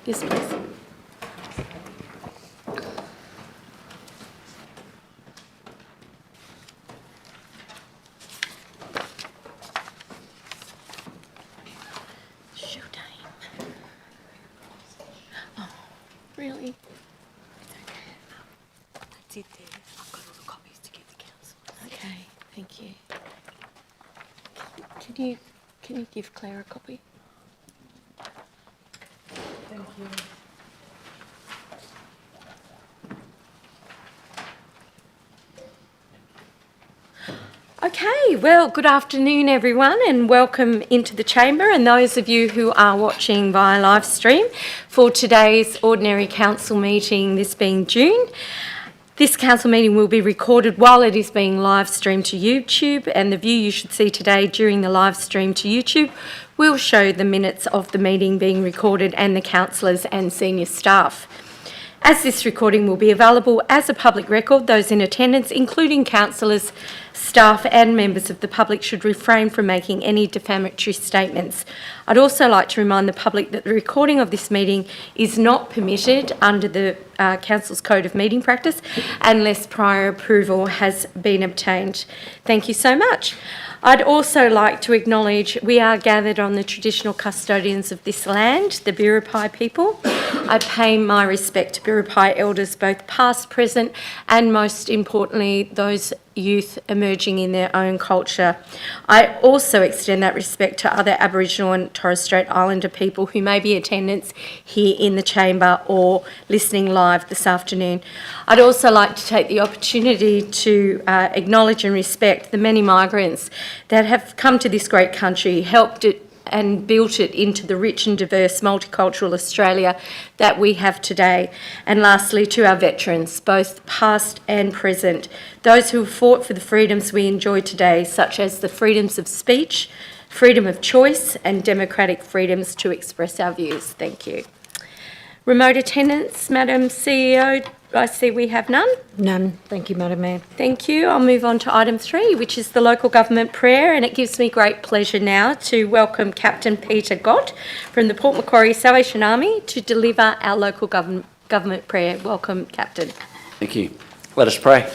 Yes, please. Oh, really? That's it there. I've got all the copies to give the council. Okay, thank you. Can you give Claire a copy? Thank you. Okay, well, good afternoon everyone and welcome into the chamber and those of you who are watching via live stream for today's ordinary council meeting, this being June. This council meeting will be recorded while it is being live streamed to YouTube, and the view you should see today during the live stream to YouTube will show the minutes of the meeting being recorded and the councillors and senior staff. As this recording will be available as a public record, those in attendance, including councillors, staff and members of the public, should refrain from making any defamatory statements. I'd also like to remind the public that the recording of this meeting is not permitted under the Council's Code of Meeting Practice unless prior approval has been obtained. Thank you so much. I'd also like to acknowledge we are gathered on the traditional custodians of this land, the Biripi people. I pay my respect to Biripi elders, both past, present, and most importantly, those youth emerging in their own culture. I also extend that respect to other Aboriginal and Torres Strait Islander people who may be in attendance here in the chamber or listening live this afternoon. I'd also like to take the opportunity to acknowledge and respect the many migrants that have come to this great country, helped it and built it into the rich and diverse multicultural Australia that we have today. And lastly, to our veterans, both past and present, those who have fought for the freedoms we enjoy today, such as the freedoms of speech, freedom of choice, and democratic freedoms to express our views. Thank you. Remote attendance, Madam CEO, I see we have none. None. Thank you, Madam Mayor. Thank you. I'll move on to item 3, which is the local government prayer, and it gives me great pleasure now to welcome Captain Peter Gott from the Port Macquarie Salvation Army to deliver our local government prayer. Welcome, Captain. Thank you. Let us pray.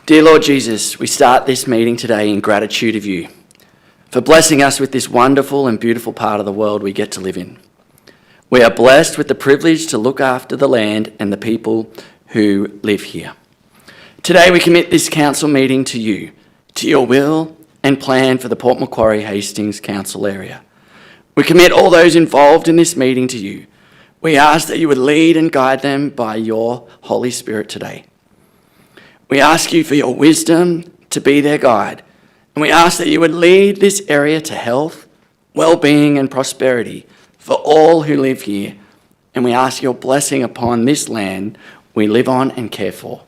Dear Lord Jesus, we start this meeting today in gratitude of you for blessing us with this wonderful and beautiful part of the world we get to live in. We are blessed with the privilege to look after the land and the people who live here. Today we commit this council meeting to you, to your will and plan for the Port Macquarie Hastings Council area. We commit all those involved in this meeting to you. We ask that you would lead and guide them by your Holy Spirit today. We ask you for your wisdom to be their guide, and we ask that you would lead this area to health, well-being and prosperity for all who live here, and we ask your blessing upon this land we live on and care for.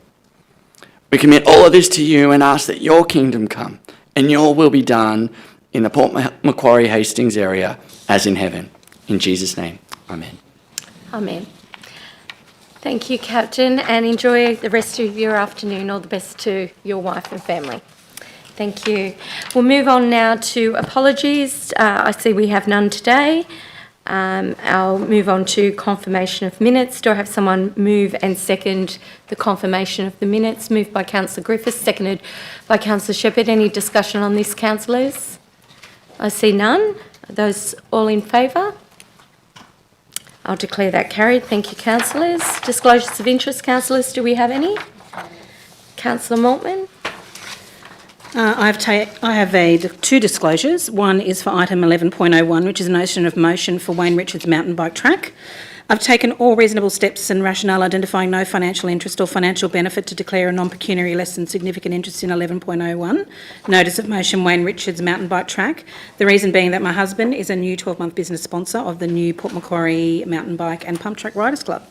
We commit all of this to you and ask that your kingdom come and your will be done in the Port Macquarie Hastings area as in heaven. In Jesus' name, amen. Amen. Thank you, Captain, and enjoy the rest of your afternoon. All the best to your wife and family. Thank you. We'll move on now to apologies. I see we have none today. I'll move on to confirmation of minutes. Do I have someone move and second the confirmation of the minutes? Moved by Councillor Griffiths, seconded by Councillor Shepherd. Any discussion on this, councillors? I see none. Are those all in favour? I'll declare that carried. Thank you, councillors. Disclosures of interest, councillors, do we have any? Councillor Maltman. I have two disclosures. One is for item 11.01, which is a notion of motion for Wayne Richards mountain bike track. I've taken all reasonable steps and rationale identifying no financial interest or financial benefit to declare a non-pecuniary less than significant interest in 11.01, notice of motion Wayne Richards mountain bike track. The reason being that my husband is a new 12-month business sponsor of the new Port Macquarie Mountain Bike and Pump Track Riders Club.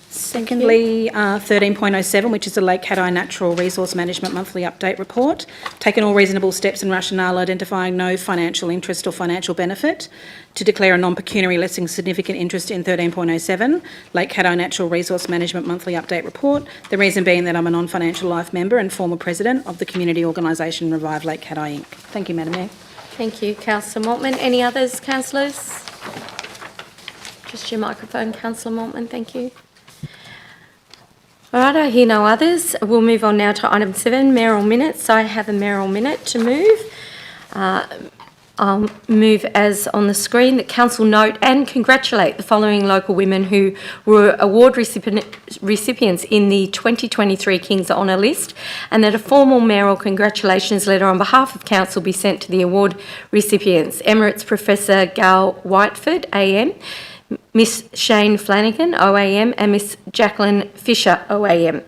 Secondly, 13.07, which is the Lake Cat Eye Natural Resource Management Monthly Update Report. Taken all reasonable steps and rationale identifying no financial interest or financial benefit to declare a non-pecuniary less than significant interest in 13.07, Lake Cat Eye Natural Resource Management Monthly Update Report. The reason being that I'm a non-financial life member and former president of the community organisation Revive Lake Cat Eye Inc. Thank you, Madam Mayor. Thank you, Councillor Mortman. Any others, councillors? Just your microphone, Councillor Mortman, thank you. All right, I hear no others. We'll move on now to item 7, mayoral minutes. I have a mayoral minute to move. I'll move as on the screen that council note and congratulate the following local women who were award recipients in the 2023 King's Honour list, and that a formal mayoral congratulations letter on behalf of council be sent to the award recipients: Emirates Professor Gail Whiteford, AM, Miss Shane Flanagan, OAM, and Miss Jacqueline Fisher, OAM.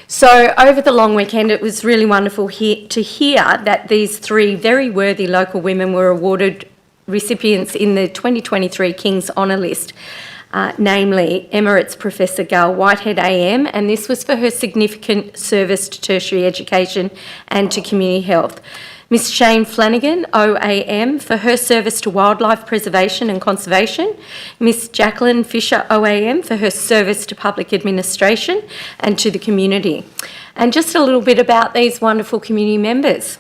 So over the long weekend, it was really wonderful to hear that these 3 very worthy local women were awarded recipients in the 2023 King's Honour list, namely Emirates Professor Gail Whitehead, AM, and this was for her significant service to tertiary education and to community health. Miss Shane Flanagan, OAM, for her service to wildlife preservation and conservation. Miss Jacqueline Fisher, OAM, for her service to public administration and to the community. And just a little bit about these wonderful community members.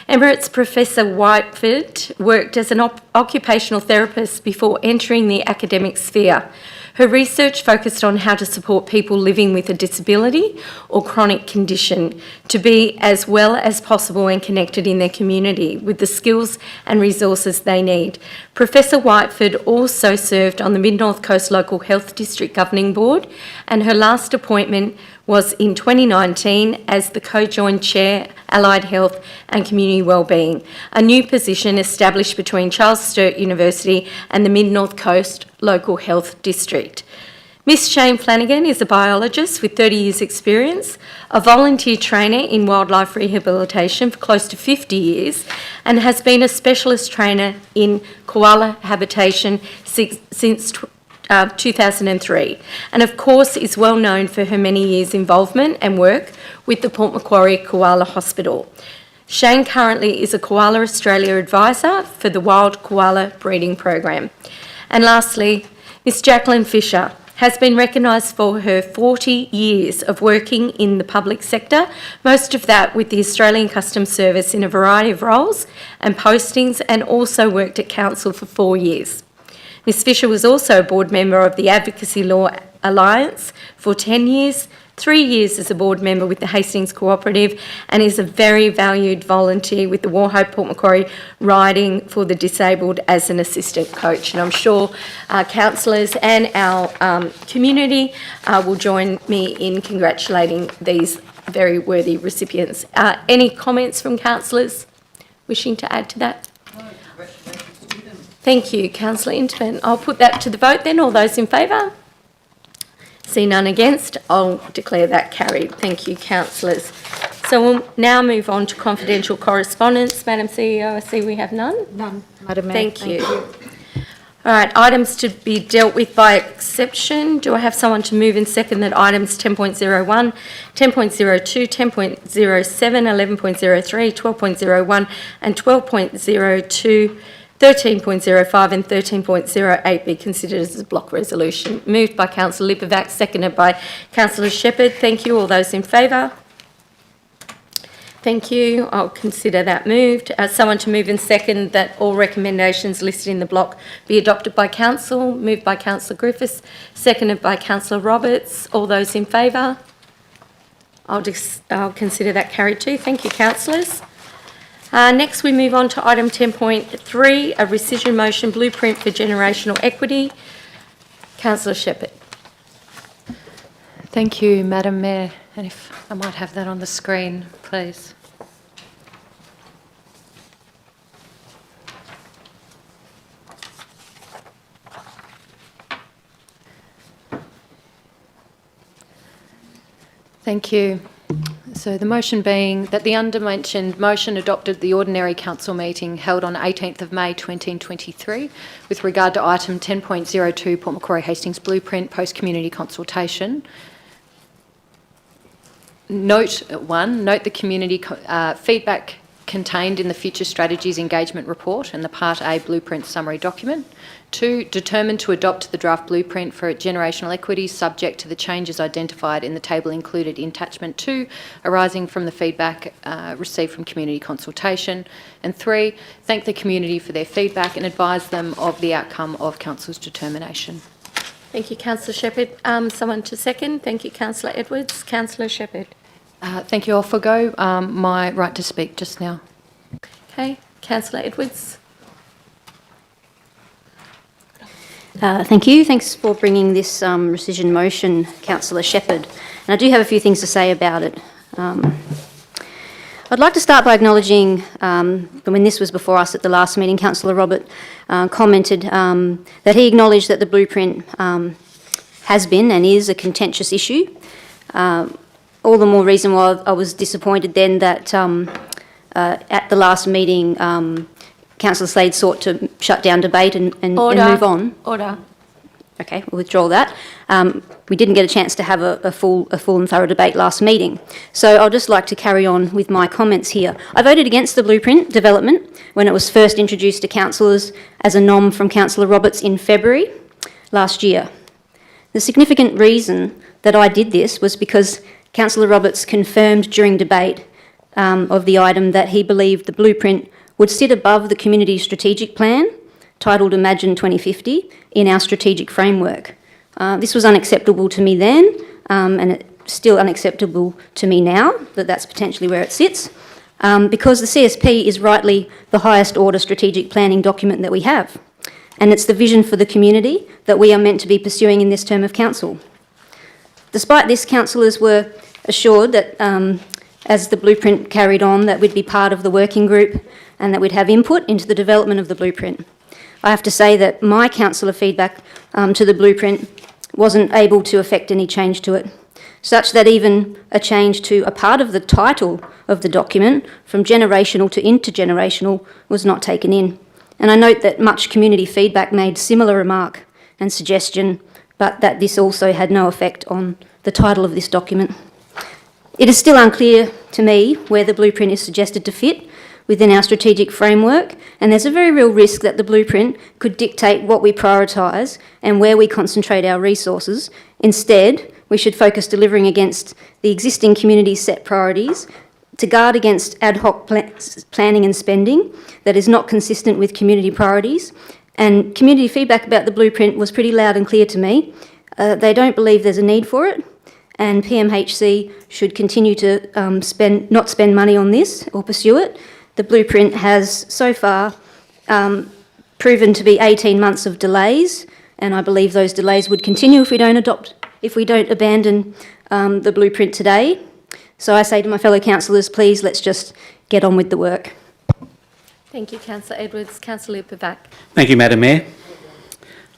Emirates Professor Whiteford worked as an occupational therapist before entering the academic sphere. Her research focused on how to support people living with a disability or chronic condition to be as well as possible and connected in their community with the skills and resources they need. Professor Whiteford also served on the Mid-North Coast Local Health District Governing Board, and her last appointment was in 2019 as the co-joint chair, Allied Health and Community Wellbeing, a new position established between Charles Sturt University and the Mid-North Coast Local Health District. Miss Shane Flanagan is a biologist with 30 years experience, a volunteer trainer in wildlife rehabilitation for close to 50 years, and has been a specialist trainer in koala habitation since 2003, and of course is well known for her many years' involvement and work with the Port Macquarie Koala Hospital. Shane currently is a Koala Australia advisor for the Wild Koala Breeding Program. And lastly, Miss Jacqueline Fisher has been recognised for her 40 years of working in the public sector, most of that with the Australian Customs Service in a variety of roles and postings, and also worked at council for 4 years. Ms Fisher was also a board member of the Advocacy Law Alliance for 10 years, 3 years as a board member with the Hastings Cooperative, and is a very valued volunteer with the Warhope Port Macquarie Riding for the Disabled as an assistant coach. And I'm sure councillors and our community will join me in congratulating these very worthy recipients. Any comments from councillors wishing to add to that? Thank you, Councillor Intiman. I'll put that to the vote then. All those in favour? See none against. I'll declare that carried. Thank you, councillors. So we'll now move on to confidential correspondence. Madam CEO, I see we have none. None, Madam Mayor. Thank you. All right, items to be dealt with by exception. Do I have someone to move and second that items 10.01, 10.02, 10.07, 11.03, 12.01 and 12.02, 13.05 and 13.08 be considered as a block resolution. Moved by Councillor Lipovac, seconded by Councillor Shepherd. Thank you. All those in favour? Thank you. I'll consider that moved. Someone to move and second that all recommendations listed in the block be adopted by Council. Moved by Councillor Griffiths, seconded by Councillor Roberts. All those in favour? I'll consider that carried too. Thank you, councillors. Next, we move on to item 10.3, a rescission motion blueprint for generational equity. Councillor Shepherd. Thank you, Madam Mayor. And if I might have that on the screen, please. Thank you. So the motion being that the undermentioned motion adopted the ordinary council meeting held on 18th of May 2023 with regard to item 10.02 Port Macquarie Hastings Blueprint post-community consultation. Note the community feedback contained in the Future Strategies Engagement Report and the Part A Blueprint Summary Document. 2, determined to adopt the draft blueprint for generational equity subject to the changes identified in the table included in Attachment 2 arising from the feedback received from community consultation. And 3, thank the community for their feedback and advise them of the outcome of Council's determination. Thank you, Councillor Shepherd. Someone to second. Thank you, Councillor Edwards. Councillor Shepherd. Thank you. I'll forgo my right to speak just now. Okay, Councillor Edwards. Thank you. Thanks for bringing this rescission motion, Councillor Shepherd. And I do have a few things to say about it. I'd like to start by acknowledging when this was before us at the last meeting, Councillor Robert commented that he acknowledged that the blueprint has been and is a contentious issue. All the more reason why I was disappointed then that at the last meeting, Councillor Slade sought to shut down debate and move on. Order. Okay, we'll withdraw that. We didn't get a chance to have a full and thorough debate last meeting. So I'll just like to carry on with my comments here. I voted against the blueprint development when it was first introduced to councillors as a nom from Councillor Roberts in February last year. The significant reason that I did this was because Councillor Roberts confirmed during debate of the item that he believed the blueprint would sit above the community strategic plan, titled Imagine 2050, in our strategic framework. This was unacceptable to me then, and it's still unacceptable to me now, that that's potentially where it sits, because the CSP is rightly the highest order strategic planning document that we have, and it's the vision for the community that we are meant to be pursuing in this term of council. Despite this, councillors were assured that as the blueprint carried on, that we'd be part of the working group and that we'd have input into the development of the blueprint. I have to say that my councillor feedback to the blueprint wasn't able to affect any change to it, such that even a change to a part of the title of the document, from generational to intergenerational, was not taken in. And I note that much community feedback made similar remark and suggestion, but that this also had no effect on the title of this document. It is still unclear to me where the blueprint is suggested to fit within our strategic framework, and there's a very real risk that the blueprint could dictate what we prioritise and where we concentrate our resources. Instead, we should focus delivering against the existing community set priorities, to guard against ad hoc planning and spending that is not consistent with community priorities. And community feedback about the blueprint was pretty loud and clear to me. They don't believe there's a need for it, and PMHC should continue to not spend money on this or pursue it. The blueprint has so far proven to be 18 months of delays, and I believe those delays would continue if we don't abandon the blueprint today. So I say to my fellow councillors, please, let's just get on with the work. Thank you, Councillor Edwards. Councillor Lippavack. Thank you, Madam Mayor.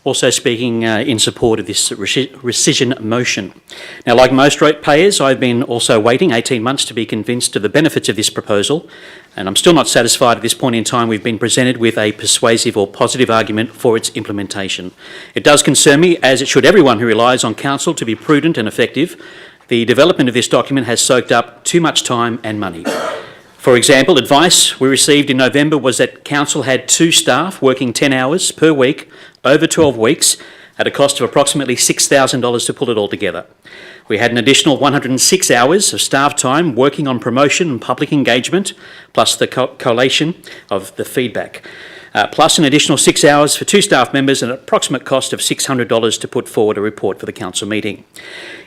Also speaking in support of this rescission motion. Now, like most ratepayers, I've been also waiting 18 months to be convinced of the benefits of this proposal, and I'm still not satisfied at this point in time we've been presented with a persuasive or positive argument for its implementation. It does concern me, as it should everyone who relies on council to be prudent and effective. The development of this document has soaked up too much time and money. For example, advice we received in November was that council had 2 staff working 10 hours per week over 12 weeks at a cost of approximately $6,000 to pull it all together. We had an additional 106 hours of staff time working on promotion and public engagement, plus the collation of the feedback, plus an additional 6 hours for 2 staff members at an approximate cost of $600 to put forward a report for the council meeting.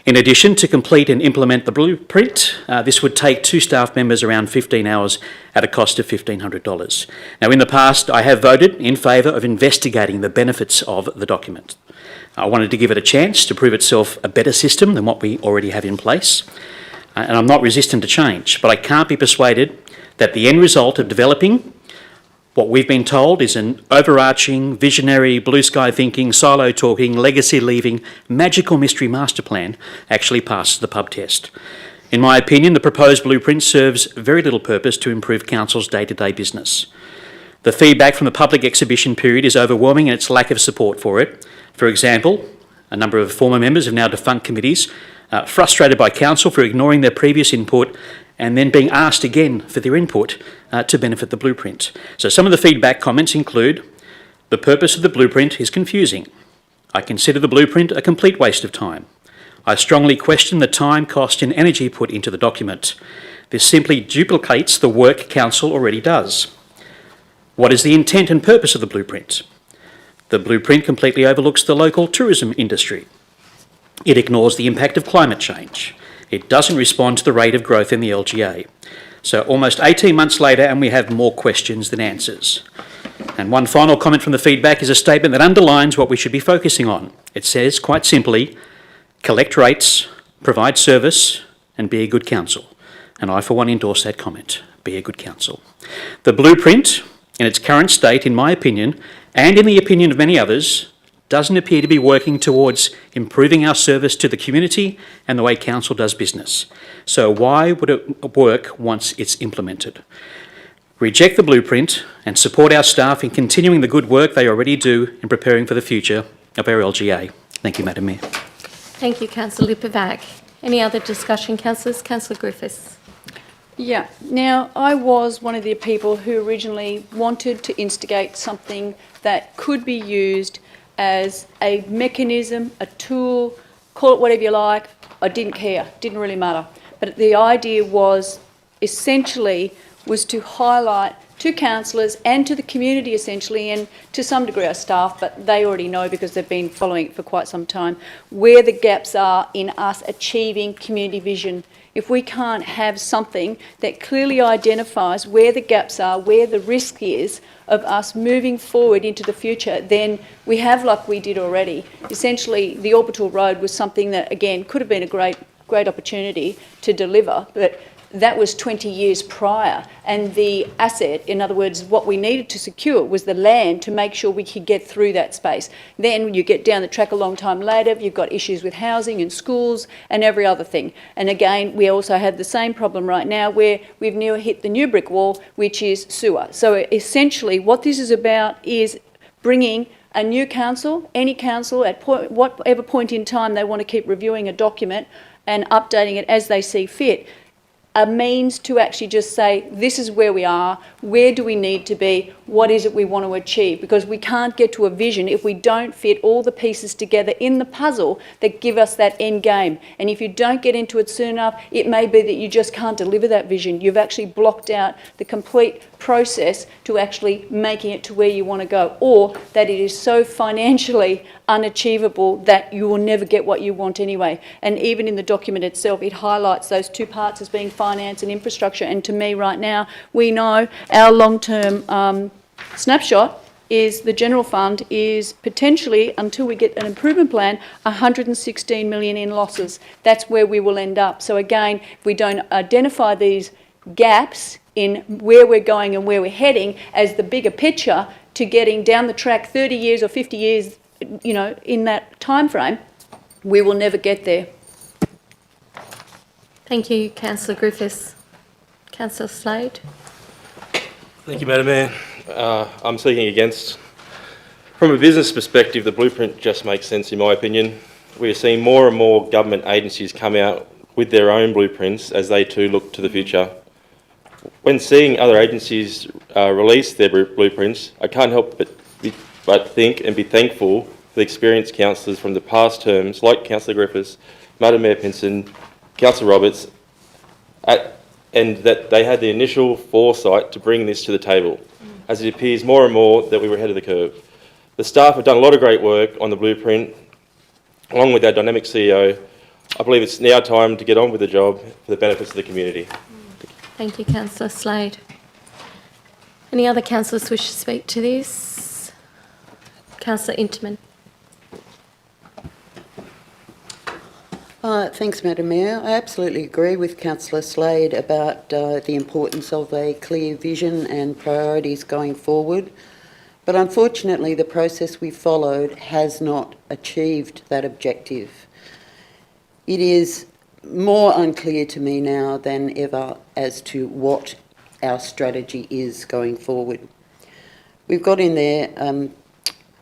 In addition, to complete and implement the blueprint, this would take 2 staff members around 15 hours at a cost of $1,500. Now, in the past, I have voted in favour of investigating the benefits of the document. I wanted to give it a chance to prove itself a better system than what we already have in place. And I'm not resistant to change, but I can't be persuaded that the end result of developing what we've been told is an overarching, visionary, blue sky thinking, silo talking, legacy leaving, magical mystery master plan actually passes the pub test. In my opinion, the proposed blueprint serves very little purpose to improve council's day-to-day business. The feedback from the public exhibition period is overwhelming in its lack of support for it. For example, a number of former members of now defunct committees, frustrated by council for ignoring their previous input and then being asked again for their input to benefit the blueprint. So some of the feedback comments include, the purpose of the blueprint is confusing. I consider the blueprint a complete waste of time. I strongly question the time, cost and energy put into the document. This simply duplicates the work council already does. What is the intent and purpose of the blueprint? The blueprint completely overlooks the local tourism industry. It ignores the impact of climate change. It doesn't respond to the rate of growth in the LGA. So almost 18 months later and we have more questions than answers. And one final comment from the feedback is a statement that underlines what we should be focusing on. It says, quite simply, collect rates, provide service, and be a good council. And I, for one, endorse that comment. Be a good council. The blueprint, in its current state, in my opinion, and in the opinion of many others, doesn't appear to be working towards improving our service to the community and the way council does business. So why would it work once it's implemented? Reject the blueprint and support our staff in continuing the good work they already do in preparing for the future of our LGA. Thank you, Madam Mayor. Thank you, Councillor Lipovac. Any other discussion, councillors? Councillor Griffiths. Yeah. Now, I was one of the people who originally wanted to instigate something that could be used as a mechanism, a tool, call it whatever you like. I didn't care, didn't really matter. But the idea was essentially to highlight to councillors and to the community essentially, and to some degree our staff, but they already know because they've been following it for quite some time, where the gaps are in us achieving community vision. If we can't have something that clearly identifies where the gaps are, where the risk is of us moving forward into the future, then we have, like we did already. Essentially, the orbital road was something that, again, could have been a great opportunity to deliver, but that was 20 years prior, and the asset, in other words, what we needed to secure was the land to make sure we could get through that space. Then when you get down the track a long time later, you've got issues with housing and schools and every other thing. And again, we also have the same problem right now where we've near hit the new brick wall, which is sewer. So essentially what this is about is bringing a new council, any council, at whatever point in time they want to keep reviewing a document and updating it as they see fit, a means to actually just say, this is where we are, where do we need to be, what is it we want to achieve? Because we can't get to a vision if we don't fit all the pieces together in the puzzle that give us that end game. And if you don't get into it soon enough, it may be that you just can't deliver that vision. You've actually blocked out the complete process to actually making it to where you want to go, or that it is so financially unachievable that you will never get what you want anyway. And even in the document itself, it highlights those two parts as being finance and infrastructure. And to me right now, we know our long-term snapshot is the general fund is potentially, until we get an improvement plan, 116 million in losses. That's where we will end up. So again, if we don't identify these gaps in where we're going and where we're heading as the bigger picture to getting down the track 30 years or 50 years, you know, in that time frame, we will never get there. Thank you, Councillor Griffiths. Councillor Slade. Thank you, Madam Mayor. I'm speaking against. From a business perspective, the blueprint just makes sense in my opinion. We are seeing more and more government agencies come out with their own blueprints as they too look to the future. When seeing other agencies release their blueprints, I can't help but think and be thankful for the experienced councillors from the past terms, like Councillor Griffiths, Madam Mayor Pinson, Councillor Roberts, and that they had the initial foresight to bring this to the table, as it appears more and more that we were ahead of the curve. The staff have done a lot of great work on the blueprint, along with our dynamic CEO. I believe it's now time to get on with the job for the benefits of the community. Thank you, Councillor Slade. Any other councillors wish to speak to this? Councillor Interman. Thanks, Madam Mayor. I absolutely agree with Councillor Slade about the importance of a clear vision and priorities going forward. But unfortunately, the process we followed has not achieved that objective. It is more unclear to me now than ever as to what our strategy is going forward. We've got in there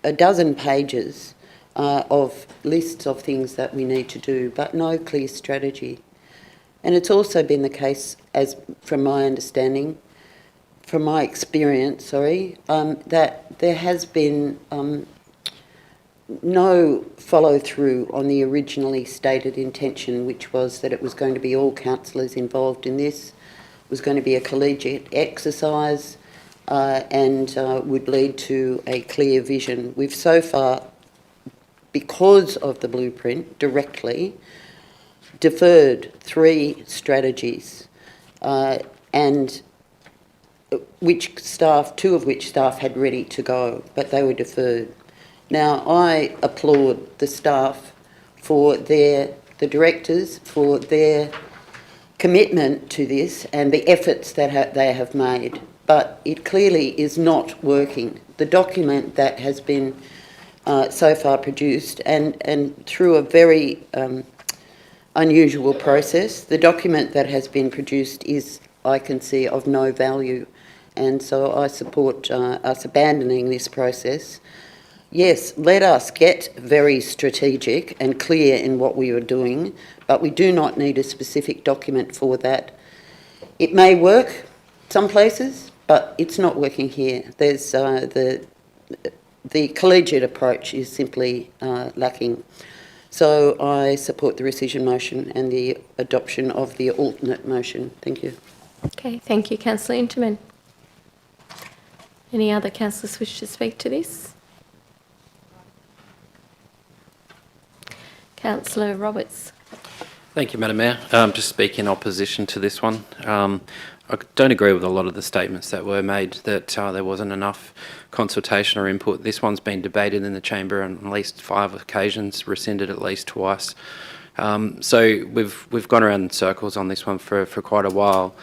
a dozen pages of lists of things that we need to do, but no clear strategy. And it's also been the case, as from my understanding, from my experience, that there has been no follow-through on the originally stated intention, which was that it was going to be all councillors involved in this, it was going to be a collegiate exercise, and would lead to a clear vision. We've so far, because of the blueprint, directly deferred 3 strategies, and two of which staff had ready to go, but they were deferred. Now, I applaud the staff for the directors for their commitment to this and the efforts that they have made, but it clearly is not working. The document that has been so far produced, and through a very unusual process, the document that has been produced is, I can see, of no value, and so I support us abandoning this process. Yes, let us get very strategic and clear in what we are doing, but we do not need a specific document for that. It may work some places, but it's not working here. There's the collegiate approach is simply lacking. So I support the rescission motion and the adoption of the alternate motion. Thank you. Okay, thank you, Councillor Interman. Any other councillors wish to speak to this? Councillor Roberts. Thank you, Madam Mayor. Just speak in opposition to this one. I don't agree with a lot of the statements that were made that there wasn't enough consultation or input. This one's been debated in the chamber on at least 5 occasions, rescinded at least twice. So we've gone around in circles on this one for quite a while.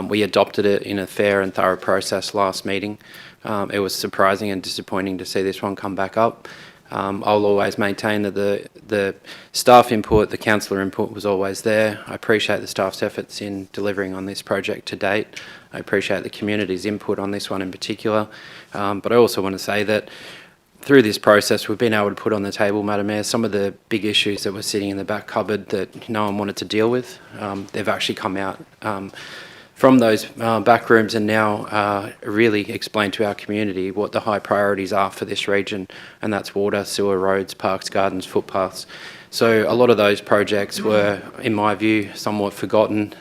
We adopted it in a fair and thorough process last meeting. It was surprising and disappointing to see this one come back up. I'll always maintain that the staff input, the councillor input was always there. I appreciate the staff's efforts in delivering on this project to date. I appreciate the community's input on this one in particular. But I also want to say that through this process, we've been able to put on the table, Madam Mayor, some of the big issues that were sitting in the back cupboard that no one wanted to deal with. They've actually come out from those back rooms and now really explain to our community what the high priorities are for this region, and that's water, sewer, roads, parks, gardens, footpaths. So a lot of those projects were, in my view, somewhat forgotten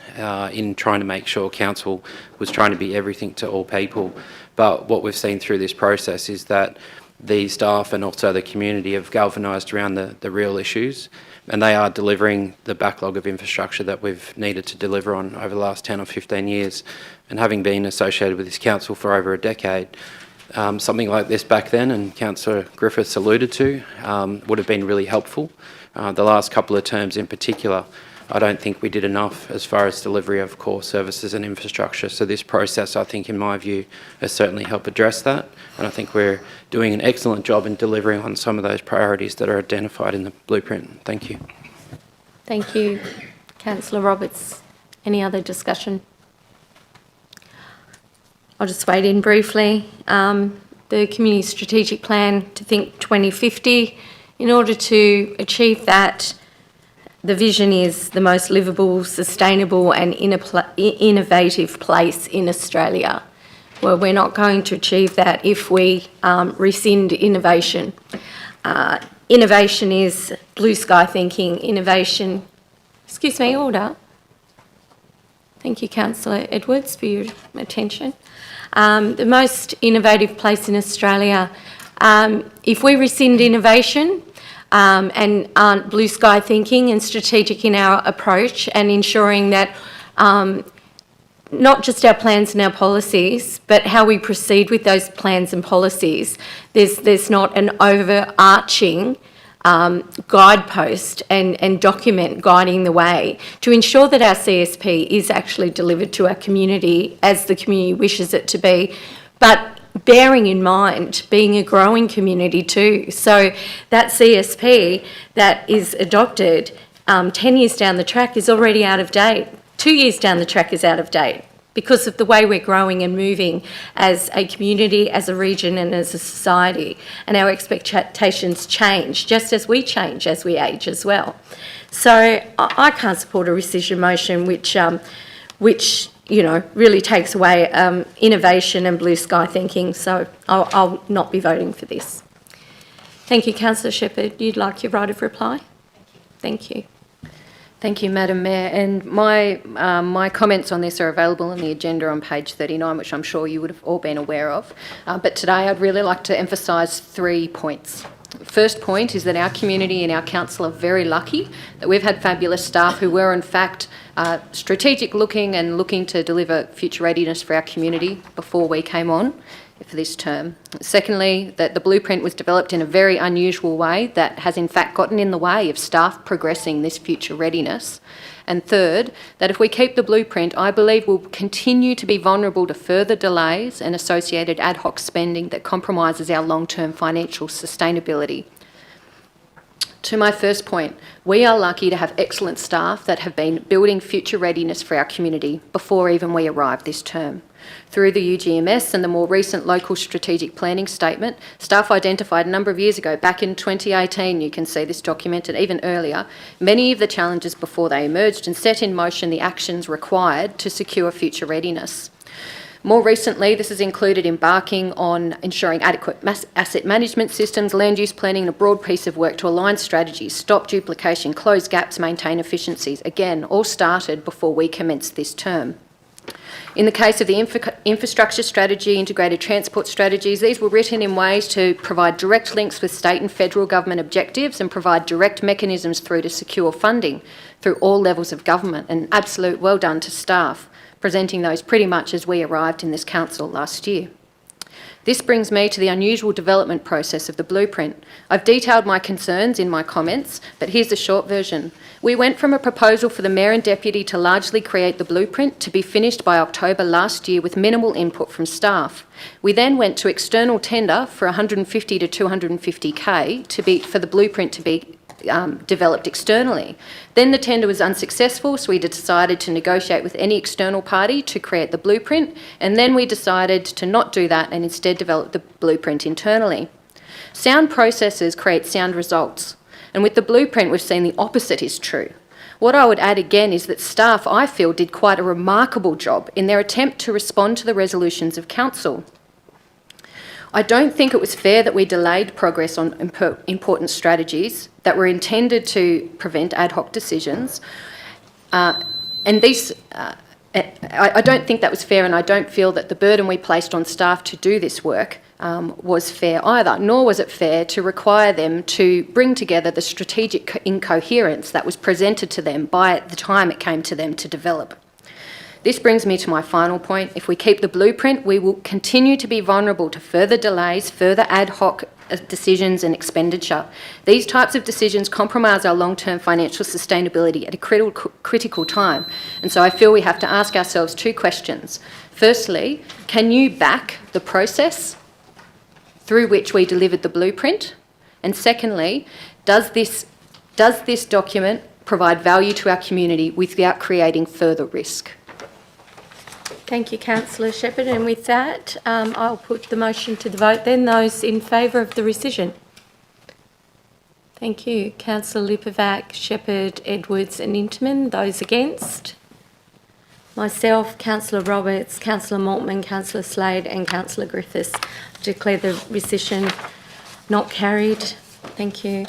in trying to make sure council was trying to be everything to all people. But what we've seen through this process is that the staff and also the community have galvanised around the real issues, and they are delivering the backlog of infrastructure that we've needed to deliver on over the last 10 or 15 years. And having been associated with this council for over a decade, something like this back then, and Councillor Griffiths alluded to, would have been really helpful. The last couple of terms in particular, I don't think we did enough as far as delivery of core services and infrastructure. So this process, I think, in my view, has certainly helped address that. And I think we're doing an excellent job in delivering on some of those priorities that are identified in the blueprint. Thank you. Thank you, Councillor Roberts. Any other discussion? I'll just wade in briefly. The Community Strategic Plan to Think 2050, in order to achieve that, the vision is the most livable, sustainable and innovative place in Australia. Well, we're not going to achieve that if we rescind innovation. Innovation is blue sky thinking. Innovation, excuse me, order. Thank you, Councillor Edwards, for your attention. The most innovative place in Australia. If we rescind innovation, and aren't blue sky thinking and strategic in our approach and ensuring that not just our plans and our policies, but how we proceed with those plans and policies. There's not an overarching guidepost and document guiding the way to ensure that our CSP is actually delivered to our community as the community wishes it to be, but bearing in mind being a growing community too. So that CSP that is adopted 10 years down the track is already out of date. 2 years down the track is out of date. because of the way we're growing and moving as a community, as a region and as a society. And our expectations change, just as we change as we age as well. So I can't support a rescission motion which really takes away innovation and blue sky thinking. So I'll not be voting for this. Thank you, Councillor Shepherd. You'd like your right of reply? Thank you. Thank you, Madam Mayor. And my comments on this are available on the agenda on page 39, which I'm sure you would have all been aware of. But today I'd really like to emphasise 3 points. The first point is that our community and our council are very lucky that we've had fabulous staff who were in fact strategic looking and looking to deliver future readiness for our community before we came on for this term. Secondly, that the blueprint was developed in a very unusual way that has in fact gotten in the way of staff progressing this future readiness. And third, that if we keep the blueprint, I believe we'll continue to be vulnerable to further delays and associated ad hoc spending that compromises our long-term financial sustainability. To my first point, we are lucky to have excellent staff that have been building future readiness for our community before even we arrived this term. Through the UGMS and the more recent local strategic planning statement, staff identified a number of years ago, back in 2018, you can see this documented even earlier, many of the challenges before they emerged and set in motion the actions required to secure future readiness. More recently, this has included embarking on ensuring adequate asset management systems, land use planning and a broad piece of work to align strategies, stop duplication, close gaps, maintain efficiencies. Again, all started before we commenced this term. In the case of the infrastructure strategy, integrated transport strategies, these were written in ways to provide direct links with state and federal government objectives and provide direct mechanisms through to secure funding through all levels of government. And absolute well done to staff, presenting those pretty much as we arrived in this council last year. This brings me to the unusual development process of the blueprint. I've detailed my concerns in my comments, but here's the short version. We went from a proposal for the Mayor and Deputy to largely create the blueprint to be finished by October last year with minimal input from staff. We then went to external tender for 150 to 250K for the blueprint to be developed externally. Then the tender was unsuccessful, so we decided to negotiate with any external party to create the blueprint, and then we decided to not do that and instead develop the blueprint internally. Sound processes create sound results, and with the blueprint we've seen the opposite is true. What I would add again is that staff, I feel, did quite a remarkable job in their attempt to respond to the resolutions of council. I don't think it was fair that we delayed progress on important strategies that were intended to prevent ad hoc decisions. I don't think that was fair, and I don't feel that the burden we placed on staff to do this work was fair either, nor was it fair to require them to bring together the strategic incoherence that was presented to them by the time it came to them to develop. This brings me to my final point. If we keep the blueprint, we will continue to be vulnerable to further delays, further ad hoc decisions and expenditure. These types of decisions compromise our long-term financial sustainability at a critical time. And so I feel we have to ask ourselves 2 questions. Firstly, can you back the process through which we delivered the blueprint? And secondly, does this document provide value to our community without creating further risk? Thank you, Councillor Shepherd. And with that, I'll put the motion to the vote then. Those in favour of the rescission? Thank you. Councillor Lipovac, Shepherd, Edwards and Intamin. Those against? Myself, Councillor Roberts, Councillor Maltman, Councillor Slade and Councillor Griffiths. I declare the rescission not carried. Thank you.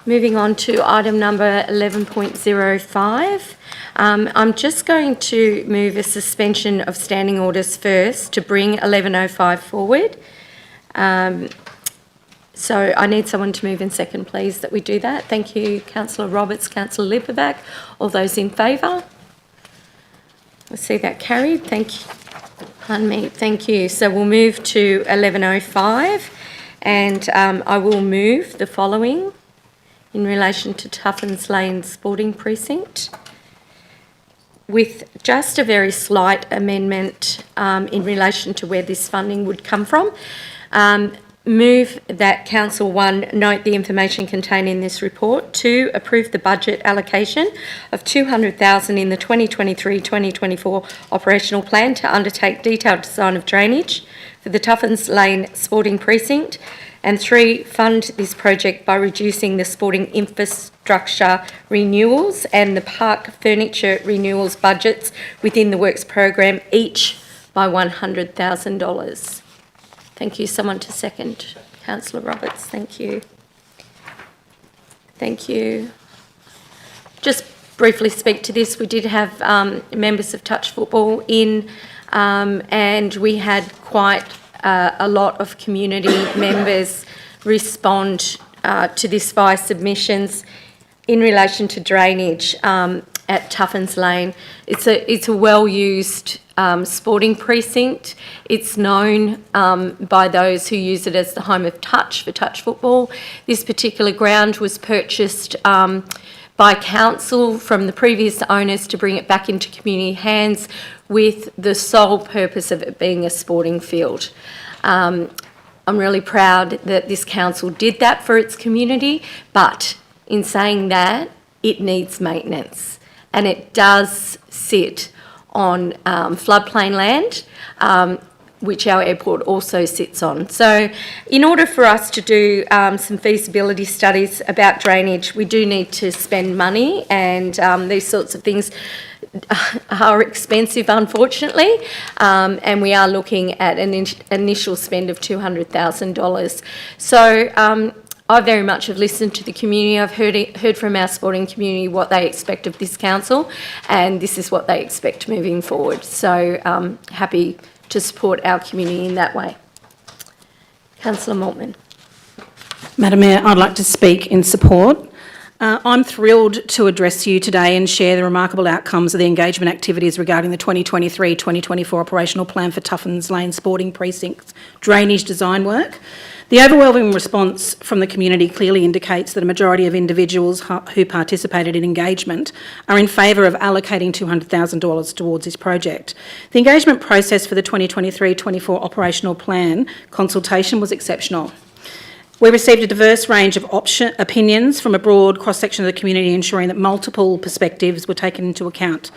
Moving on to item number 11.05. I'm just going to move a suspension of standing orders first to bring 11.05 forward. So I need someone to move in second, please, that we do that. Thank you, Councillor Roberts, Councillor Lipovac. All those in favour? I see that carried. Thank you. Pardon me. Thank you. So we'll move to 11.05 and I will move the following in relation to Tuffens Lane Sporting Precinct, with just a very slight amendment in relation to where this funding would come from. move that Council 1 note the information contained in this report. 2, approve the budget allocation of $200,000 in the 2023-2024 operational plan to undertake detailed design of drainage for the Tuffens Lane Sporting Precinct. And 3, fund this project by reducing the sporting infrastructure renewals and the park furniture renewals budgets within the works program, each by $100,000. Thank you. Someone to second. Councillor Roberts, thank you. Thank you. Just briefly speak to this. We did have members of Touch Football in, and we had quite a lot of community members respond to this via submissions in relation to drainage at Tuffens Lane. It's a well-used sporting precinct. It's known by those who use it as the home of touch for touch football. This particular ground was purchased by council from the previous owners to bring it back into community hands with the sole purpose of it being a sporting field. I'm really proud that this council did that for its community, but in saying that, it needs maintenance, and it does sit on floodplain land, which our airport also sits on. So in order for us to do some feasibility studies about drainage, we do need to spend money, and these sorts of things are expensive, unfortunately, and we are looking at an initial spend of $200,000. So I very much have listened to the community. I've heard from our sporting community what they expect of this council, and this is what they expect moving forward. So happy to support our community in that way. Councillor Mortman. Madam Mayor, I'd like to speak in support. I'm thrilled to address you today and share the remarkable outcomes of the engagement activities regarding the 2023-2024 operational plan for Tuffens Lane Sporting Precinct's drainage design work. The overwhelming response from the community clearly indicates that a majority of individuals who participated in engagement are in favour of allocating $200,000 towards this project. The engagement process for the 2023-24 operational plan consultation was exceptional. We received a diverse range of opinions from a broad cross-section of the community, ensuring that multiple perspectives were taken into account.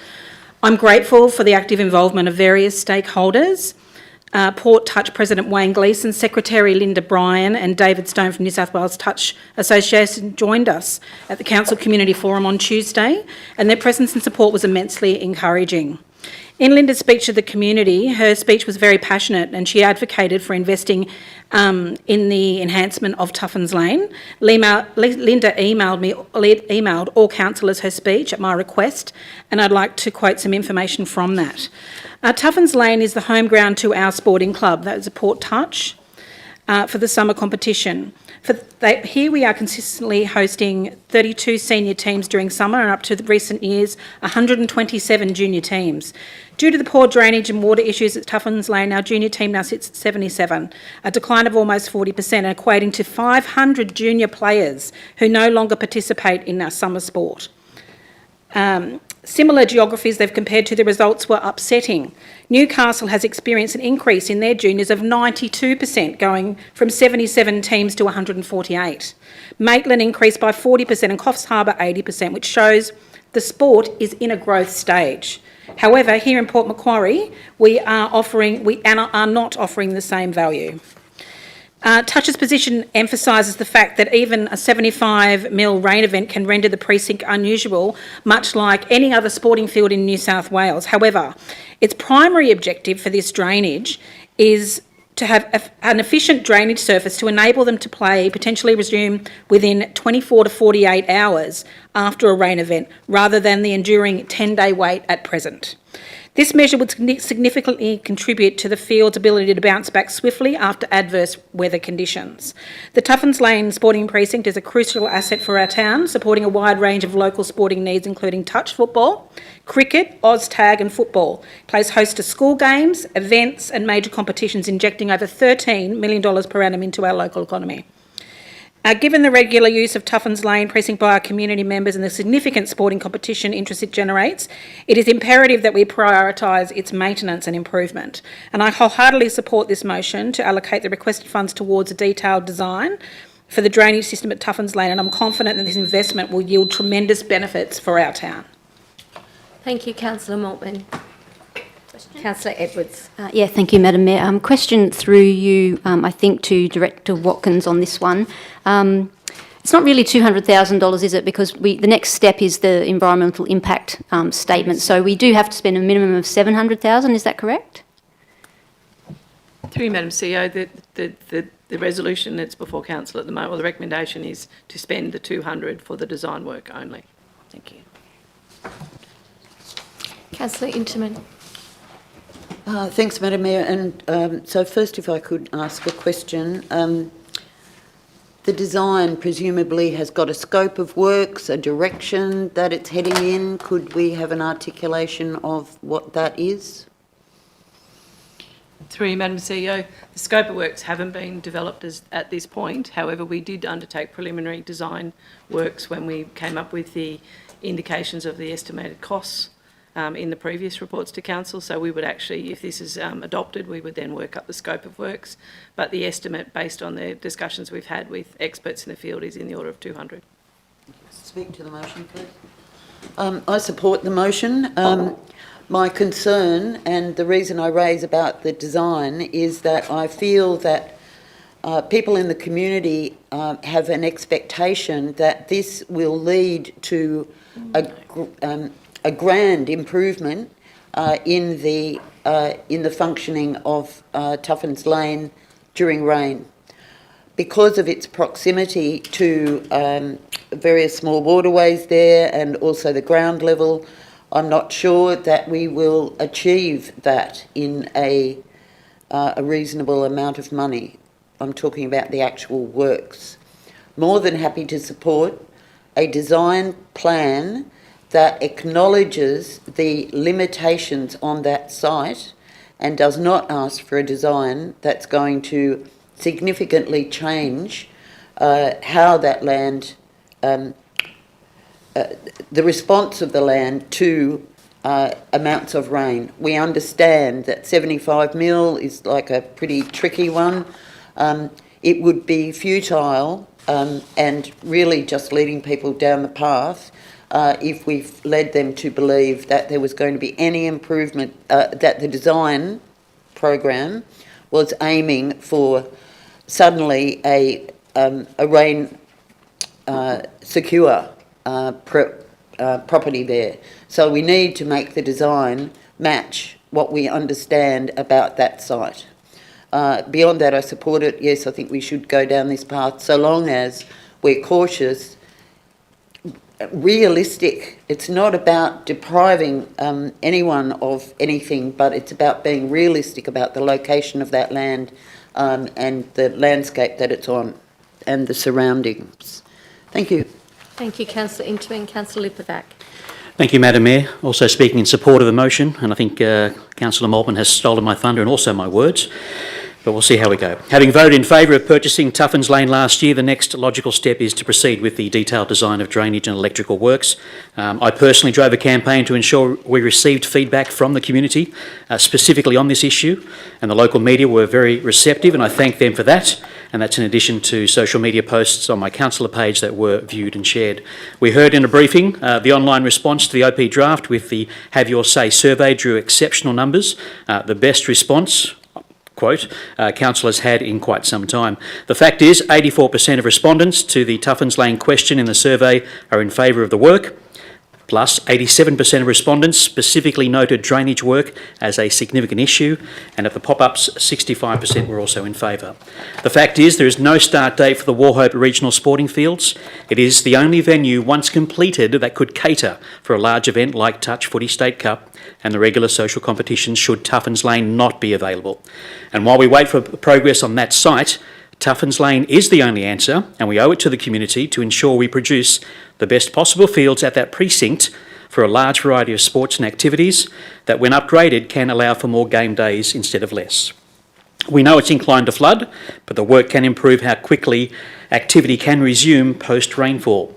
I'm grateful for the active involvement of various stakeholders. Port Touch President Wayne Gleeson, Secretary Linda Bryan and David Stone from New South Wales Touch Association joined us at the Council Community Forum on Tuesday, and their presence and support was immensely encouraging. In Linda's speech to the community, her speech was very passionate, and she advocated for investing in the enhancement of Tuffens Lane. Linda emailed all councillors her speech at my request, and I'd like to quote some information from that. Tuffens Lane is the home ground to our sporting club, that is a Port Touch, for the summer competition. Here we are consistently hosting 32 senior teams during summer, and up to the recent years, 127 junior teams. Due to the poor drainage and water issues at Tuffens Lane, our junior team now sits at 77, a decline of almost 40%, equating to 500 junior players who no longer participate in our summer sport. Similar geographies they've compared to, the results were upsetting. Newcastle has experienced an increase in their juniors of 92%, going from 77 teams to 148. Maitland increased by 40% and Coffs Harbour 80%, which shows the sport is in a growth stage. However, here in Port Macquarie, we are not offering the same value. Touch's position emphasises the fact that even a 75 mil rain event can render the precinct unusual, much like any other sporting field in New South Wales. However, its primary objective for this drainage is to have an efficient drainage surface to enable them to play, potentially resume within 24 to 48 hours after a rain event, rather than the enduring 10-day wait at present. This measure would significantly contribute to the field's ability to bounce back swiftly after adverse weather conditions. The Tuffens Lane Sporting Precinct is a crucial asset for our town, supporting a wide range of local sporting needs, including touch football, cricket, OzTag and football. It plays host to school games, events and major competitions, injecting over $13 million per annum into our local economy. Given the regular use of Tuffens Lane precinct by our community members and the significant sporting competition interest it generates, it is imperative that we prioritise its maintenance and improvement. And I wholeheartedly support this motion to allocate the requested funds towards a detailed design for the drainage system at Tuffens Lane, and I'm confident that this investment will yield tremendous benefits for our town. Thank you, Councillor Maltman. Councillor Edwards. Thank you, Madam Mayor. Question through you, I think, to Director Watkins on this one. It's not really $200,000, is it? Because the next step is the environmental impact statement. So we do have to spend a minimum of $700,000. Is that correct? Through you, Madam CEO, the resolution that's before council at the moment, or the recommendation is to spend the 200 for the design work only. Thank you. Councillor Interman. Thanks, Madam Mayor. And so first, if I could ask a question. The design presumably has got a scope of works, a direction that it's heading in. Could we have an articulation of what that is? Through you, Madam CEO, the scope of works haven't been developed at this point. However, we did undertake preliminary design works when we came up with the indications of the estimated costs in the previous reports to council. So we would actually, if this is adopted, we would then work up the scope of works. But the estimate, based on the discussions we've had with experts in the field, is in the order of 200. Speak to the motion, please. I support the motion. My concern, and the reason I raise about the design, is that I feel that people in the community have an expectation that this will lead to a grand improvement in the functioning of Tuffens Lane during rain. Because of its proximity to various small waterways there and also the ground level, I'm not sure that we will achieve that in a reasonable amount of money. I'm talking about the actual works. More than happy to support a design plan that acknowledges the limitations on that site and does not ask for a design that's going to significantly change how that land, the response of the land to amounts of rain. We understand that 75 mil is like a pretty tricky one. It would be futile and really just leading people down the path if we've led them to believe that there was going to be any improvement, that the design program was aiming for suddenly a rain secure property there. So we need to make the design match what we understand about that site. Beyond that, I support it. Yes, I think we should go down this path so long as we're cautious, realistic. It's not about depriving anyone of anything, but it's about being realistic about the location of that land and the landscape that it's on and the surroundings. Thank you. Thank you, Councillor Interman. Councillor Lipovac. Thank you, Madam Mayor. Also speaking in support of the motion, and I think Councillor Maltman has stolen my thunder and also my words, but we'll see how we go. Having voted in favour of purchasing Tuffens Lane last year, the next logical step is to proceed with the detailed design of drainage and electrical works. I personally drove a campaign to ensure we received feedback from the community, specifically on this issue, and the local media were very receptive, and I thank them for that. And that's in addition to social media posts on my councillor page that were viewed and shared. We heard in a briefing the online response to the OP draft with the Have Your Say survey drew exceptional numbers. The best response, quote, councillors had in quite some time. The fact is 84% of respondents to the Tuffens Lane question in the survey are in favour of the work. Plus, 87% of respondents specifically noted drainage work as a significant issue, and of the pop-ups, 65% were also in favour. The fact is there is no start date for the Wauchope Regional Sporting Fields. It is the only venue once completed that could cater for a large event like Touch Footy State Cup and the regular social competitions should Tuffens Lane not be available. And while we wait for progress on that site, Tuffens Lane is the only answer, and we owe it to the community to ensure we produce the best possible fields at that precinct for a large variety of sports and activities that, when upgraded, can allow for more game days instead of less. We know it's inclined to flood, but the work can improve how quickly activity can resume post-rainfall.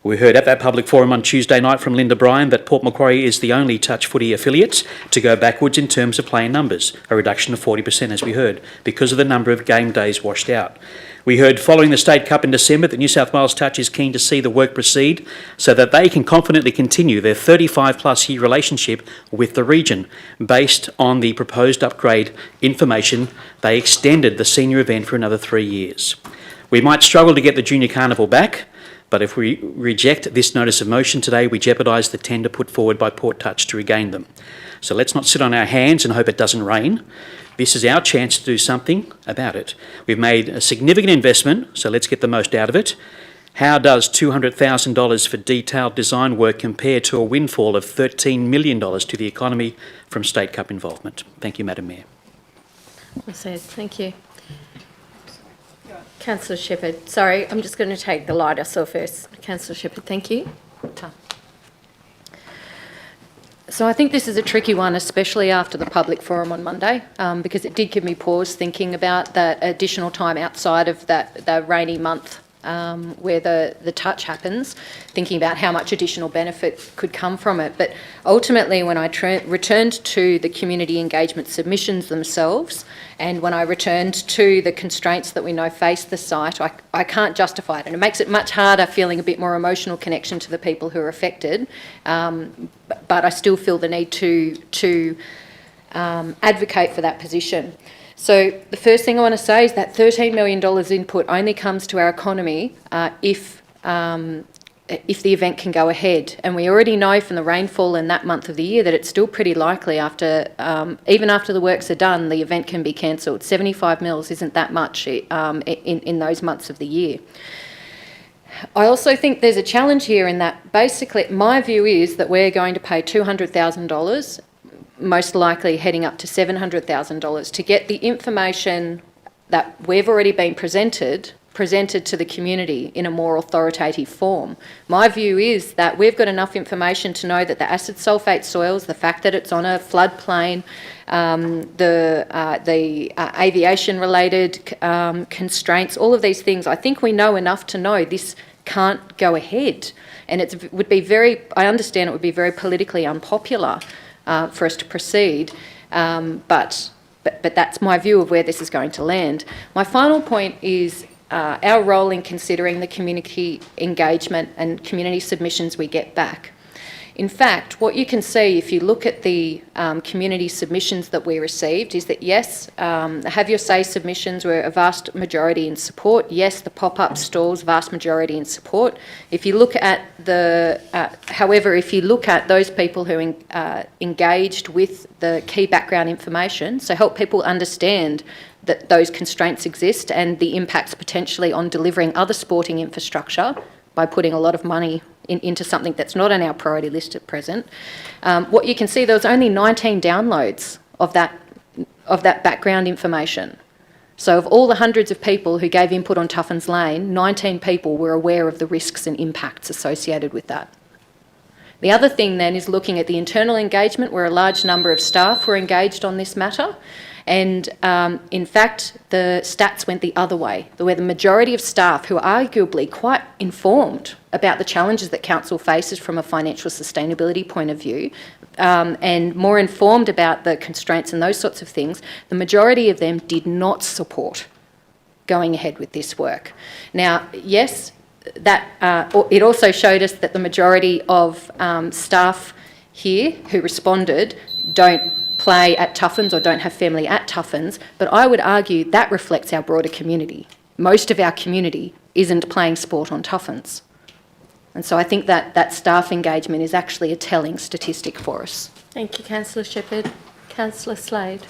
We heard at that public forum on Tuesday night from Linda Bryan that Port Macquarie is the only touch footy affiliate to go backwards in terms of player numbers, a reduction of 40% as we heard, because of the number of game days washed out. We heard following the State Cup in December that New South Wales Touch is keen to see the work proceed so that they can confidently continue their 35-plus year relationship with the region. Based on the proposed upgrade information, they extended the senior event for another 3 years. We might struggle to get the Junior Carnival back, but if we reject this notice of motion today, we jeopardise the tender put forward by Port Touch to regain them. So let's not sit on our hands and hope it doesn't rain. This is our chance to do something about it. We've made a significant investment, so let's get the most out of it. How does $200,000 for detailed design work compare to a windfall of $13 million to the economy from State Cup involvement? Thank you, Madam Mayor. Thank you. Councillor Shepherd. Sorry, I'm just going to take the light off first. Councillor Shepherd, thank you. So I think this is a tricky one, especially after the public forum on Monday, because it did give me pause thinking about that additional time outside of that rainy month where the touch happens, thinking about how much additional benefit could come from it. But ultimately, when I returned to the community engagement submissions themselves, and when I returned to the constraints that we know face the site, I can't justify it. And it makes it much harder feeling a bit more emotional connection to the people who are affected. But I still feel the need to advocate for that position. So the first thing I want to say is that $13 million input only comes to our economy if the event can go ahead. And we already know from the rainfall in that month of the year that it's still pretty likely even after the works are done, the event can be cancelled. 75 mils isn't that much in those months of the year. I also think there's a challenge here in that basically my view is that we're going to pay $200,000, most likely heading up to $700,000 to get the information that we've already been presented to the community in a more authoritative form. My view is that we've got enough information to know that the acid sulphate soils, the fact that it's on a floodplain, the aviation-related constraints, all of these things, I think we know enough to know this can't go ahead. And I understand it would be very politically unpopular for us to proceed, but that's my view of where this is going to land. My final point is our role in considering the community engagement and community submissions we get back. In fact, what you can see if you look at the community submissions that we received is that yes, Have Your Say submissions were a vast majority in support. Yes, the pop-up stalls, vast majority in support. If you look at however, if you look at those people who engaged with the key background information, so help people understand that those constraints exist and the impacts potentially on delivering other sporting infrastructure by putting a lot of money into something that's not on our priority list at present. What you can see, there was only 19 downloads of that background information. So of all the hundreds of people who gave input on Tuffens Lane, 19 people were aware of the risks and impacts associated with that. The other thing then is looking at the internal engagement where a large number of staff were engaged on this matter. And in fact, the stats went the other way, where the majority of staff who are arguably quite informed about the challenges that council faces from a financial sustainability point of view, and more informed about the constraints and those sorts of things, the majority of them did not support going ahead with this work. Now, yes, it also showed us that the majority of staff here who responded don't play at Tuffens or don't have family at Tuffens, but I would argue that reflects our broader community. Most of our community isn't playing sport on Tuffens. And so I think that staff engagement is actually a telling statistic for us. Thank you, Councillor Shepherd. Councillor Slade.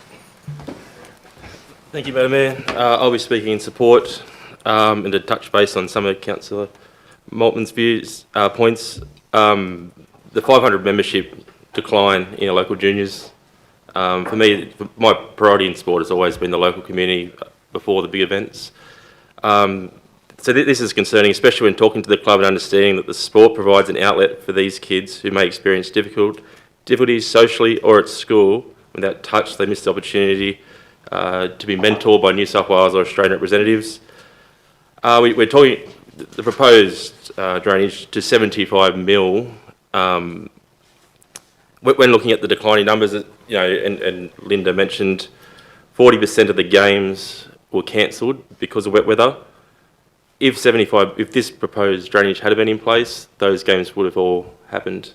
Thank you, Madam Mayor. I'll be speaking in support and to touch base on some of Councillor Maltman's points. The 500 membership decline in our local juniors. For me, my priority in sport has always been the local community before the big events. So this is concerning, especially when talking to the club and understanding that the sport provides an outlet for these kids who may experience difficulties socially or at school. Without touch, they miss the opportunity to be mentored by New South Wales or Australian representatives. We're talking the proposed drainage to 75 mil. When looking at the declining numbers, and Linda mentioned 40% of the games were cancelled because of wet weather. If this proposed drainage had been in place, those games would have all happened.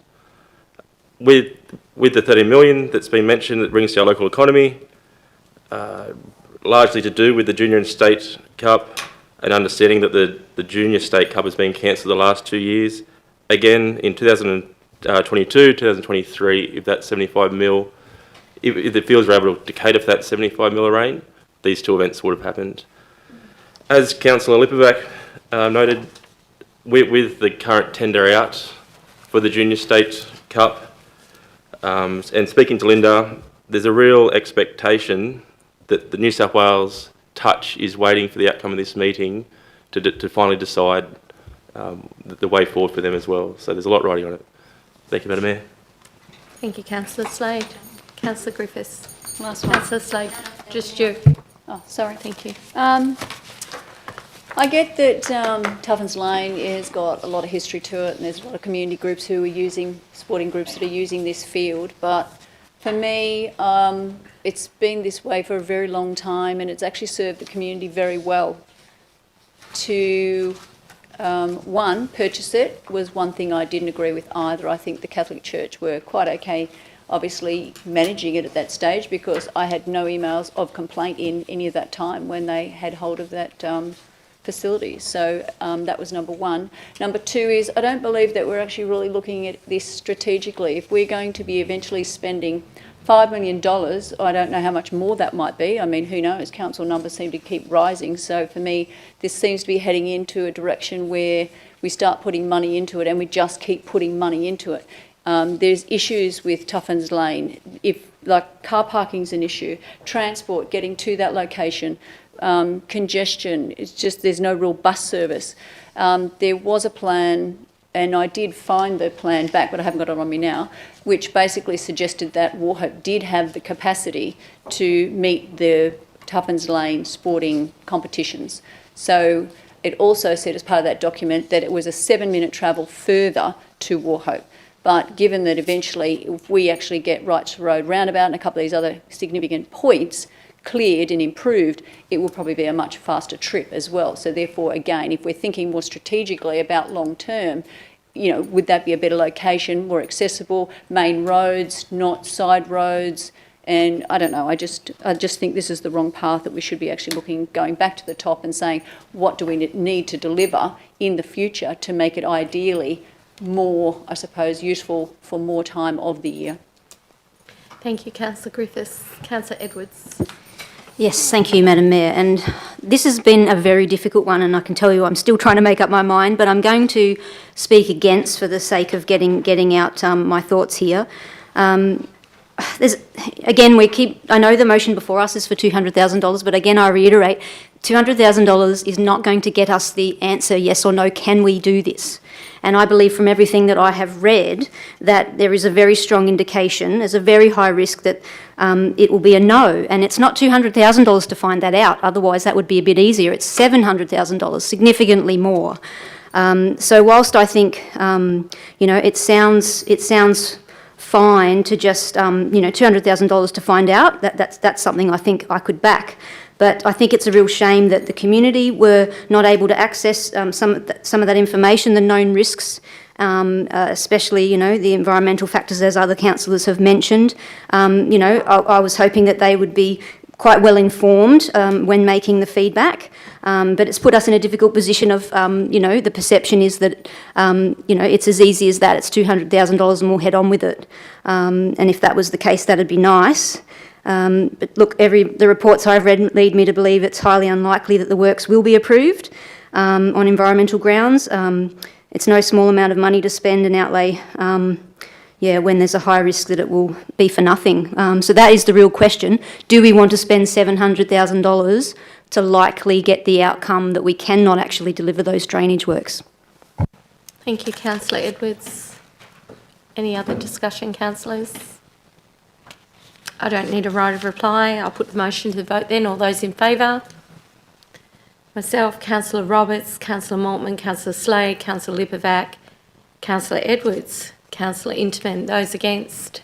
With the 30 million that's been mentioned that brings to our local economy, largely to do with the Junior and State Cup, and understanding that the Junior State Cup has been cancelled the last 2 years. Again, in 2022, 2023, if that 75 mil, if the fields were able to cater for that 75 mil of rain, these two events would have happened. As Councillor Lipperback noted, with the current tender out for the Junior State Cup, and speaking to Linda, there's a real expectation that the New South Wales Touch is waiting for the outcome of this meeting to finally decide the way forward for them as well. So there's a lot riding on it. Thank you, Madam Mayor. Thank you, Councillor Slade. Councillor Griffiths. Last one. Councillor Slade, just you. Oh, sorry. Thank you. I get that Tuffens Lane has got a lot of history to it, and there's a lot of community groups who are using, sporting groups that are using this field, but for me, it's been this way for a very long time, and it's actually served the community very well. To, one, purchase it was one thing I didn't agree with either. I think the Catholic Church were quite okay, obviously, managing it at that stage, because I had no emails of complaint in any of that time when they had hold of that facility. So that was number one. Number two is I don't believe that we're actually really looking at this strategically. If we're going to be eventually spending $5 million, I don't know how much more that might be. I mean, who knows? Council numbers seem to keep rising. So for me, this seems to be heading into a direction where we start putting money into it and we just keep putting money into it. There's issues with Tuffens Lane. If, like, car parking's an issue, transport, getting to that location, congestion, it's just there's no real bus service. There was a plan, and I did find the plan back, but I haven't got it on me now, which basically suggested that Warhope did have the capacity to meet the Tuffens Lane sporting competitions. So it also said as part of that document that it was a 7-minute travel further to Warhope. But given that eventually, if we actually get Wrights Road roundabout and a couple of these other significant points cleared and improved, it will probably be a much faster trip as well. So therefore, again, if we're thinking more strategically about long term, would that be a better location, more accessible, main roads, not side roads? And I don't know, I just think this is the wrong path, that we should be actually going back to the top and saying, what do we need to deliver in the future to make it ideally more, I suppose, useful for more time of the year. Thank you, Councillor Griffiths. Councillor Edwards. Yes, thank you, Madam Mayor. And this has been a very difficult one, and I can tell you I'm still trying to make up my mind, but I'm going to speak against for the sake of getting out my thoughts here. I know the motion before us is for $200,000, but again, I reiterate, $200,000 is not going to get us the answer, yes or no, can we do this? And I believe from everything that I have read that there is a very strong indication, there's a very high risk that it will be a no. And it's not $200,000 to find that out, otherwise that would be a bit easier. It's $700,000, significantly more. So whilst I think, it sounds fine to just, $200,000 to find out, that's something I think I could back. But I think it's a real shame that the community were not able to access some of that information, the known risks, especially, the environmental factors, as other councillors have mentioned. I was hoping that they would be quite well informed when making the feedback, but it's put us in a difficult position of, the perception is that, it's as easy as that, it's $200,000 and we'll head on with it. And if that was the case, that'd be nice. But look, the reports I've read lead me to believe it's highly unlikely that the works will be approved on environmental grounds. It's no small amount of money to spend and outlay, when there's a high risk that it will be for nothing. So that is the real question. Do we want to spend $700,000 to likely get the outcome that we cannot actually deliver those drainage works? Thank you, Councillor Edwards. Any other discussion, councillors? I don't need a right of reply. I'll put the motion to the vote then. All those in favour? Myself, Councillor Roberts, Councillor Maltman, Councillor Slade, Councillor Lipovac, Councillor Edwards, Councillor Interman. Those against?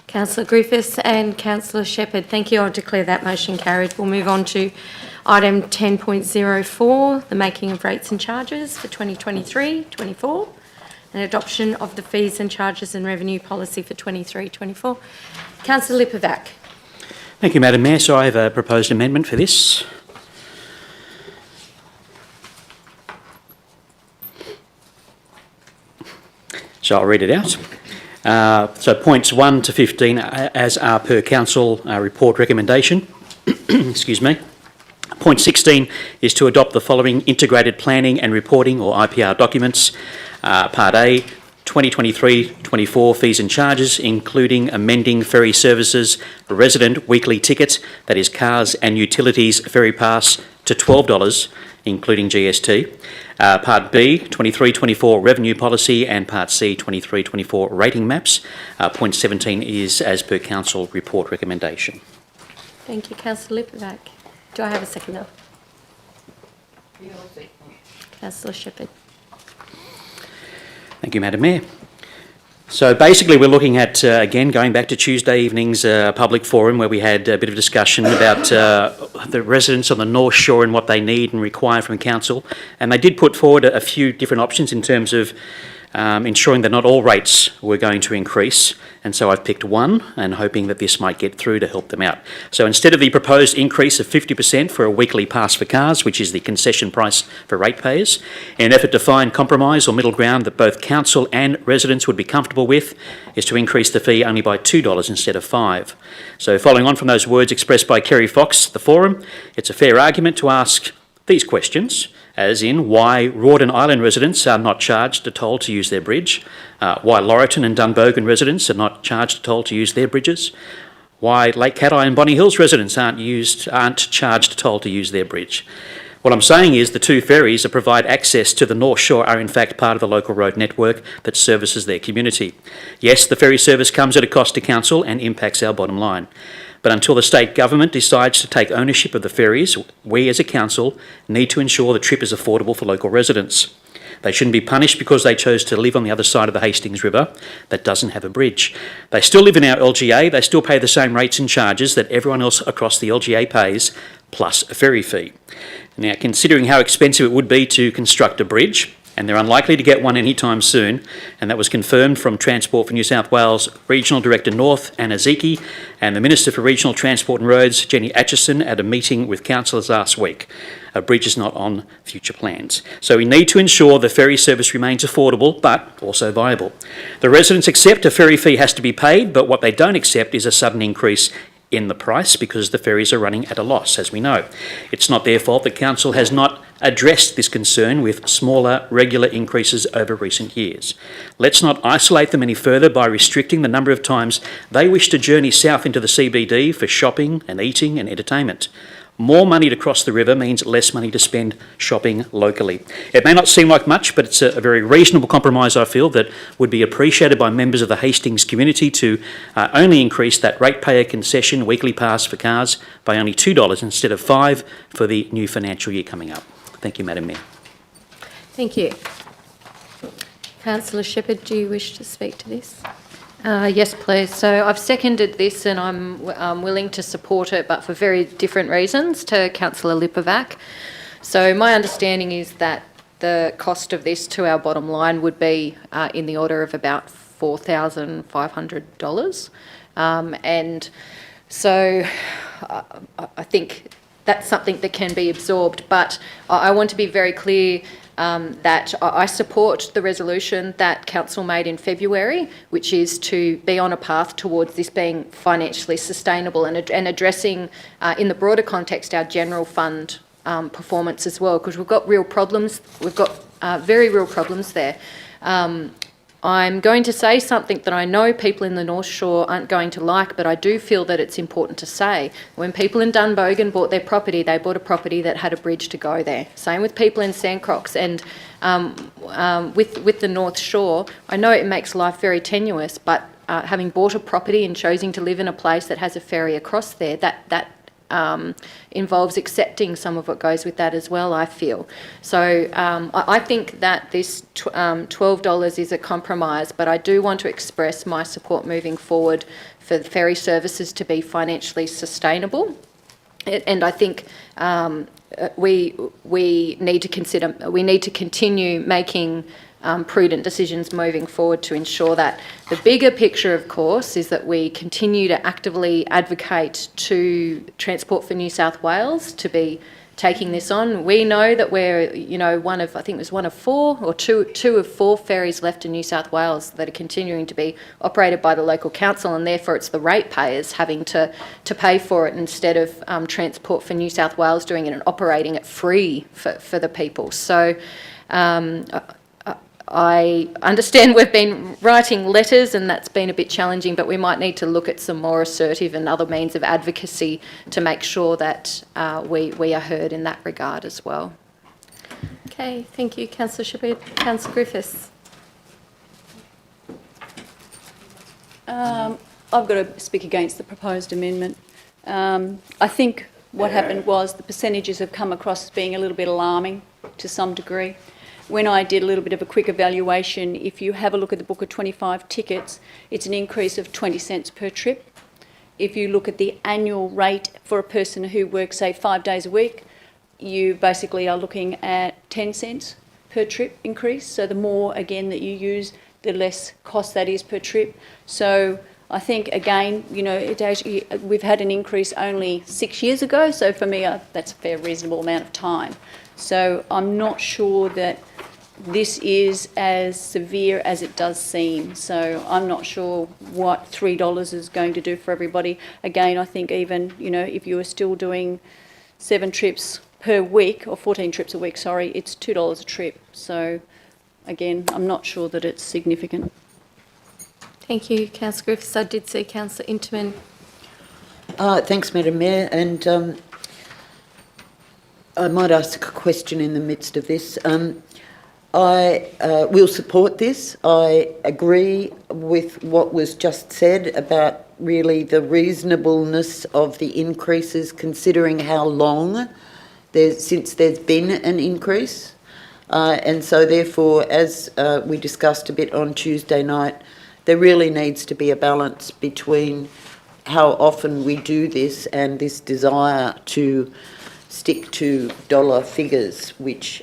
Councillor Griffiths and Councillor Shepherd. Thank you. I'll declare that motion carried. We'll move on to item 10.04, the making of rates and charges for 2023-24, and adoption of the fees and charges and revenue policy for 23-24. Councillor Lipovac. Thank you, Madam Mayor. So I have a proposed amendment for this. So I'll read it out. So points 1 to 15 as are per council report recommendation. Excuse me. Point 16 is to adopt the following integrated planning and reporting or IPR documents. Part A, 2023-24 fees and charges, including amending ferry services resident weekly ticket, that is cars and utilities ferry pass, to $12, including GST. Part B, 23-24 revenue policy, and Part C, 23-24 rating maps. Point 17 is as per council report recommendation. Thank you, Councillor Lipovac. Do I have a seconder? Councillor Shepherd. Thank you, Madam Mayor. So basically we're looking at, again, going back to Tuesday evening's public forum where we had a bit of discussion about the residents on the North Shore and what they need and require from council. And they did put forward a few different options in terms of ensuring that not all rates were going to increase. And so I've picked one and hoping that this might get through to help them out. So instead of the proposed increase of 50% for a weekly pass for cars, which is the concession price for ratepayers, in an effort to find compromise or middle ground that both council and residents would be comfortable with, is to increase the fee only by $2 instead of $5. So following on from those words expressed by Kerry Fox, the forum, it's a fair argument to ask these questions, as in why Rawdon Island residents are not charged a toll to use their bridge, why Laurelton and Dunbogan residents are not charged a toll to use their bridges, why Lake Cat Eye and Bonny Hills residents aren't charged a toll to use their bridge. What I'm saying is the two ferries that provide access to the North Shore are in fact part of the local road network that services their community. Yes, the ferry service comes at a cost to council and impacts our bottom line. But until the state government decides to take ownership of the ferries, we as a council need to ensure the trip is affordable for local residents. They shouldn't be punished because they chose to live on the other side of the Hastings River that doesn't have a bridge. They still live in our LGA, they still pay the same rates and charges that everyone else across the LGA pays, plus a ferry fee. Now, considering how expensive it would be to construct a bridge, and they're unlikely to get one anytime soon, and that was confirmed from Transport for New South Wales Regional Director North, Anna Zeki, and the Minister for Regional Transport and Roads, Jenny Atchison, at a meeting with councillors last week. A bridge is not on future plans. So we need to ensure the ferry service remains affordable, but also viable. The residents accept a ferry fee has to be paid, but what they don't accept is a sudden increase in the price because the ferries are running at a loss, as we know. It's not their fault that council has not addressed this concern with smaller, regular increases over recent years. Let's not isolate them any further by restricting the number of times they wish to journey south into the CBD for shopping and eating and entertainment. More money to cross the river means less money to spend shopping locally. It may not seem like much, but it's a very reasonable compromise, I feel, that would be appreciated by members of the Hastings community to only increase that ratepayer concession weekly pass for cars by only $2 instead of $5 for the new financial year coming up. Thank you, Madam Mayor. Thank you. Councillor Shepherd, do you wish to speak to this? Yes, please. So I've seconded this and I'm willing to support it, but for very different reasons to Councillor Lipovac. So my understanding is that the cost of this to our bottom line would be in the order of about $4,500. And so I think that's something that can be absorbed, but I want to be very clear that I support the resolution that Council made in February, which is to be on a path towards this being financially sustainable and addressing, in the broader context, our general fund performance as well, because we've got real problems. We've got very real problems there. I'm going to say something that I know people in the North Shore aren't going to like, but I do feel that it's important to say. When people in Dunbogan bought their property, they bought a property that had a bridge to go there. Same with people in Sandcrocs. And with the North Shore, I know it makes life very tenuous, but having bought a property and choosing to live in a place that has a ferry across there, that involves accepting some of what goes with that as well, I feel. So I think that this $12 is a compromise, but I do want to express my support moving forward for the ferry services to be financially sustainable. And I think we need to continue making prudent decisions moving forward to ensure that. The bigger picture, of course, is that we continue to actively advocate to Transport for New South Wales to be taking this on. We know that we're, one of, I think it was one of four or two of four ferries left in New South Wales that are continuing to be operated by the local council, and therefore it's the ratepayers having to pay for it instead of Transport for New South Wales doing it and operating it free for the people. So I understand we've been writing letters and that's been a bit challenging, but we might need to look at some more assertive and other means of advocacy to make sure that we are heard in that regard as well. Okay, thank you, Councillor Shepherd. Councillor Griffiths. I've got to speak against the proposed amendment. I think what happened was the percentages have come across as being a little bit alarming to some degree. When I did a little bit of a quick evaluation, if you have a look at the book of 25 tickets, it's an increase of 20 cents per trip. If you look at the annual rate for a person who works, say, 5 days a week, you basically are looking at 10 cents per trip increase. So the more, again, that you use, the less cost that is per trip. So I think, again, we've had an increase only 6 years ago. So for me, that's a fair, reasonable amount of time. So I'm not sure that this is as severe as it does seem. So I'm not sure what $3 is going to do for everybody. Again, I think even, if you were still doing 7 trips per week, or 14 trips a week, sorry, it's $2 a trip. So again, I'm not sure that it's significant. Thank you, Councillor Griffiths. I did see Councillor Interman. Thanks, Madam Mayor. And I might ask a question in the midst of this. I will support this. I agree with what was just said about really the reasonableness of the increases, considering how long since there's been an increase. And so therefore, as we discussed a bit on Tuesday night, there really needs to be a balance between how often we do this and this desire to stick to dollar figures, which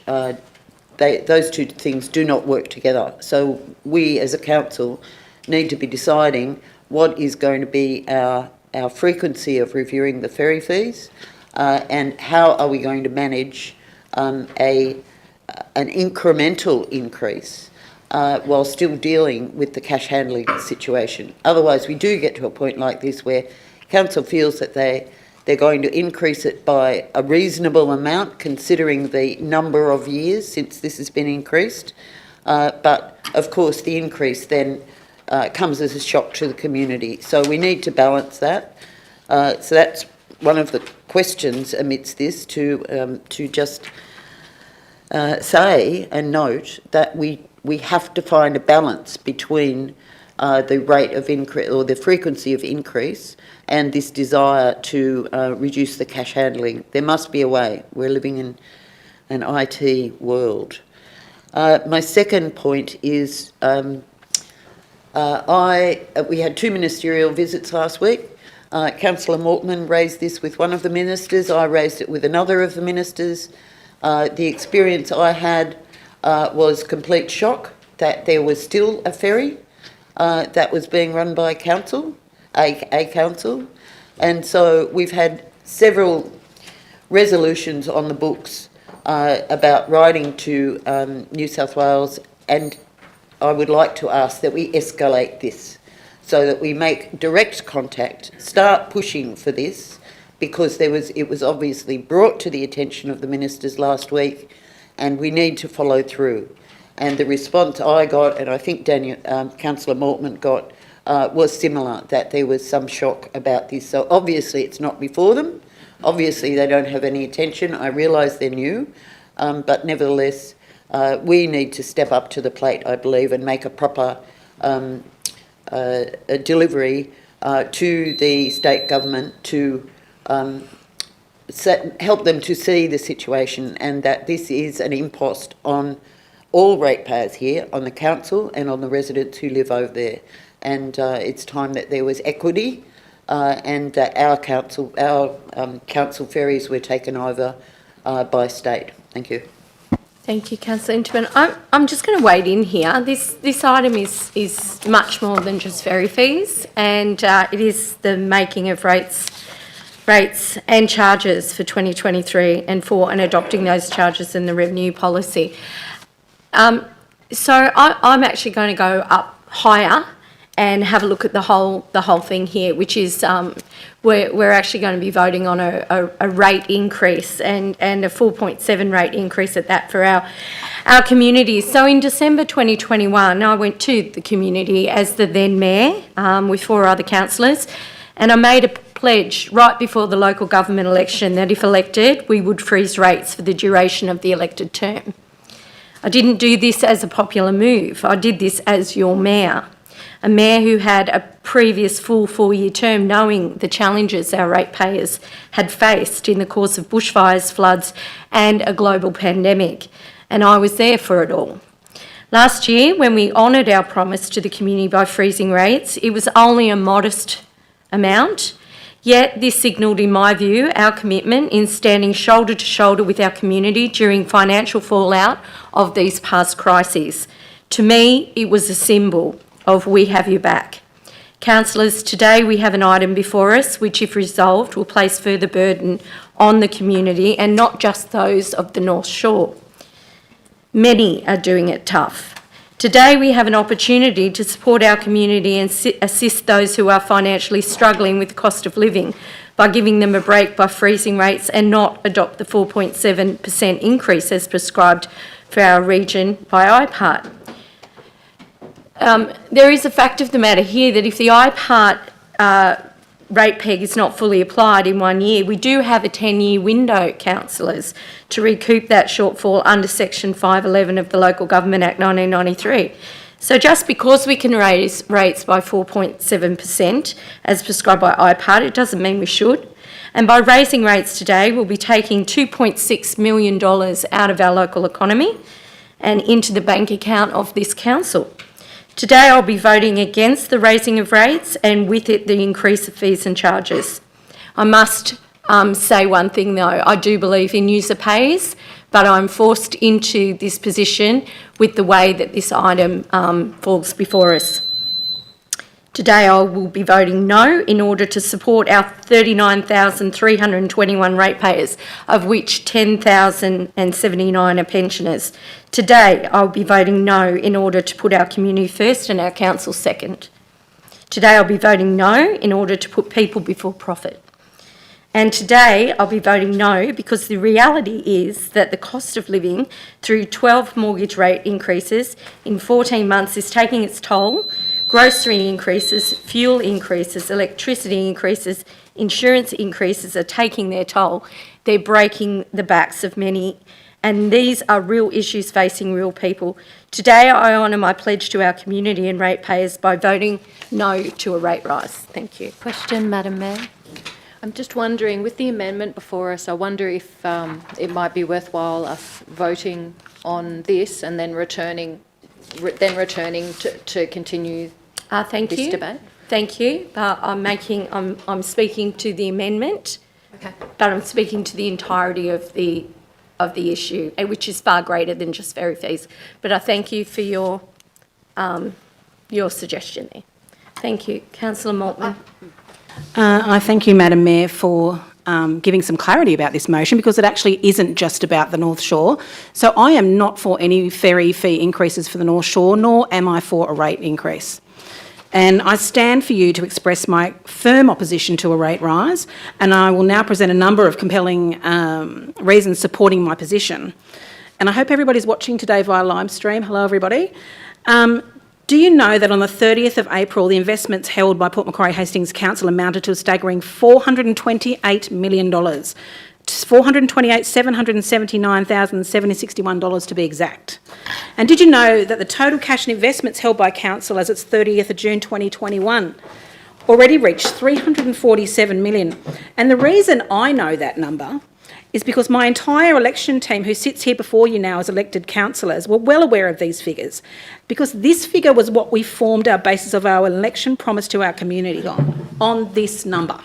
those two things do not work together. So we as a council need to be deciding what is going to be our frequency of reviewing the ferry fees and how are we going to manage an incremental increase while still dealing with the cash handling situation. Otherwise, we do get to a point like this where council feels that they're going to increase it by a reasonable amount, considering the number of years since this has been increased. But, of course, the increase then comes as a shock to the community. So we need to balance that. So that's one of the questions amidst this, to just say and note that we have to find a balance between the rate of increase or the frequency of increase and this desire to reduce the cash handling. There must be a way. We're living in an IT world. My second point is we had 2 ministerial visits last week. Councillor Mortman raised this with one of the ministers. I raised it with another of the ministers. The experience I had was complete shock that there was still a ferry that was being run by council, a council. And so we've had several resolutions on the books about writing to New South Wales, and I would like to ask that we escalate this so that we make direct contact, start pushing for this, because it was obviously brought to the attention of the ministers last week, and we need to follow through. And the response I got, and I think Councillor Mortman got, was similar, that there was some shock about this. So obviously it's not before them. Obviously they don't have any attention. I realise they're new, but nevertheless, we need to step up to the plate, I believe, and make a proper delivery to the state government to help them to see the situation, and that this is an impost on all ratepayers here, on the council and on the residents who live over there. And it's time that there was equity, and that our council ferries were taken over by state. Thank you. Thank you, Councillor Interman. I'm just going to wade in here. This item is much more than just ferry fees, and it is the making of rates and charges for 2023 and adopting those charges in the revenue policy. So I'm actually going to go up higher and have a look at the whole thing here, which is we're actually going to be voting on a rate increase and a 4.7 rate increase at that for our communities. So in December 2021, I went to the community as the then mayor with 4 other councillors, and I made a pledge right before the local government election that if elected, we would freeze rates for the duration of the elected term. I didn't do this as a popular move. I did this as your mayor, a mayor who had a previous full 4-year term, knowing the challenges our ratepayers had faced in the course of bushfires, floods and a global pandemic. And I was there for it all. Last year, when we honoured our promise to the community by freezing rates, it was only a modest amount. Yet this signalled, in my view, our commitment in standing shoulder to shoulder with our community during financial fallout of these past crises. To me, it was a symbol of we have your back. Councillors, today we have an item before us which, if resolved, will place further burden on the community and not just those of the North Shore. Many are doing it tough. Today we have an opportunity to support our community and assist those who are financially struggling with the cost of living by giving them a break by freezing rates and not adopt the 4.7% increase as prescribed for our region by IPART. There is a fact of the matter here that if the IPART rate peg is not fully applied in 1 year, we do have a 10-year window, councillors, to recoup that shortfall under Section 511 of the Local Government Act 1993. So just because we can raise rates by 4.7% as prescribed by IPART, it doesn't mean we should. And by raising rates today, we'll be taking $2.6 million out of our local economy and into the bank account of this council. Today I'll be voting against the raising of rates and with it the increase of fees and charges. I must say one thing though, I do believe in user pays, but I'm forced into this position with the way that this item falls before us. Today I will be voting no in order to support our 39,321 ratepayers, of which 10,079 are pensioners. Today I'll be voting no in order to put our community first and our council second. Today I'll be voting no in order to put people before profit. And today I'll be voting no because the reality is that the cost of living through 12 mortgage rate increases in 14 months is taking its toll. Grocery increases, fuel increases, electricity increases, insurance increases are taking their toll. They're breaking the backs of many, and these are real issues facing real people. Today I honour my pledge to our community and ratepayers by voting no to a rate rise. Thank you. Question, Madam Mayor. I'm just wondering, with the amendment before us, I wonder if it might be worthwhile us voting on this and then returning to continue this debate. Thank you. I'm speaking to the amendment, Okay. but I'm speaking to the entirety of the issue, which is far greater than just ferry fees. But I thank you for your suggestion there. Thank you, Councillor Maltman. I thank you, Madam Mayor, for giving some clarity about this motion, because it actually isn't just about the North Shore. So I am not for any ferry fee increases for the North Shore, nor am I for a rate increase. And I stand for you to express my firm opposition to a rate rise, and I will now present a number of compelling reasons supporting my position. And I hope everybody's watching today via live stream. Hello, everybody. Do you know that on the 30th of April, the investments held by Port Macquarie Hastings Council amounted to a staggering $428 million, $428,779,761 to be exact? And did you know that the total cash and investments held by Council as its 30th of June 2021 already reached 347 million. And the reason I know that number is because my entire election team, who sits here before you now as elected councillors, were well aware of these figures, because this figure was what we formed our basis of our election promise to our community on this number.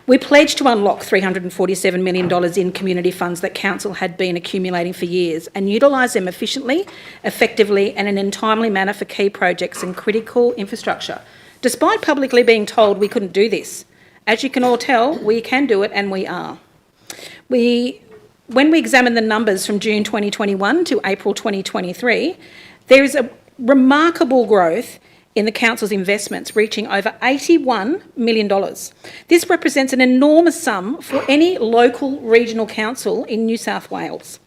We pledged to unlock $347 million in community funds that council had been accumulating for years and utilise them efficiently, effectively and in a timely manner for key projects and critical infrastructure, despite publicly being told we couldn't do this. As you can all tell, we can do it, and we are. When we examine the numbers from June 2021 to April 2023, there is a remarkable growth in the council's investments, reaching over $81 million. This represents an enormous sum for any local regional council in New South Wales.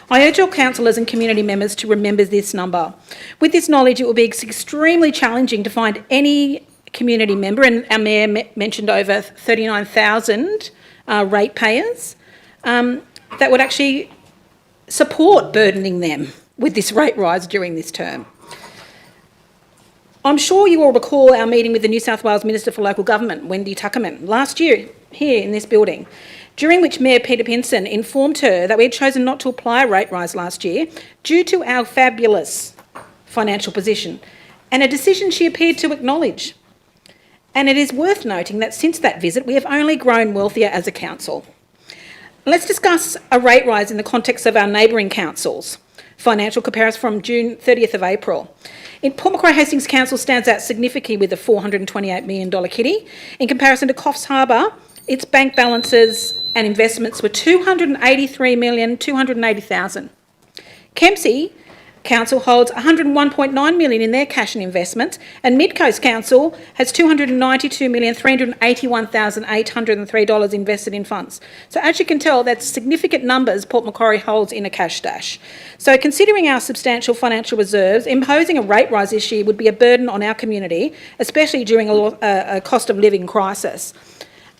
I urge all councillors and community members to remember this number. With this knowledge, it will be extremely challenging to find any community member, and our Mayor mentioned over 39,000 ratepayers, that would actually support burdening them with this rate rise during this term. I'm sure you all recall our meeting with the New South Wales Minister for Local Government, Wendy Tuckerman, last year here in this building, during which Mayor Peter Pinson informed her that we had chosen not to apply a rate rise last year due to our fabulous financial position, and a decision she appeared to acknowledge. And it is worth noting that since that visit, we have only grown wealthier as a council. Let's discuss a rate rise in the context of our neighbouring councils. Financial comparison from June 30th of April. Port Macquarie Hastings Council stands out significantly with a $428 million kitty. In comparison to Coffs Harbour, its bank balances and investments were $283,280,000. Kempsey Council holds $101.9 million in their cash and investments, and Mid Coast Council has $292,381,803 invested in funds. So as you can tell, that's significant numbers Port Macquarie holds in a cash stash. So considering our substantial financial reserves, imposing a rate rise this year would be a burden on our community, especially during a cost of living crisis.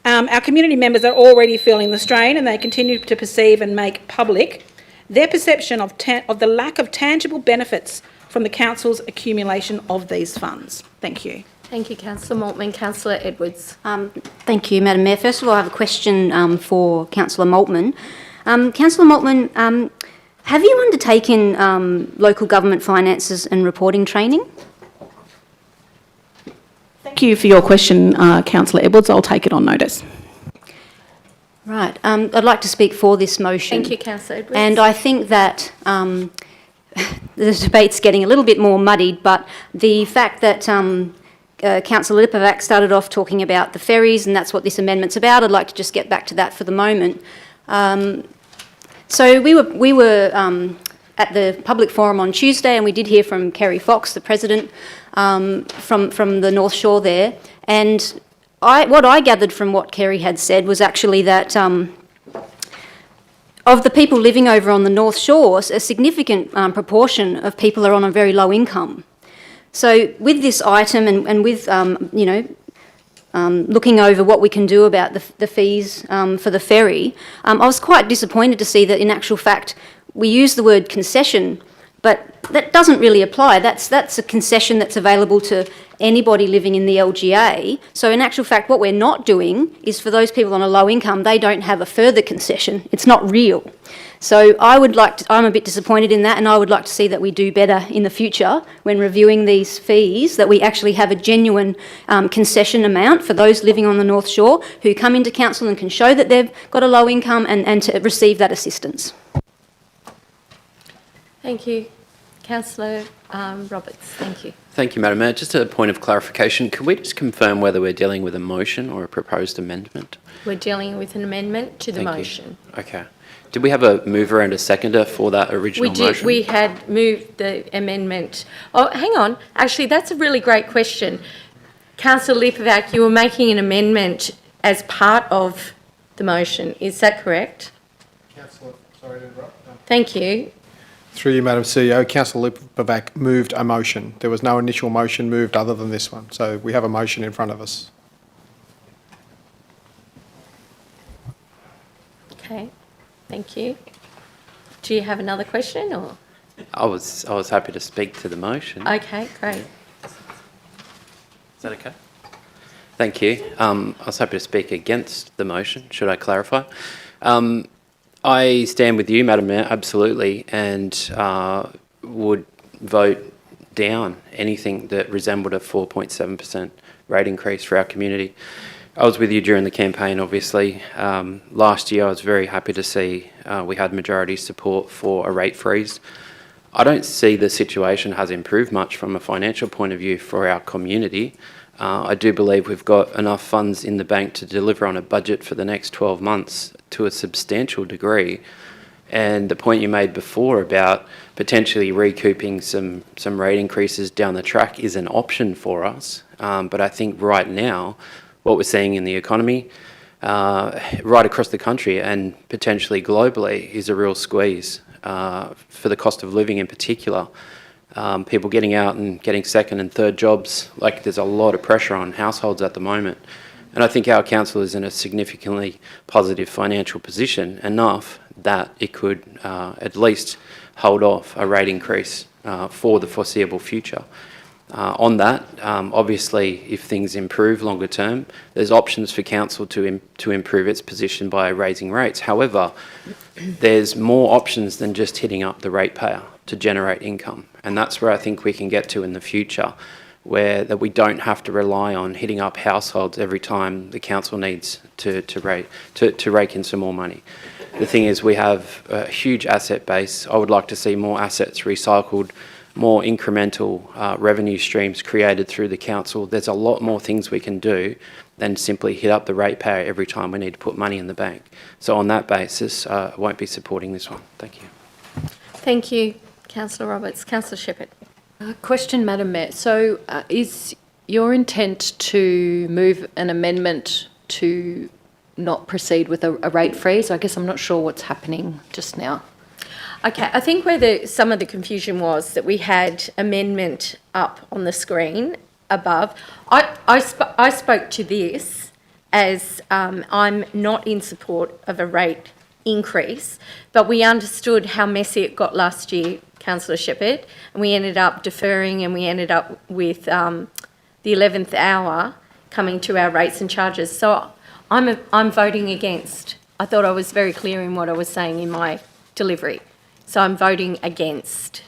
Our community members are already feeling the strain, and they continue to perceive and make public their perception of the lack of tangible benefits from the council's accumulation of these funds. Thank you. Thank you, Councillor Maltman. Councillor Edwards. Thank you, Madam Mayor. First of all, I have a question for Councillor Maltman. Councillor Maltman, have you undertaken local government finances and reporting training? Thank you for your question, Councillor Edwards. I'll take it on notice. Right. I'd like to speak for this motion. Thank you, Councillor Edwards. And I think that the debate's getting a little bit more muddied, but the fact that Councillor Lipovac started off talking about the ferries, and that's what this amendment's about, I'd like to just get back to that for the moment. So we were at the public forum on Tuesday, and we did hear from Kerry Fox, the President, from the North Shore there, and what I gathered from what Kerry had said was actually that of the people living over on the North Shore, a significant proportion of people are on a very low income. So with this item and with, looking over what we can do about the fees for the ferry, I was quite disappointed to see that in actual fact we use the word concession, but that doesn't really apply. That's a concession that's available to anybody living in the LGA. So in actual fact, what we're not doing is for those people on a low income, they don't have a further concession. It's not real. So I'm a bit disappointed in that, and I would like to see that we do better in the future when reviewing these fees, that we actually have a genuine concession amount for those living on the North Shore who come into council and can show that they've got a low income and to receive that assistance. Thank you. Councillor Roberts, thank you. Thank you, Madam Mayor. Just a point of clarification. Can we just confirm whether we're dealing with a motion or a proposed amendment? We're dealing with an amendment to the Thank you. motion. Okay. Did we have a mover and a seconder for that original motion? We had moved the amendment. Oh, hang on. Actually, that's a really great question. Councillor Lipovac, you were making an amendment as part of the motion. Is that correct? Councillor, sorry to interrupt. Thank you. Through you, Madam CEO, Councillor Lipovac moved a motion. There was no initial motion moved other than this one. So we have a motion in front of us. Okay. Thank you. Do you have another question or? I was happy to speak to the motion. Okay, great. Is that okay? Thank you. I was happy to speak against the motion, should I clarify? I stand with you, Madam Mayor, absolutely, and would vote down anything that resembled a 4.7% rate increase for our community. I was with you during the campaign, obviously. Last year, I was very happy to see we had majority support for a rate freeze. I don't see the situation has improved much from a financial point of view for our community. I do believe we've got enough funds in the bank to deliver on a budget for the next 12 months to a substantial degree. And the point you made before about potentially recouping some rate increases down the track is an option for us. But I think right now, what we're seeing in the economy, right across the country and potentially globally, is a real squeeze for the cost of living in particular. People getting out and getting second and third jobs, like there's a lot of pressure on households at the moment. And I think our council is in a significantly positive financial position enough that it could at least hold off a rate increase for the foreseeable future. On that, obviously, if things improve longer term, there's options for council to improve its position by raising rates. However, there's more options than just hitting up the ratepayer to generate income. And that's where I think we can get to in the future, where that we don't have to rely on hitting up households every time the council needs to rake in some more money. The thing is, we have a huge asset base. I would like to see more assets recycled, more incremental revenue streams created through the council. There's a lot more things we can do than simply hit up the ratepayer every time we need to put money in the bank. So on that basis, I won't be supporting this one. Thank you. Thank you, Councillor Roberts. Councillor Shepherd. Question, Madam Mayor. So is your intent to move an amendment to not proceed with a rate freeze? I guess I'm not sure what's happening just now. Okay, I think where some of the confusion was that we had amendment up on the screen above. I spoke to this as I'm not in support of a rate increase, but we understood how messy it got last year, Councillor Shepherd, and we ended up deferring and we ended up with the 11th hour coming to our rates and charges. So I'm voting against. I thought I was very clear in what I was saying in my delivery. So I'm voting against.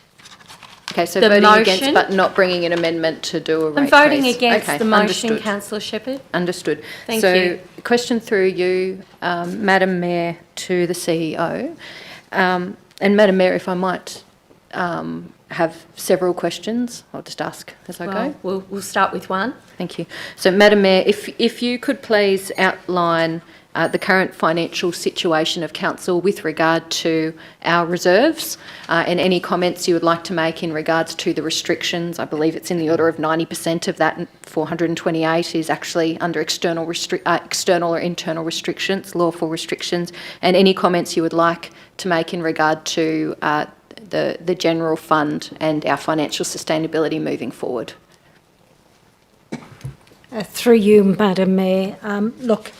Okay, so the voting motion, against but not bringing an amendment to do a rate I'm voting freeze. against Okay, the motion, understood. Councillor Shepherd. Understood. Thank you. So question through you, Madam Mayor, to the CEO. And Madam Mayor, if I might have several questions, I'll just ask as I go. We'll start with one. Thank you. So, Madam Mayor, if you could please outline the current financial situation of council with regard to our reserves and any comments you would like to make in regards to the restrictions. I believe it's in the order of 90% of that 428 is actually under external or internal restrictions, lawful restrictions, and any comments you would like to make in regard to the general fund and our financial sustainability moving forward. Through you, Madam Mayor. Look,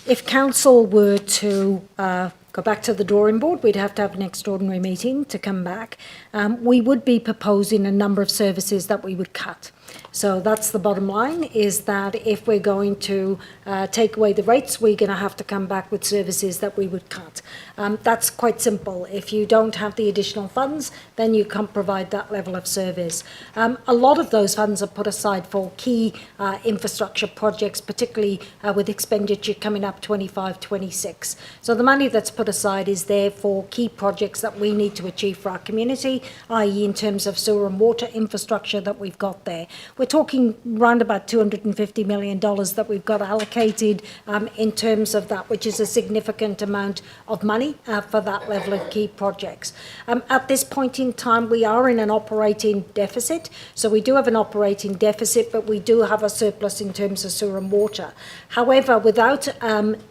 if council were to go back to the drawing board, we'd have to have an extraordinary meeting to come back. We would be proposing a number of services that we would cut. So that's the bottom line, is that if we're going to take away the rates, we're going to have to come back with services that we would cut. That's quite simple. If you don't have the additional funds, then you can't provide that level of service. A lot of those funds are put aside for key infrastructure projects, particularly with expenditure coming up 25-26. So the money that's put aside is there for key projects that we need to achieve for our community, i.e. in terms of sewer and water infrastructure that we've got there. We're talking around about $250 million that we've got allocated in terms of that, which is a significant amount of money for that level of key projects. At this point in time, we are in an operating deficit. So we do have an operating deficit, but we do have a surplus in terms of sewer and water. However, without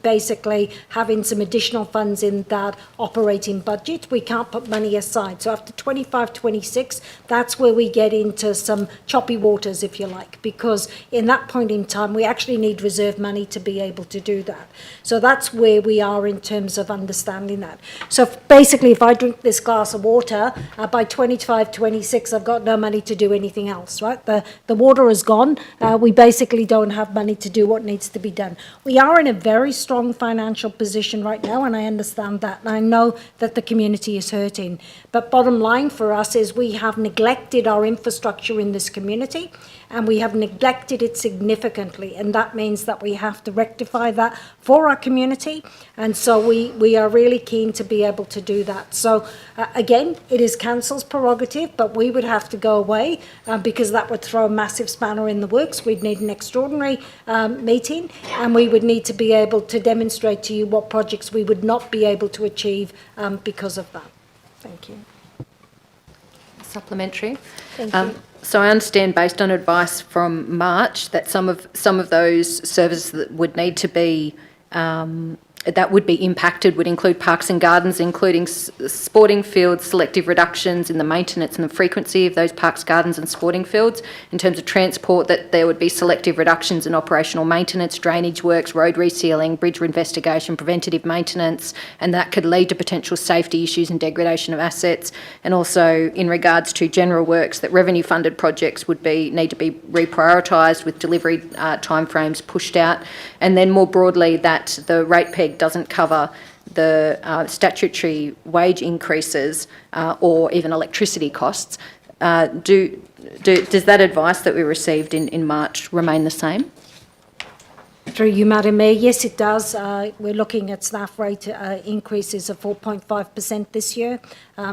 basically having some additional funds in that operating budget, we can't put money aside. So after 25-26, that's where we get into some choppy water waters, if you like, because in that point in time, we actually need reserve money to be able to do that. So that's where we are in terms of understanding that. So basically, if I drink this glass of water, by 25, 26, I've got no money to do anything else, right? The water is gone. We basically don't have money to do what needs to be done. We are in a very strong financial position right now, and I understand that. And I know that the community is hurting. But bottom line for us is we have neglected our infrastructure in this community, and we have neglected it significantly. And that means that we have to rectify that for our community. And so we are really keen to be able to do that. So again, it is council's prerogative, but we would have to go away because that would throw a massive spanner in the works. We'd need an extraordinary meeting, and we would need to be able to demonstrate to you what projects we would not be able to achieve because of that. Thank you. Supplementary. Thank you. So I understand, based on advice from March, that some of those services that would need to be that would be impacted would include parks and gardens, including sporting fields, selective reductions in the maintenance and the frequency of those parks, gardens and sporting fields. In terms of transport, that there would be selective reductions in operational maintenance, drainage works, road resealing, bridge investigation, preventative maintenance, and that could lead to potential safety issues and degradation of assets. And also in regards to general works, that revenue funded projects would need to be reprioritised with delivery timeframes pushed out. And then more broadly, that the rate peg doesn't cover the statutory wage increases or even electricity costs. Does that advice that we received in March remain the same? Through you, Madam Mayor, yes, it does. We're looking at staff rate increases of 4.5% this year.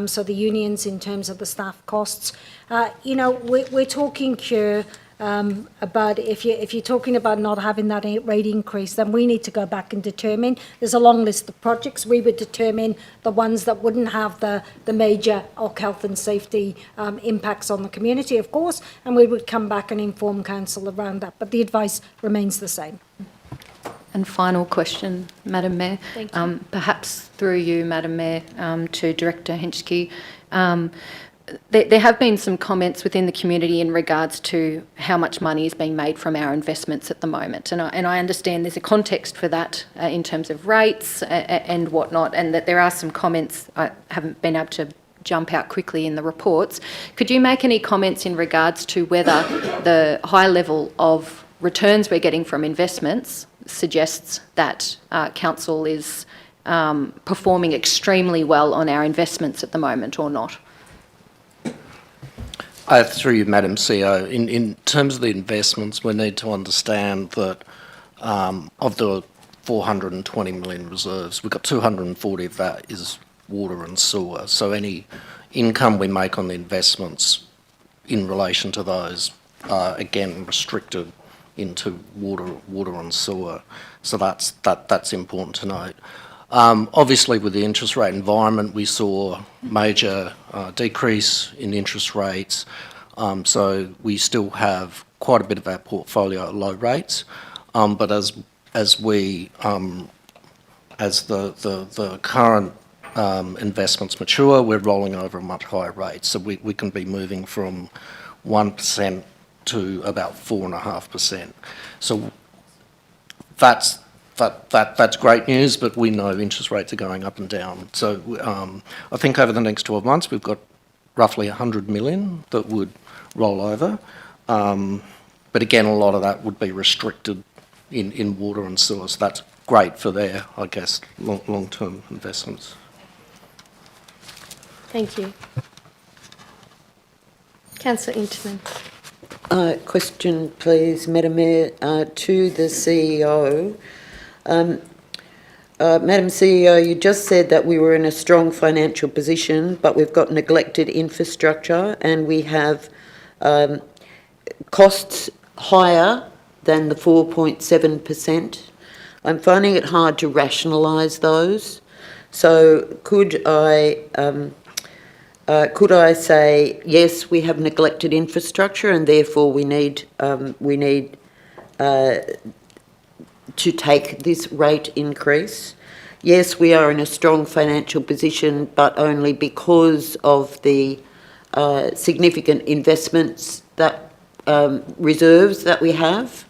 So the unions, in terms of the staff costs, we're talking here about if you're talking about not having that rate increase, then we need to go back and determine. There's a long list of projects. We would determine the ones that wouldn't have the major health and safety impacts on the community, of course, and we would come back and inform council around that. But the advice remains the same. And final question, Madam Mayor. Thank you. Perhaps through you, Madam Mayor, to Director Henschke. There have been some comments within the community in regards to how much money is being made from our investments at the moment. And I understand there's a context for that in terms of rates and whatnot, and that there are some comments I haven't been able to jump out quickly in the reports. Could you make any comments in regards to whether the high level of returns we're getting from investments suggests that council is performing extremely well on our investments at the moment or not? Through you, Madam CEO, in terms of the investments, we need to understand that of the 420 million reserves, we've got 240 of that is water and sewer. So any income we make on the investments in relation to those are, again, restricted into water and sewer. So that's important to note. Obviously, with the interest rate environment, we saw major decrease in interest rates. So we still have quite a bit of our portfolio at low rates. But as the current investments mature, we're rolling over a much higher rate. So we can be moving from 1% to about 4.5%. So that's great news, but we know interest rates are going up and down. So I think over the next 12 months, we've got roughly 100 million that would roll over. But again, a lot of that would be restricted in water and sewer. So that's great for their, I guess, long-term investments. Thank you. Councillor Interman. Question, please, Madam Mayor, to the CEO. Madam CEO, you just said that we were in a strong financial position, but we've got neglected infrastructure and we have costs higher than the 4.7%. I'm finding it hard to rationalise those. So could I say, yes, we have neglected infrastructure and therefore we need to take this rate increase? Yes, we are in a strong financial position, but only because of the significant investments that reserves that we have,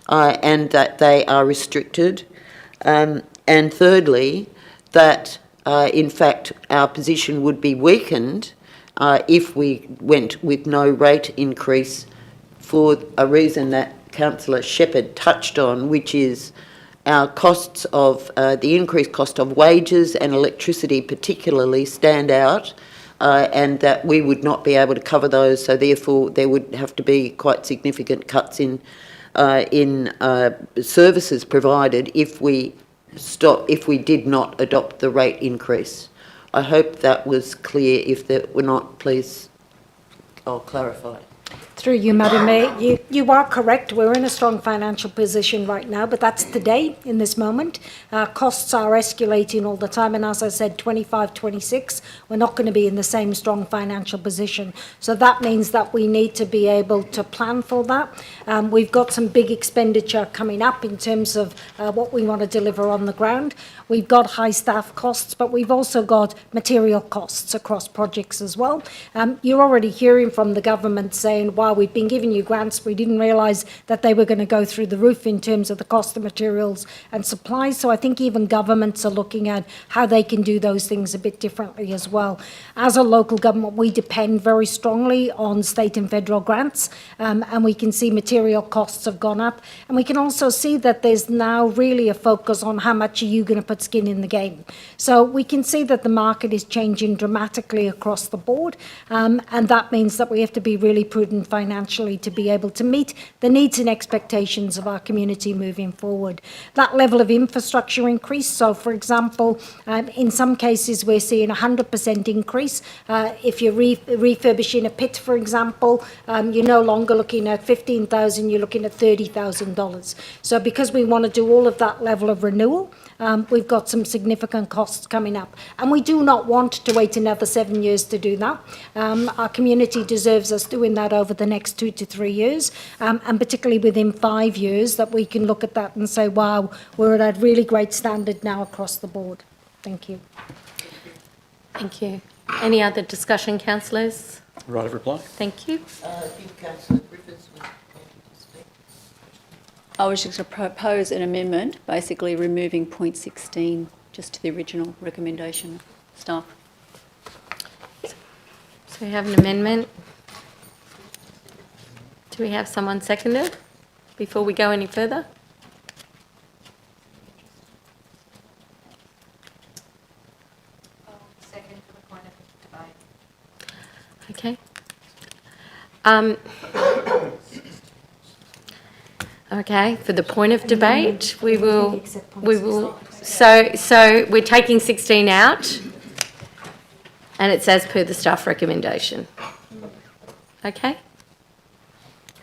and that they are restricted. And thirdly, that in fact our position would be weakened if we went with no rate increase for a reason that Councillor Shepherd touched on, which is our costs of, the increased cost of wages and electricity particularly stand out, and that we would not be able to cover those, so therefore there would have to be quite significant cuts in services provided if we did not adopt the rate increase. I hope that was clear. If that were not, please, I'll clarify. Through you, Madam Mayor, you are correct. We're in a strong financial position right now, but that's today, in this moment. Costs are escalating all the time, and as I said, 25, 26, we're not going to be in the same strong financial position. So that means that we need to be able to plan for that. We've got some big expenditure coming up in terms of what we want to deliver on the ground. We've got high staff costs, but we've also got material costs across projects as well. You're already hearing from the government saying, while we've been giving you grants, we didn't realise that they were going to go through the roof in terms of the cost of materials and supplies. So I think even governments are looking at how they can do those things a bit differently as well. As a local government, we depend very strongly on state and federal grants, and we can see material costs have gone up. And we can also see that there's now really a focus on how much are you going to put skin in the game. So we can see that the market is changing dramatically across the board, and that means that we have to be really prudent financially to be able to meet the needs and expectations of our community moving forward. That level of infrastructure increase, so for example, in some cases we're seeing 100% increase. If you're refurbishing a pit, for example, you're no longer looking at $15,000, you're looking at $30,000. So because we want to do all of that level of renewal, we've got some significant costs coming up. And we do not want to wait another 7 years to do that. Our community deserves us doing that over the next 2 to 3 years, and particularly within 5 years that we can look at that and say, wow, we're at a really great standard now across the board. Thank you. Thank you. Any other discussion, councillors? Right of reply. Thank you. I think Councillor Griffiths was wanting to speak. I was just going to propose an amendment, basically removing point 16 just to the original recommendation of staff. So we have an amendment. Do we have someone second it before we go any further? Second for the point of debate. Okay. Okay, for the point of debate, we will, so we're taking 16 out, and it's as per the staff recommendation. Okay?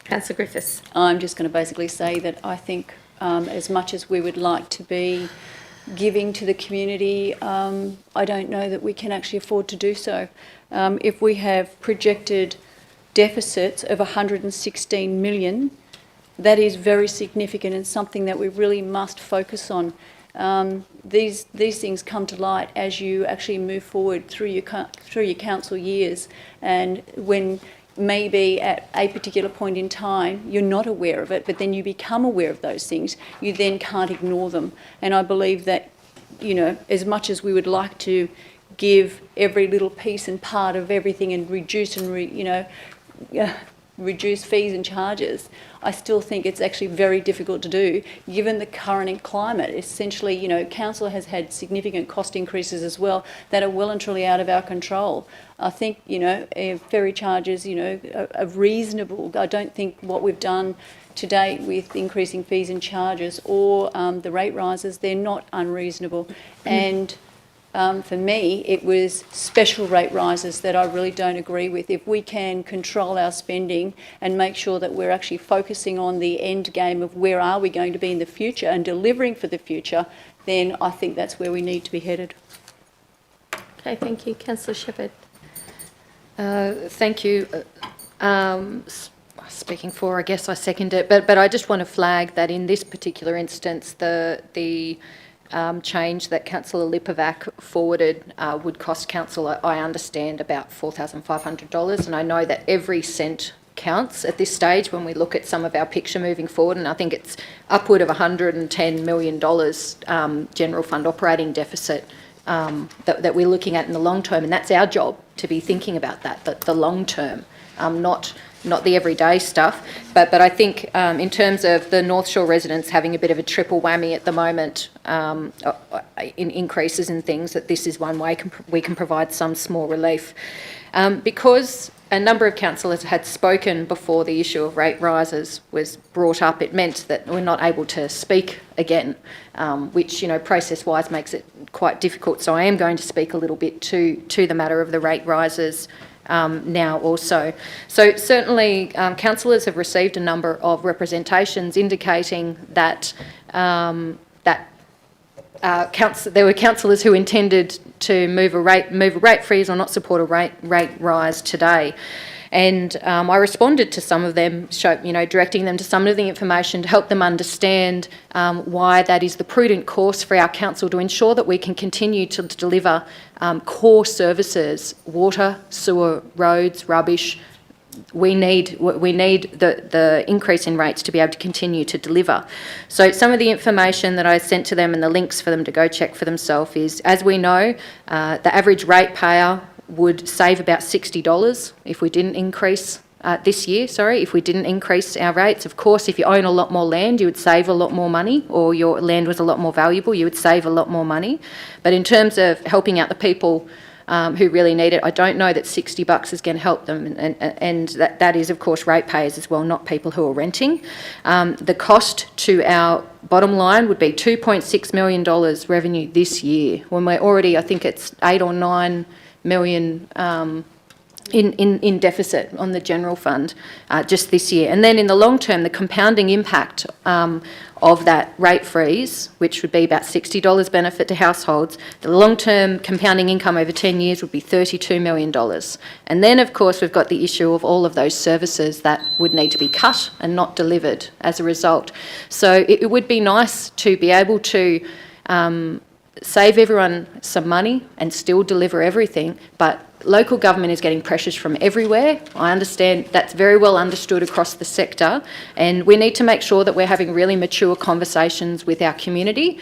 Councillor Griffiths. I'm just going to basically say that I think as much as we would like to be giving to the community, I don't know that we can actually afford to do so. If we have projected deficits of 116 million, that is very significant and something that we really must focus on. These things come to light as you actually move forward through your council years, and when maybe at a particular point in time you're not aware of it, but then you become aware of those things, you then can't ignore them. And I believe that, you know, as much as we would like to give every little piece and part of everything and reduce reduce fees and charges, I still think it's actually very difficult to do given the current climate. Essentially, you know, council has had significant cost increases as well that are well and truly out of our control. I think, you know, ferry charges, you know, are reasonable. I don't think what we've done to date with increasing fees and charges or the rate rises, they're not unreasonable. And for me, it was special rate rises that I really don't agree with. If we can control our spending and make sure that we're actually focusing on the end game of where are we going to be in the future and delivering for the future, then I think that's where we need to be headed. Okay, thank you. Councillor Shepherd. Thank you. Speaking for, I guess I second it, but I just want to flag that in this particular instance, the change that Councillor Lipovac forwarded would cost council, I understand, about $4,500, and I know that every cent accounts at this stage when we look at some of our picture moving forward, and I think it's upward of $110 million general fund operating deficit that we're looking at in the long term, and that's our job to be thinking about that, the long term, not the everyday stuff. But I think in terms of the North Shore residents having a bit of a triple whammy at the moment in increases in things, that this is one way we can provide some small relief. Because a number of councillors had spoken before the issue of rate rises was brought up, it meant that we're not able to speak again, which, you know, process-wise makes it quite difficult. So I am going to speak a little bit to the matter of the rate rises now also. So certainly councillors have received a number of representations indicating that there were councillors who intended to move a rate freeze or not support a rate rise today. And I responded to some of them, directing them to some of the information to help them understand why that is the prudent course for our council to ensure that we can continue to deliver core services: water, sewer, roads, rubbish. We need the increase in rates to be able to continue to deliver. So some of the information that I sent to them and the links for them to go check for themselves is, as we know, the average ratepayer would save about $60 if we didn't increase if we didn't increase our rates. Of course, if you own a lot more land, you would save a lot more money, or your land was a lot more valuable, you would save a lot more money. But in terms of helping out the people who really need it, I don't know that $60 is going to help them, and that is, of course, ratepayers as well, not people who are renting. The cost to our bottom line would be $2.6 million revenue this year, when we're already, I think it's 8 or 9 million in deficit on the general fund just this year. And then in the long term, the compounding impact of that rate freeze, which would be about $60 benefit to households, the long-term compounding income over 10 years would be $32 million. And then, of course, we've got the issue of all of those services that would need to be cut and not delivered as a result. So it would be nice to be able to save everyone some money and still deliver everything, but local government is getting pressures from everywhere. I understand that's very well understood across the sector, and we need to make sure that we're having really mature conversations with our community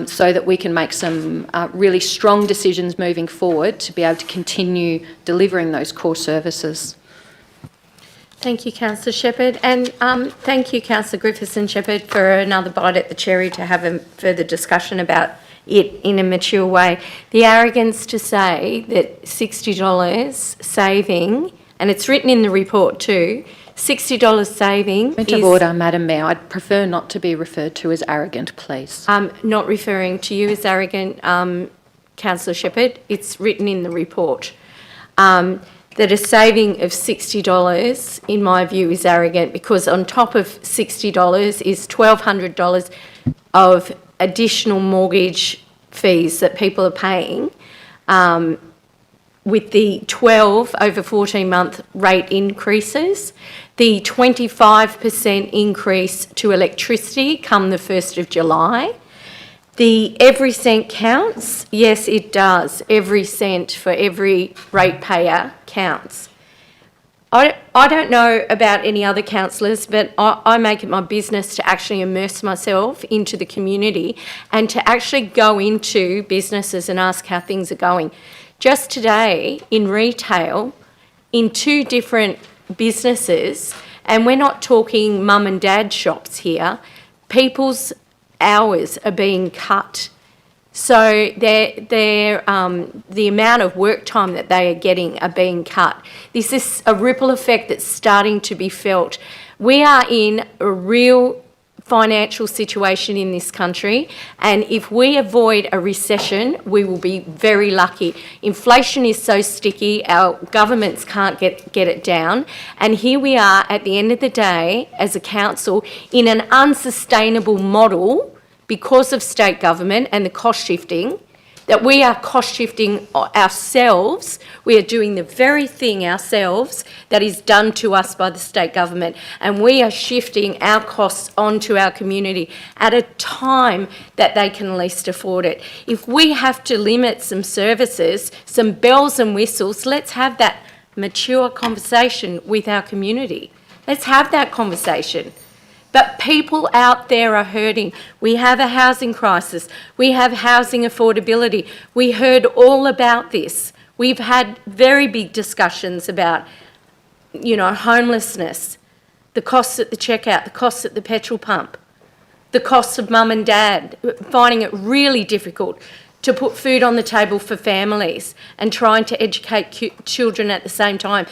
so that we can make some really strong decisions moving forward to be able to continue delivering those core services. Thank you, Councillor Shepherd, and thank you, Councillor Griffiths and Shepherd, for another bite at the cherry to have a further discussion about it in a mature way. The arrogance to say that $60 saving, and it's written in the report too, $60 saving Point of order, Madam Mayor. I'd prefer not to be referred to as arrogant, please. Not referring to you as arrogant, Councillor Shepherd. It's written in the report. That a saving of $60, in my view, is arrogant, because on top of $60 is $1,200 of additional mortgage fees that people are paying, with the 12 over 14-month rate increases, the 25% increase to electricity come the 1st of July. The every cent counts. Yes, it does. Every cent for every ratepayer counts. I don't know about any other councillors, but I make it my business to actually immerse myself into the community and to actually go into businesses and ask how things are going. Just today, in retail, in 2 different businesses, and we're not talking mum and dad shops here, people's hours are being cut. So the amount of work time that they are getting are being cut. This is a ripple effect that's starting to be felt. We are in a real financial situation in this country, and if we avoid a recession, we will be very lucky. Inflation is so sticky, our governments can't get it down, and here we are at the end of the day as a council in an unsustainable model because of state government and the cost shifting, that we are cost shifting ourselves. We are doing the very thing ourselves that is done to us by the state government, and we are shifting our costs onto our community at a time that they can least afford it. If we have to limit some services, some bells and whistles, let's have that mature conversation with our community. Let's have that conversation. But people out there are hurting. We have a housing crisis. We have housing affordability. We heard all about this. We've had very big discussions about, homelessness, the costs at the checkout, the costs at the petrol pump, the costs of mum and dad, finding it really difficult to put food on the table for families and trying to educate children at the same time.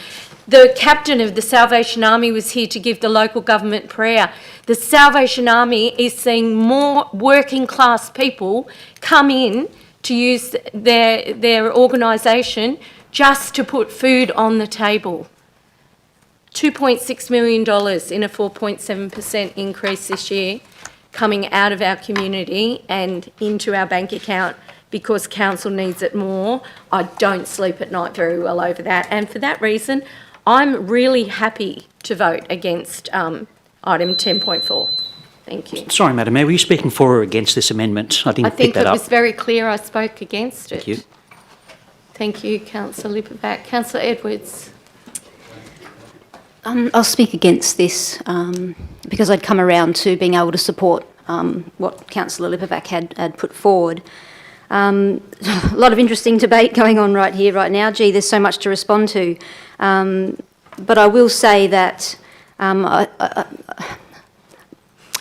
The captain of the Salvation Army was here to give the local government prayer. The Salvation Army is seeing more working class people come in to use their organisation just to put food on the table. $2.6 million in a 4.7% increase this year coming out of our community and into our bank account because council needs it more. I don't sleep at night very well over that, and for that reason I'm really happy to vote against item 10.4. Thank you. Sorry, Madam Mayor, were you speaking for or against this amendment? I didn't pick that up. I think it was very clear I spoke against it. Thank you. Thank you, Councillor Lipovac. Councillor Edwards. I'll speak against this because I'd come around to being able to support what Councillor Lipovac had put forward. A lot of interesting debate going on right here, right now. Gee, there's so much to respond to. But I will say that I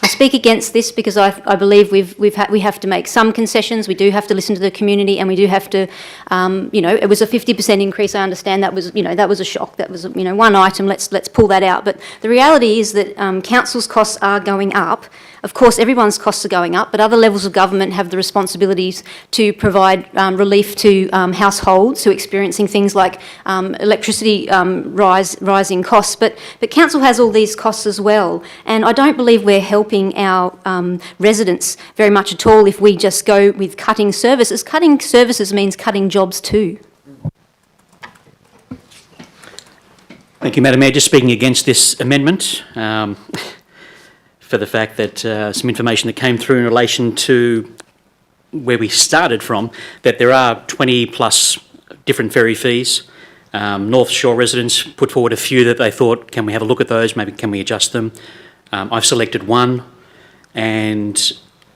speak against this because I believe we have to make some concessions. We do have to listen to the community, and we do have to, it was a 50% increase. I understand that was, that was a shock. That was, one item. Let's pull that out. But the reality is that council's costs are going up. Of course, everyone's costs are going up, but other levels of government have the responsibilities to provide relief to households who are experiencing things like electricity rising costs. But council has all these costs as well, and I don't believe we're helping our residents very much at all if we just go with cutting services. Cutting services means cutting jobs too. Thank you, Madam Mayor. Just speaking against this amendment. For the fact that some information that came through in relation to where we started from, that there are 20 plus different ferry fees. North Shore residents put forward a few that they thought, can we have a look at those, maybe can we adjust them? I've selected one, and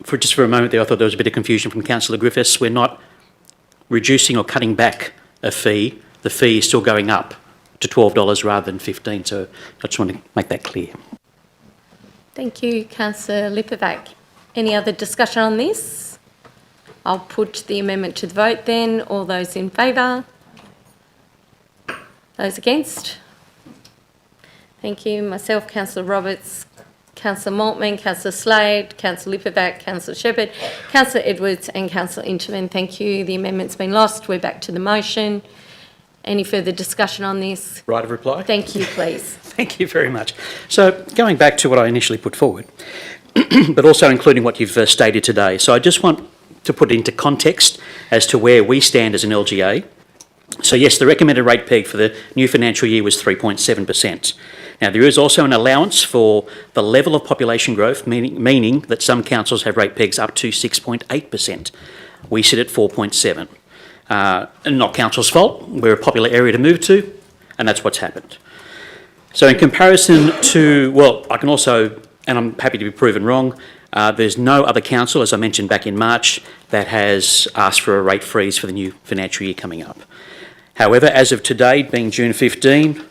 for a moment there I thought there was a bit of confusion from Councillor Griffiths. We're not reducing or cutting back a fee. The fee is still going up to $12 rather than $15, so I just want to make that clear. Thank you, Councillor Lipovac. Any other discussion on this? I'll put the amendment to the vote then. All those in favour? Those against? Thank you. Myself, Councillor Roberts, Councillor Maltman, Councillor Slade, Councillor Lipovac, Councillor Shepherd, Councillor Edwards and Councillor Inchman. Thank you. The amendment's been lost. We're back to the motion. Any further discussion on this? Right of reply? Thank you, please. Thank you very much. So going back to what I initially put forward, but also including what you've stated today. So I just want to put it into context as to where we stand as an LGA. So yes, the recommended rate peg for the new financial year was 3.7%. Now there is also an allowance for the level of population growth, meaning that some councils have rate pegs up to 6.8%. We sit at 4.7%. And not council's fault. We're a popular area to move to, and that's what's happened. So in comparison to, well, I can also, and I'm happy to be proven wrong, there's no other council, as I mentioned back in March, that has asked for a rate freeze for the new financial year coming up. However, as of today, being June 15,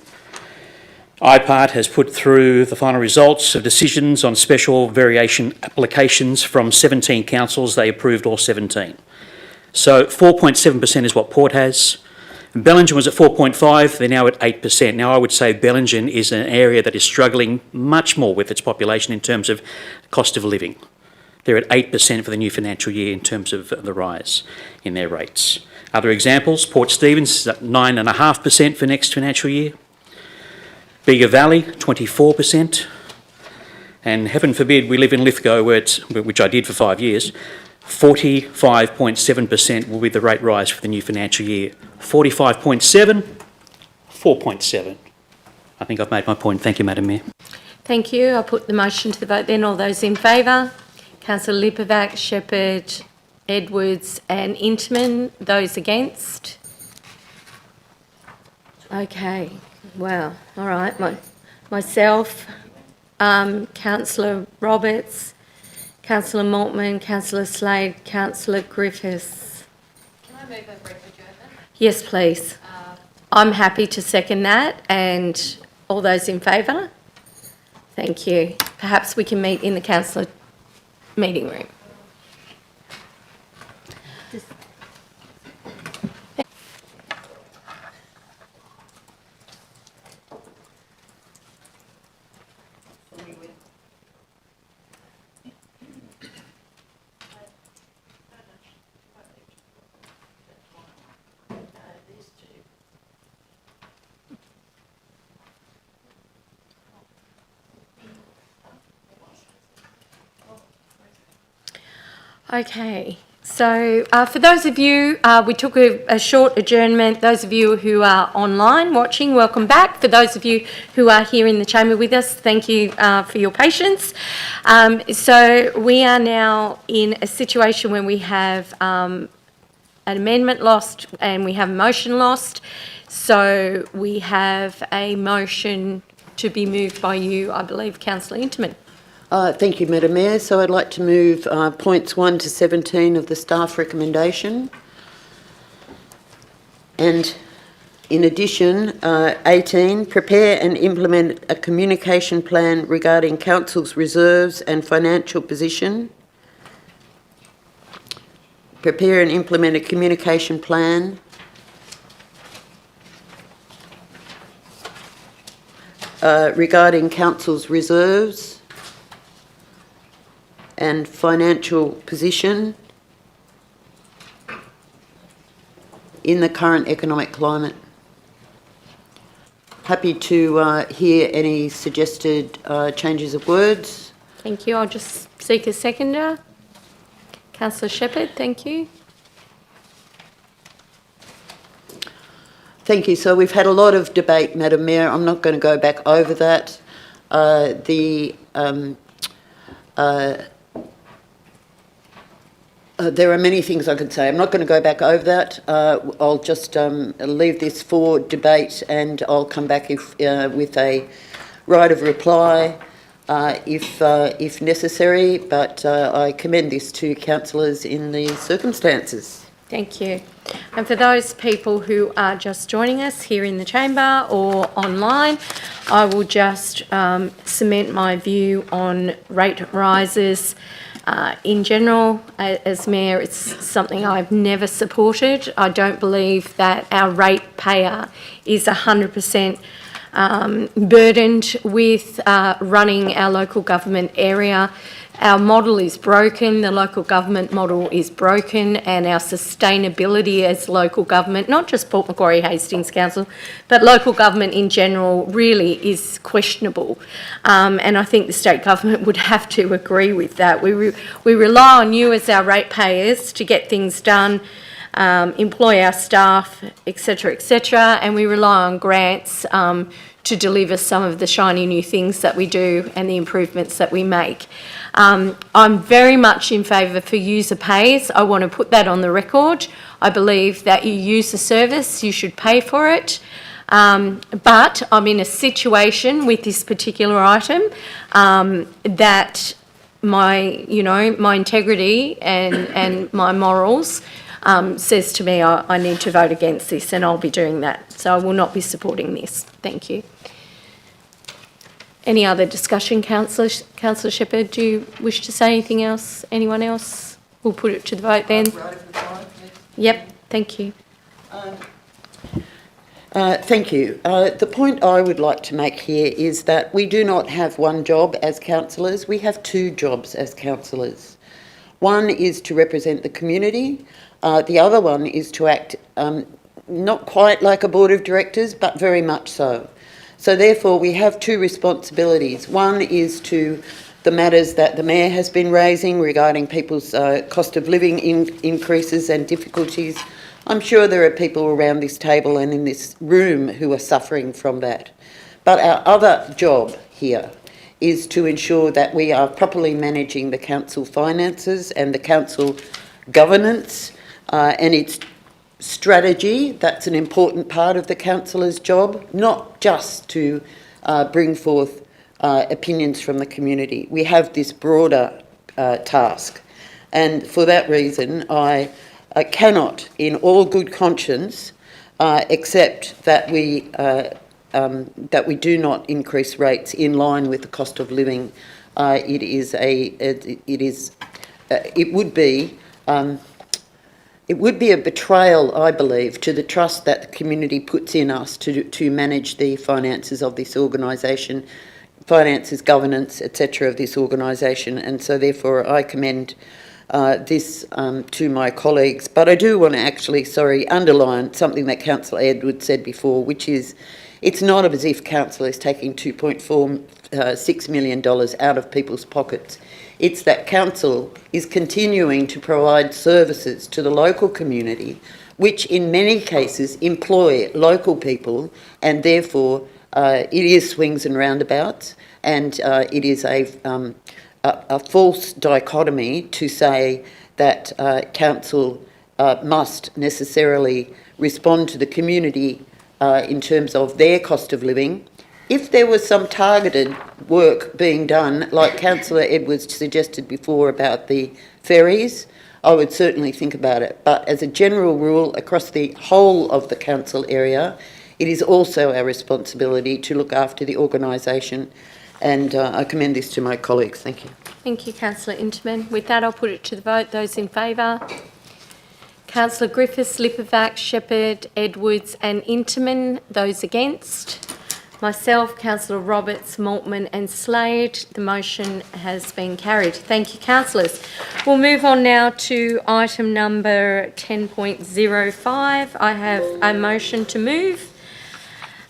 IPART has put through the final results of decisions on special variation applications from 17 councils. They approved all 17. So 4.7% is what Port has. Bellingen was at 4.5%, they're now at 8%. Now I would say Bellingen is an area that is struggling much more with its population in terms of cost of living. They're at 8% for the new financial year in terms of the rise in their rates. Other examples, Port Stephens is at 9.5% for next financial year. Bega Valley, 24%. And heaven forbid we live in Lithgow, which I did for 5 years, 45.7% will be the rate rise for the new financial year. 45.7, 4.7. I think I've made my point. Thank you, Madam Mayor. Thank you. I'll put the motion to the vote then. All those in favour? Councillor Lipovac, Shepherd, Edwards and Inchman. Those against? Okay. Wow. All right. myself, Councillor Roberts, Councillor Maltman, Councillor Slade, Councillor Griffiths. Can I move a brief adjournment? Yes, please. I'm happy to second that, and all those in favour? Thank you. Perhaps we can meet in the councillor meeting room. Okay, so for those of you, we took a short adjournment. Those of you who are online watching, welcome back. For those of you who are here in the chamber with us, thank you for your patience. So we are now in a situation where we have an amendment lost and we have a motion lost. So we have a motion to be moved by you, I believe, Councillor Interman. Thank you, Madam Mayor. So I'd like to move points 1 to 17 of the staff recommendation. And in addition, 18, prepare and implement a communication plan regarding Council's reserves and financial position. Prepare and implement a communication plan regarding Council's reserves and financial position in the current economic climate. Happy to hear any suggested changes of words. Thank you. I'll just seek a seconder. Councillor Shepherd, thank you. Thank you. So we've had a lot of debate, Madam Mayor. I'm not going to go back over that. There are many things I could say. I'm not going to go back over that. I'll just leave this for debate, and I'll come back with a right of reply if necessary. But I commend this to councillors in the circumstances. Thank you. And for those people who are just joining us here in the chamber or online, I will just cement my view on rate rises. In general, as Mayor, it's something I've never supported. I don't believe that our ratepayer is 100% burdened with running our local government area. Our model is broken, the local government model is broken, and our sustainability as local government, not just Port Macquarie Hastings Council, but local government in general, really is questionable. And I think the state government would have to agree with that. We rely on you as our ratepayers to get things done, employ our staff, etc., and we rely on grants to deliver some of the shiny new things that we do and the improvements that we make. I'm very much in favour for user pays. I want to put that on the record. I believe that you use the service, you should pay for it. But I'm in a situation with this particular item that my integrity and my morals says to me I need to vote against this, and I'll be doing that. So I will not be supporting this. Thank you. Any other discussion, Councillor Shepherd? Do you wish to say anything else? Anyone else? We'll put it to the vote then. Yep, thank you. Thank you. The point I would like to make here is that we do not have one job as councillors. We have two jobs as councillors. One is to represent the community. The other one is to act not quite like a board of directors, but very much so. So therefore, we have two responsibilities. One is to the matters that the Mayor has been raising regarding people's cost of living increases and difficulties. I'm sure there are people around this table and in this room who are suffering from that. But our other job here is to ensure that we are properly managing the council finances and the council governance and its strategy. That's an important part of the councillor's job, not just to bring forth opinions from the community. We have this broader task. And for that reason, I cannot, in all good conscience, accept that we do not increase rates in line with the cost of living. It would be a betrayal, I believe, to the trust that the community puts in us to manage the finances of this organisation, finances, governance, etc. of this organisation, and so therefore I commend this to my colleagues. But I do want to actually, underline something that Councillor Edwards said before, which is it's not as if Council is taking $2.46 million out of people's pockets. It's that Council is continuing to provide services to the local community, which in many cases employ local people, and therefore it is swings and roundabouts, and it is a false dichotomy to say that Council must necessarily respond to the community in terms of their cost of living. If there was some targeted work being done, like Councillor Edwards suggested before about the ferries, I would certainly think about it. But as a general rule, across the whole of the council area, it is also our responsibility to look after the organisation, and I commend this to my colleagues. Thank you. Thank you, Councillor Interman. With that, I'll put it to the vote. Those in favour? Councillor Griffiths, Lipovac, Shepherd, Edwards and Interman. Those against? Myself, Councillor Roberts, Maltman and Slade. The motion has been carried. Thank you, councillors. We'll move on now to item number 10.05. I have a motion to move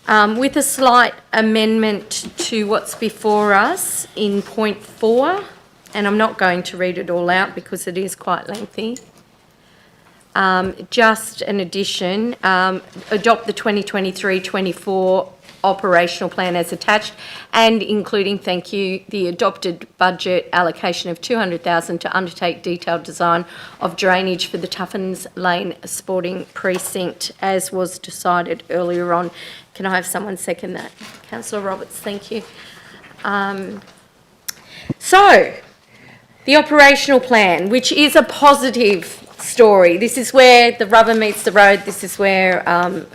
with a slight amendment to what's before us in point 4, and I'm not going to read it all out because it is quite lengthy. Just an addition, adopt the 2023-24 operational plan as attached, and including, thank you, the adopted budget allocation of $200,000 to undertake detailed design of drainage for the Tuffens Lane sporting precinct, as was decided earlier on. Can I have someone second that? Councillor Roberts, thank you. So, the operational plan, which is a positive story. This is where the rubber meets the road. This is where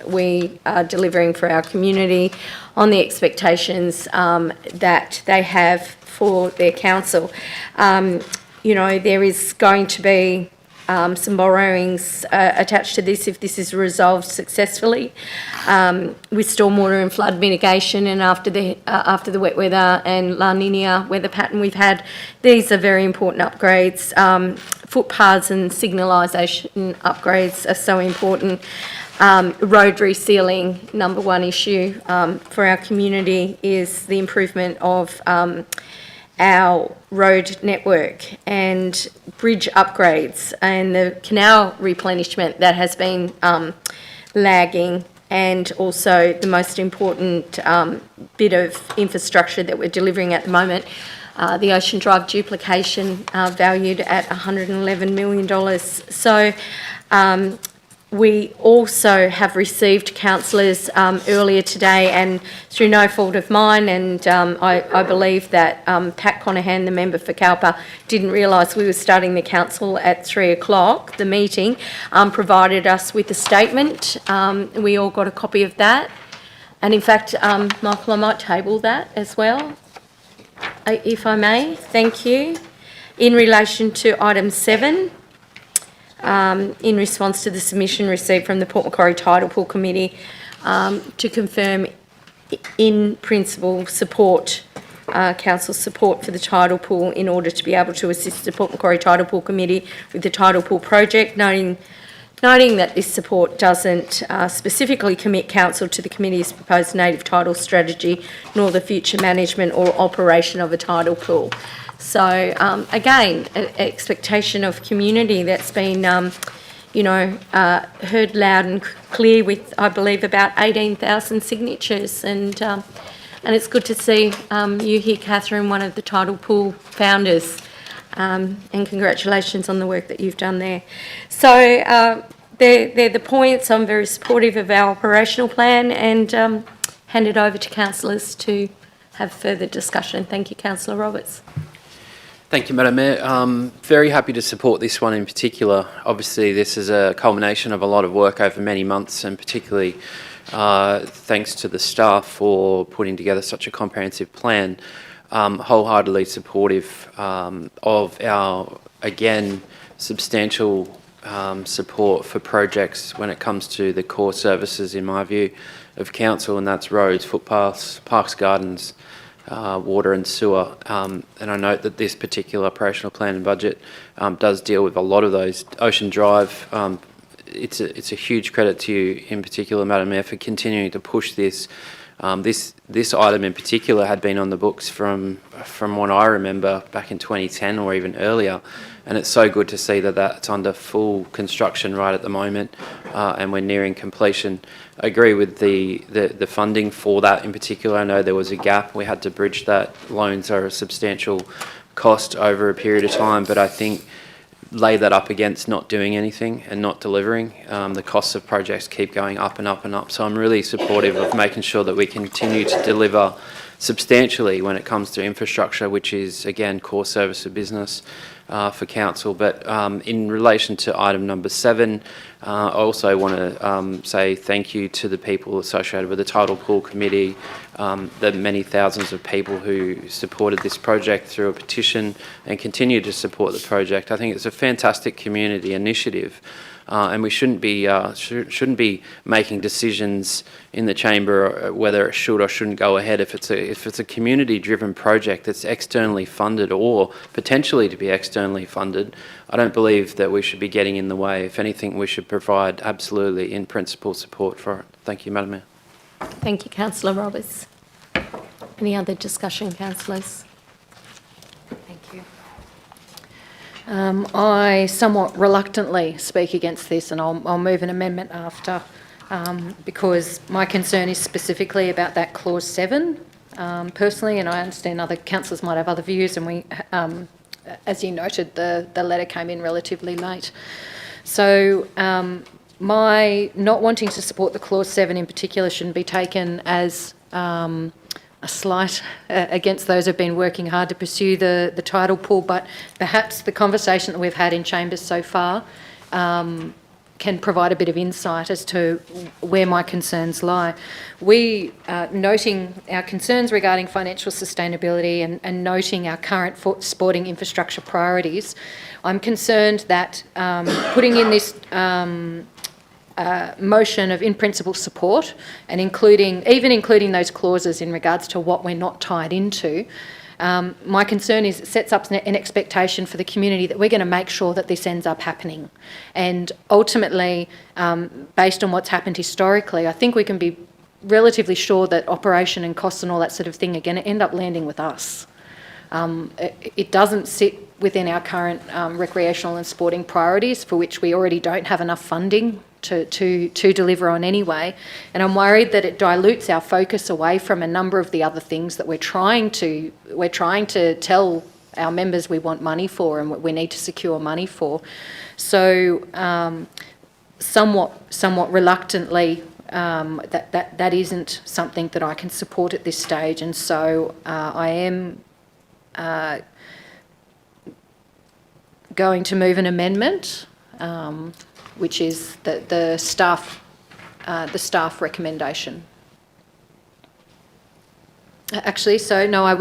we are delivering for our community on the expectations that they have for their council. You know, there is going to be some borrowings attached to this if this is resolved successfully with stormwater and flood mitigation, and after the wet weather and La Nina weather pattern we've had. These are very important upgrades. Footpaths and signalisation upgrades are so important. Road resealing, number one issue for our community is the improvement of our road network and bridge upgrades and the canal replenishment that has been lagging, and also the most important bit of infrastructure that we're delivering at the moment, the Ocean Drive duplication valued at $111 million. So we also have received councillors earlier today, and through no fault of mine, and I believe that Pat Conahan, the member for Cowper, didn't realise we were starting the council at 3 o'clock. The meeting provided us with a statement. We all got a copy of that. And in fact, Michael, I might table that as well, if I may. Thank you. In relation to item 7, in response to the submission received from the Port Macquarie Tidal Pool Committee to confirm in principle support, council support for the tidal pool in order to be able to assist the Port Macquarie Tidal Pool Committee with the tidal pool project, noting that this support doesn't specifically commit council to the committee's proposed native tidal strategy, nor the future management or operation of a tidal pool. So again, an expectation of community that's been, heard loud and clear with, I believe, about 18,000 signatures, and it's good to see you here, Catherine, one of the tidal pool founders, and congratulations on the work that you've done there. So they're the points. I'm very supportive of our operational plan, and hand it over to councillors to have further discussion. Thank you, Councillor Roberts. Thank you, Madam Mayor. Very happy to support this one in particular. Obviously, this is a culmination of a lot of work over many months, and particularly thanks to the staff for putting together such a comprehensive plan. Wholeheartedly supportive of our, again, substantial support for projects when it comes to the core services, in my view, of council, and that's roads, footpaths, parks, gardens, water and sewer. And I note that this particular operational plan and budget does deal with a lot of those. Ocean Drive, it's a huge credit to you in particular, Madam Mayor, for continuing to push this. This item in particular had been on the books from what I remember back in 2010 or even earlier, and it's so good to see that that's under full construction right at the moment, and we're nearing completion. I agree with the funding for that in particular. I know there was a gap. We had to bridge that. Loans are a substantial cost over a period of time, but I think lay that up against not doing anything and not delivering, the costs of projects keep going up and up and up. So I'm really supportive of making sure that we continue to deliver substantially when it comes to infrastructure, which is, again, core service of business for council. But in relation to item number 7, I also want to say thank you to the people associated with the Tidal Pool Committee, the many thousands of people who supported this project through a petition and continue to support the project. I think it's a fantastic community initiative, and we shouldn't be making decisions in the chamber whether it should or shouldn't go ahead. If it's a community-driven project that's externally funded or potentially to be externally funded, I don't believe that we should be getting in the way. If anything, we should provide absolutely in principle support for it. Thank you, Madam Mayor. Thank you, Councillor Roberts. Any other discussion, councillors? Thank you. I somewhat reluctantly speak against this, and I'll move an amendment after, because my concern is specifically about that clause 7, personally, and I understand other councillors might have other views, and we, as you noted, the letter came in relatively late. So my not wanting to support the clause 7 in particular shouldn't be taken as a slight against those who've been working hard to pursue the tidal pool, but perhaps the conversation that we've had in chambers so far can provide a bit of insight as to where my concerns lie. We, noting our concerns regarding financial sustainability and noting our current sporting infrastructure priorities, I'm concerned that putting in this motion of in-principle support and including those clauses in regards to what we're not tied into, my concern is it sets up an expectation for the community that we're going to make sure that this ends up happening. And ultimately, based on what's happened historically, I think we can be relatively sure that operation and costs and all that sort of thing are going to end up landing with us. It doesn't sit within our current recreational and sporting priorities, for which we already don't have enough funding to deliver on anyway, and I'm worried that it dilutes our focus away from a number of the other things that we're trying to tell our members we want money for and what we need to secure money for. So somewhat reluctantly, that isn't something that I can support at this stage, and so I am going to move an amendment, which is the staff recommendation. Actually, so no, I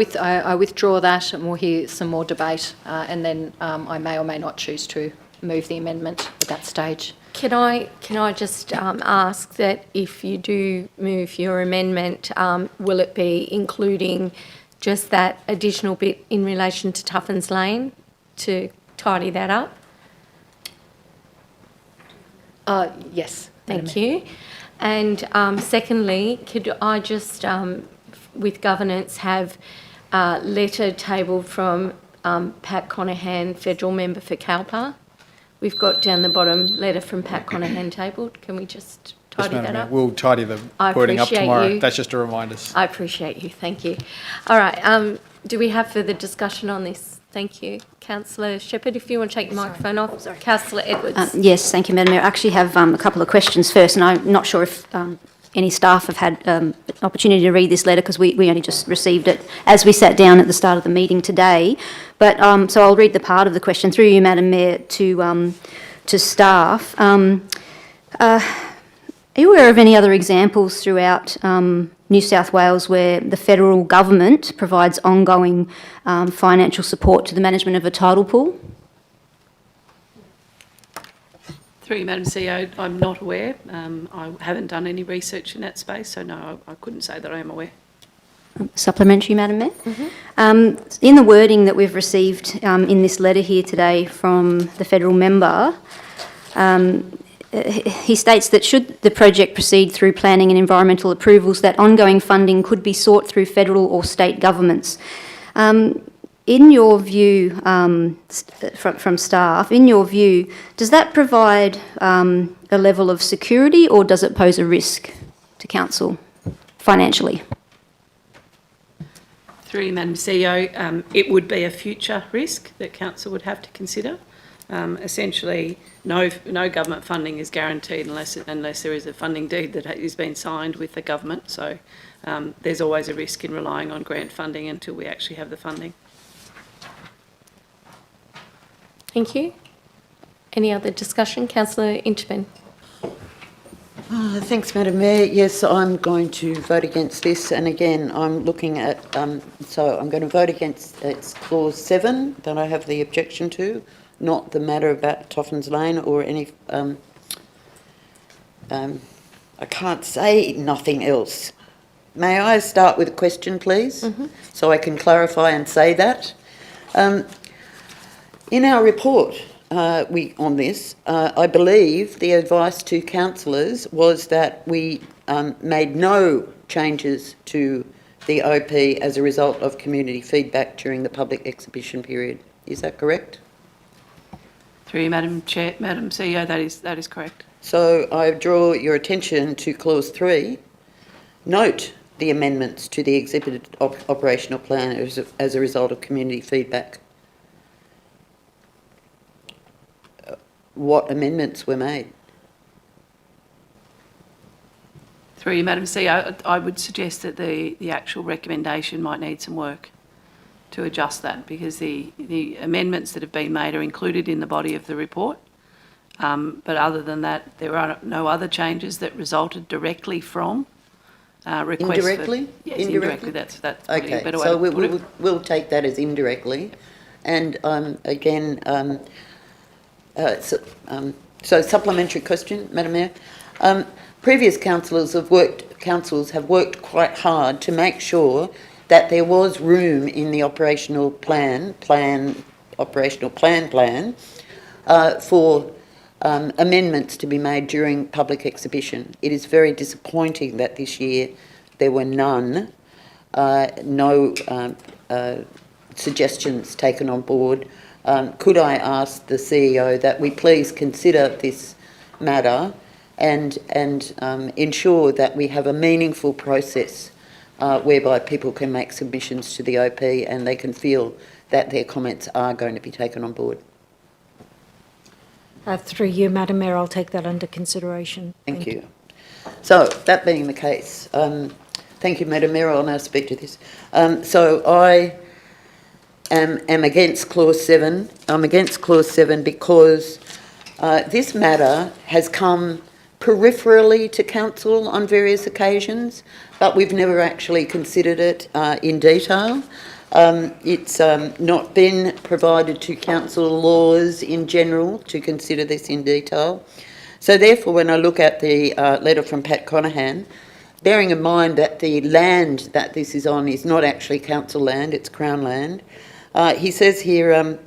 withdraw that, and we'll hear some more debate, and then I may or may not choose to move the amendment at that stage. Can I just ask that if you do move your amendment, will it be including just that additional bit in relation to Tuffens Lane to tidy that up? Yes. Thank you. And secondly, could I just, with governance, have a letter tabled from Pat Conahan, federal member for Calpa? We've got down the bottom letter from Pat Conahan tabled. Can we just tidy that up? We'll tidy the wording up tomorrow. That's just a reminder. I appreciate you. Thank you. All right. Do we have further discussion on this? Thank you. Councillor Shepherd, if you want to take the microphone off. Sorry. Councillor Edwards. Yes, thank you, Madam Mayor. I actually have a couple of questions first, and I'm not sure if any staff have had an opportunity to read this letter, because we only just received it as we sat down at the start of the meeting today. But so I'll read the part of the question through you, Madam Mayor, to staff. Are you aware of any other examples throughout New South Wales where the federal government provides ongoing financial support to the management of a tidal pool? Through you, Madam CEO, I'm not aware. I haven't done any research in that space, so no, I couldn't say that I am aware. Supplementary, Madam Mayor. In the wording that we've received in this letter here today from the federal member, he states that should the project proceed through planning and environmental approvals, that ongoing funding could be sought through federal or state governments. In your view, from staff, in your view, does that provide a level of security, or does it pose a risk to council financially? Through you, Madam CEO, it would be a future risk that council would have to consider. Essentially, no government funding is guaranteed unless there is a funding deed that has been signed with the government. So there's always a risk in relying on grant funding until we actually have the funding. Thank you. Any other discussion? Councillor Inchman. Thanks, Madam Mayor. Yes, I'm going to vote against this, and again, I'm looking at, so I'm going to vote against it's clause 7 that I have the objection to, not the matter about Tuffens Lane or any, I can't say nothing else. May I start with a question, please, so I can clarify and say that? In our report, on this, I believe the advice to councillors was that we made no changes to the OP as a result of community feedback during the public exhibition period. Is that correct? Through you, Madam CEO, that is correct. So I draw your attention to clause 3. Note the amendments to the exhibited operational plan as a result of community feedback. What amendments were made? Through you, Madam CEO, I would suggest that the actual recommendation might need some work to adjust that, because the amendments that have been made are included in the body of the report. But other than that, there are no other changes that resulted directly from requests. Indirectly? Yes, indirectly. That's okay. So we'll take that as indirectly, and again. So supplementary question, Madam Mayor. Previous councils have worked quite hard to make sure that there was room in the operational plan for amendments to be made during public exhibition. It is very disappointing that this year there were none, no suggestions taken on board. Could I ask the CEO that we please consider this matter and ensure that we have a meaningful process whereby people can make submissions to the OP and they can feel that their comments are going to be taken on board? Through you, Madam Mayor, I'll take that under consideration. Thank you. So, that being the case, thank you, Madam Mayor, I'll now speak to this. So I am against clause 7. I'm against clause 7 because this matter has come peripherally to council on various occasions, but we've never actually considered it in detail. It's not been provided to council laws in general to consider this in detail. So therefore, when I look at the letter from Pat Conahan, bearing in mind that the land that this is on is not actually council land, it's Crown land, he says here,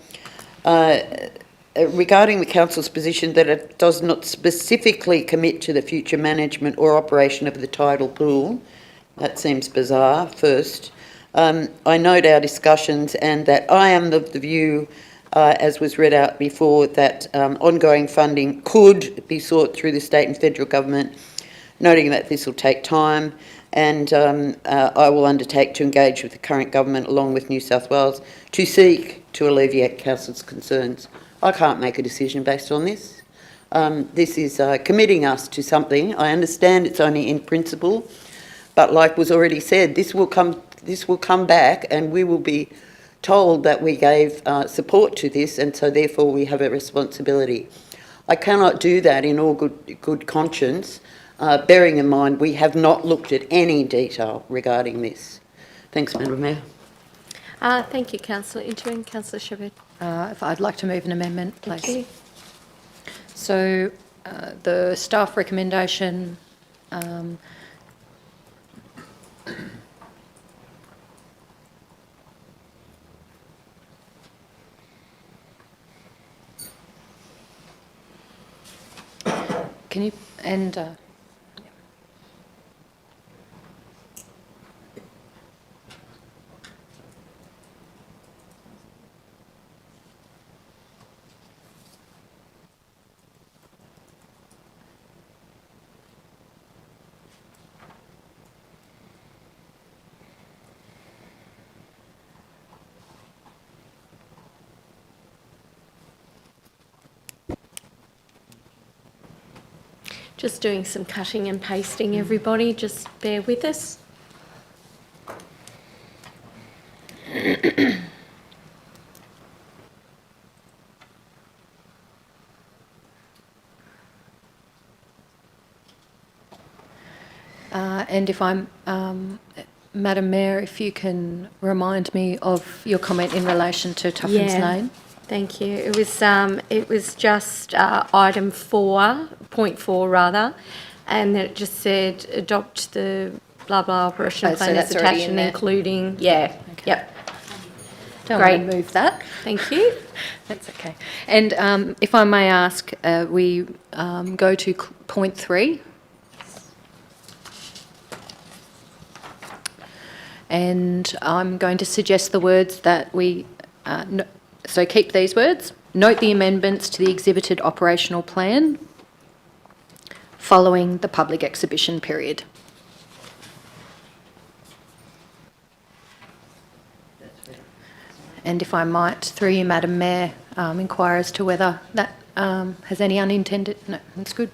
regarding the council's position that it does not specifically commit to the future management or operation of the tidal pool. That seems bizarre, first. I note our discussions and that I am of the view, as was read out before, that ongoing funding could be sought through the state and federal government, noting that this will take time, and I will undertake to engage with the current government along with New South Wales to seek to alleviate council's concerns. I can't make a decision based on this. This is committing us to something. I understand it's only in principle, but like was already said, this will come back and we will be told that we gave support to this, and so therefore we have a responsibility. I cannot do that in all good conscience, bearing in mind we have not looked at any detail regarding this. Thanks, Madam Mayor. Thank you, Councillor Interim. Councillor Shepherd. If I'd like to move an amendment, please. Thank you. So the staff recommendation can you, and Just doing some cutting and pasting, everybody. Just bear with us. and if I'm, Madam Mayor, if you can remind me of your comment in relation to Tuffens Lane. Thank you. It was just item 4.4 rather, and it just said adopt the blah blah operational plan as attached and including. Yeah. Okay. Yep. Don't want to move that. Thank you. That's okay. And if I may ask, we go to point 3. And I'm going to suggest the words that we, so keep these words. Note the amendments to the exhibited operational plan following the public exhibition period. And if I might, through you, Madam Mayor, inquire as to whether that has any unintended... No, that's good.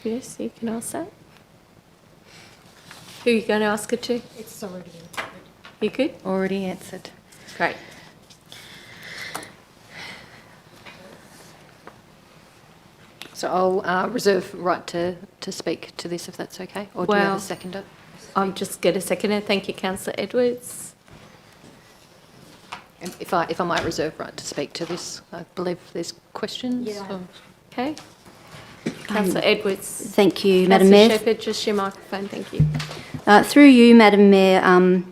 Yes, you can ask that. Who are you going to ask it to? It's already answered. You good? Already answered. Great. So I'll reserve right to speak to this if that's okay. Or do you have a seconder? I'll just get a seconder. Thank you, Councillor Edwards. And if I might reserve right to speak to this, I believe there's questions. Yeah. Or... Okay. Councillor Edwards. Thank you, Madam Mayor. Councillor Shepherd, just your microphone. Thank you. Through you, Madam Mayor,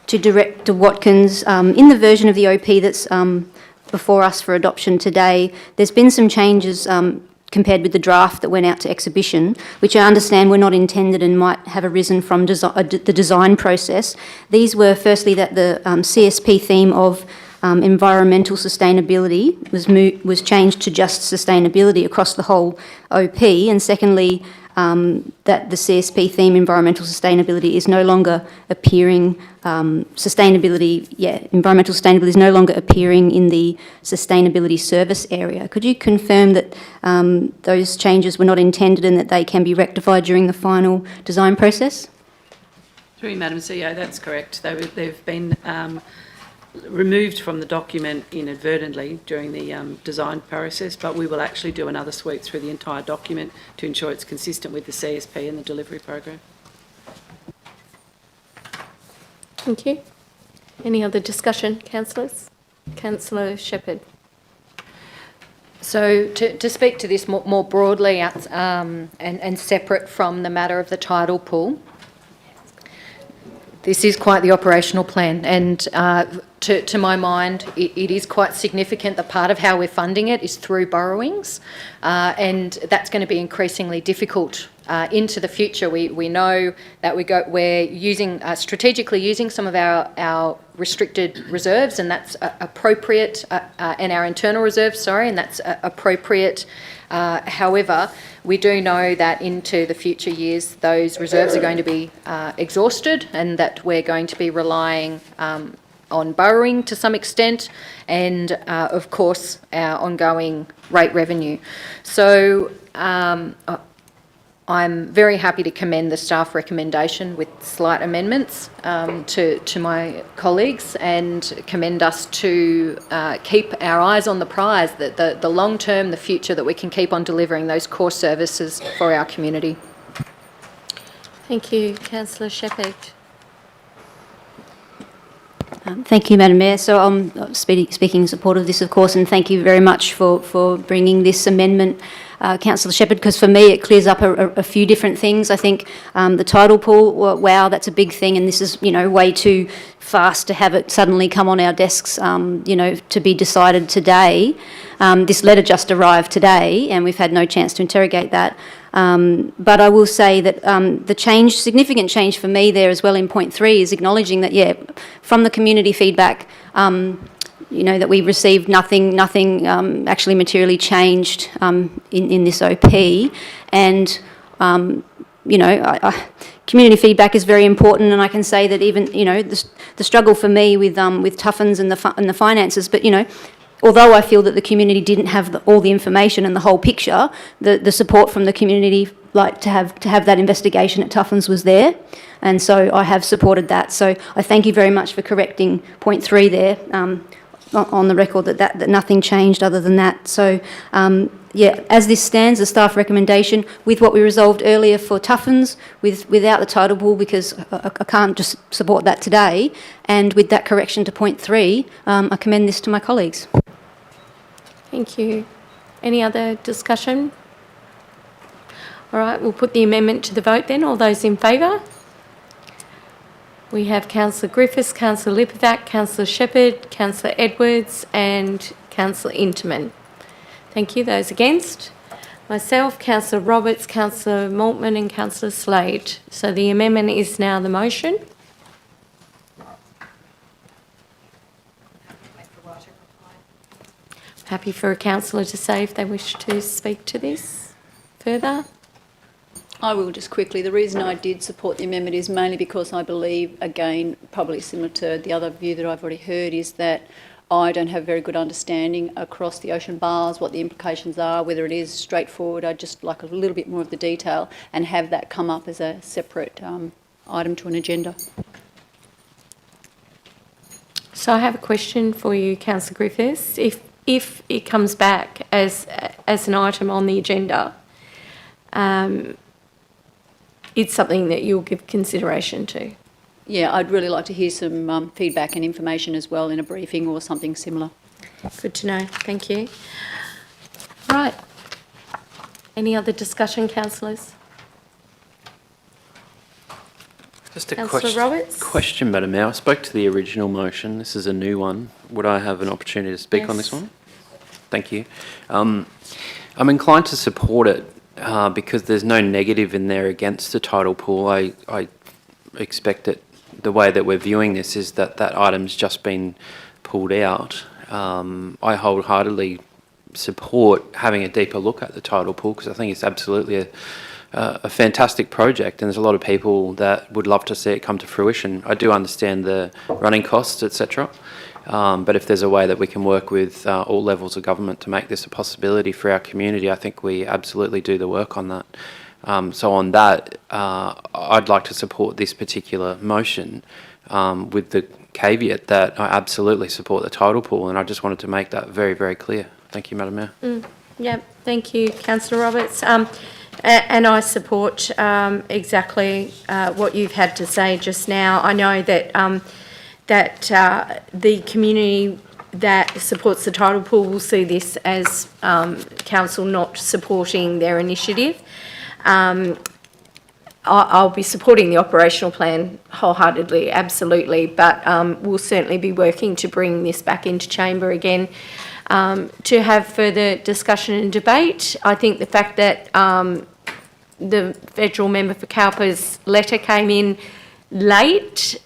to Director Watkins, in the version of the OP that's before us for adoption today, there's been some changes compared with the draft that went out to exhibition, which I understand were not intended and might have arisen from the design process. These were firstly that the CSP theme of environmental sustainability was changed to just sustainability across the whole OP, and secondly that the CSP theme environmental sustainability is no longer appearing environmental sustainability is no longer appearing in the sustainability service area. Could you confirm that those changes were not intended and that they can be rectified during the final design process? Through you, Madam CEO, that's correct. They've been removed from the document inadvertently during the design process, but we will actually do another sweep through the entire document to ensure it's consistent with the CSP and the delivery program. Thank you. Any other discussion, councillors? Councillor Shepherd. So to speak to this more broadly and separate from the matter of the tidal pool, this is quite the operational plan, and to my mind, it is quite significant that part of how we're funding it is through borrowings, and that's going to be increasingly difficult into the future. We know that we're using strategically using some of our restricted reserves, and that's appropriate, and our internal reserves, sorry, and that's appropriate. However, we do know that into the future years those reserves are going to be exhausted, and that we're going to be relying on borrowing to some extent, and of course our ongoing rate revenue. So I'm very happy to commend the staff recommendation with slight amendments to my colleagues, and commend us to keep our eyes on the prize, the long term, the future, that we can keep on delivering those core services for our community. Thank you. Councillor Shepherd. Thank you, Madam Mayor. So I'm speaking in support of this, of course, and thank you very much for bringing this amendment, Councillor Shepherd, because for me it clears up a few different things. I think the tidal pool, wow, that's a big thing, and this is, way too fast to have it suddenly come on our desks, to be decided today. This letter just arrived today, and we've had no chance to interrogate that. But I will say that the significant change for me there as well in point 3 is acknowledging that, from the community feedback, that we received nothing actually materially changed in this OP. And, community feedback is very important, and I can say that even, the struggle for me with Tuffens and the finances, but, although I feel that the community didn't have all the information and the whole picture, the support from the community, to have that investigation at Tuffens, was there, and so I have supported that. So I thank you very much for correcting point 3 there, on the record that nothing changed other than that. So as this stands, the staff recommendation with what we resolved earlier for Tuffens, without the tidal pool, because I can't just support that today, and with that correction to point 3, I commend this to my colleagues. Thank you. Any other discussion? All right, we'll put the amendment to the vote then. All those in favour? We have Councillor Griffiths, Councillor Lipovac, Councillor Shepherd, Councillor Edwards and Councillor Interman. Thank you. Those against? Myself, Councillor Roberts, Councillor Maltman and Councillor Slade. So the amendment is now the motion. Happy for a councillor to say if they wish to speak to this further. I will just quickly. The reason I did support the amendment is mainly because I believe, again, probably similar to the other view that I've already heard, is that I don't have very good understanding across the ocean bars what the implications are, whether it is straightforward. I'd just like a little bit more of the detail and have that come up as a separate item to an agenda. So I have a question for you, Councillor Griffiths. If it comes back as an item on the agenda, it's something that you'll give consideration to? Yeah, I'd really like to hear some feedback and information as well in a briefing or something similar. Good to know. Thank you. Right. Any other discussion, councillors? Just a Roberts? question, Madam Mayor. I spoke to the original motion. This is a new one. Would I have an opportunity to speak on this one? Thank you. I'm inclined to support it because there's no negative in there against the tidal pool. I expect that the way that we're viewing this is that item's just been pulled out. I wholeheartedly support having a deeper look at the tidal pool because I think it's absolutely a fantastic project, and there's a lot of people that would love to see it come to fruition. I do understand the running costs, etc. But if there's a way that we can work with all levels of government to make this a possibility for our community, I think we absolutely do the work on that. So on that, I'd like to support this particular motion with the caveat that I absolutely support the tidal pool, and I just wanted to make that very, very clear. Thank you, Madam Mayor. Yeah, thank you, Councillor Roberts. And I support exactly what you've had to say just now. I know that the community that supports the tidal pool will see this as council not supporting their initiative. I'll be supporting the operational plan wholeheartedly, absolutely, but we'll certainly be working to bring this back into chamber again to have further discussion and debate. I think the fact that the federal member for Cowper's letter came in late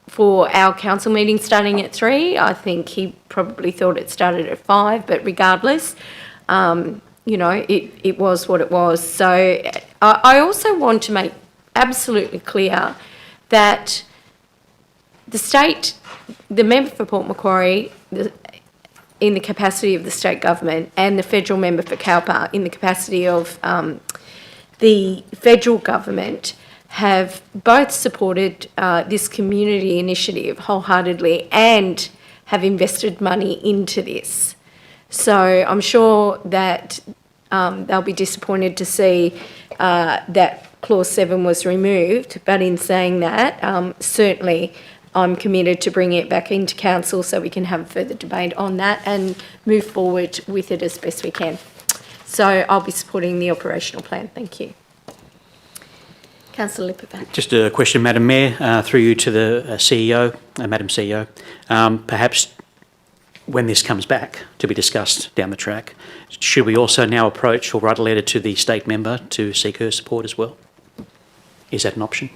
for our council meeting starting at 3, I think he probably thought it started at 5, but regardless, it was what it was. So I also want to make absolutely clear that the member for Port Macquarie, in the capacity of the state government, and the federal member for Cowper in the capacity of the federal government, have both supported this community initiative wholeheartedly and have invested money into this. So I'm sure that they'll be disappointed to see that Clause 7 was removed, but in saying that, certainly I'm committed to bringing it back into council so we can have further debate on that and move forward with it as best we can. So I'll be supporting the operational plan. Thank you. Councillor Lippert. Just a question, Madam Mayor, through you to the CEO, Madam CEO. Perhaps when this comes back to be discussed down the track, should we also now approach or write a letter to the state member to seek her support as well? Is that an option?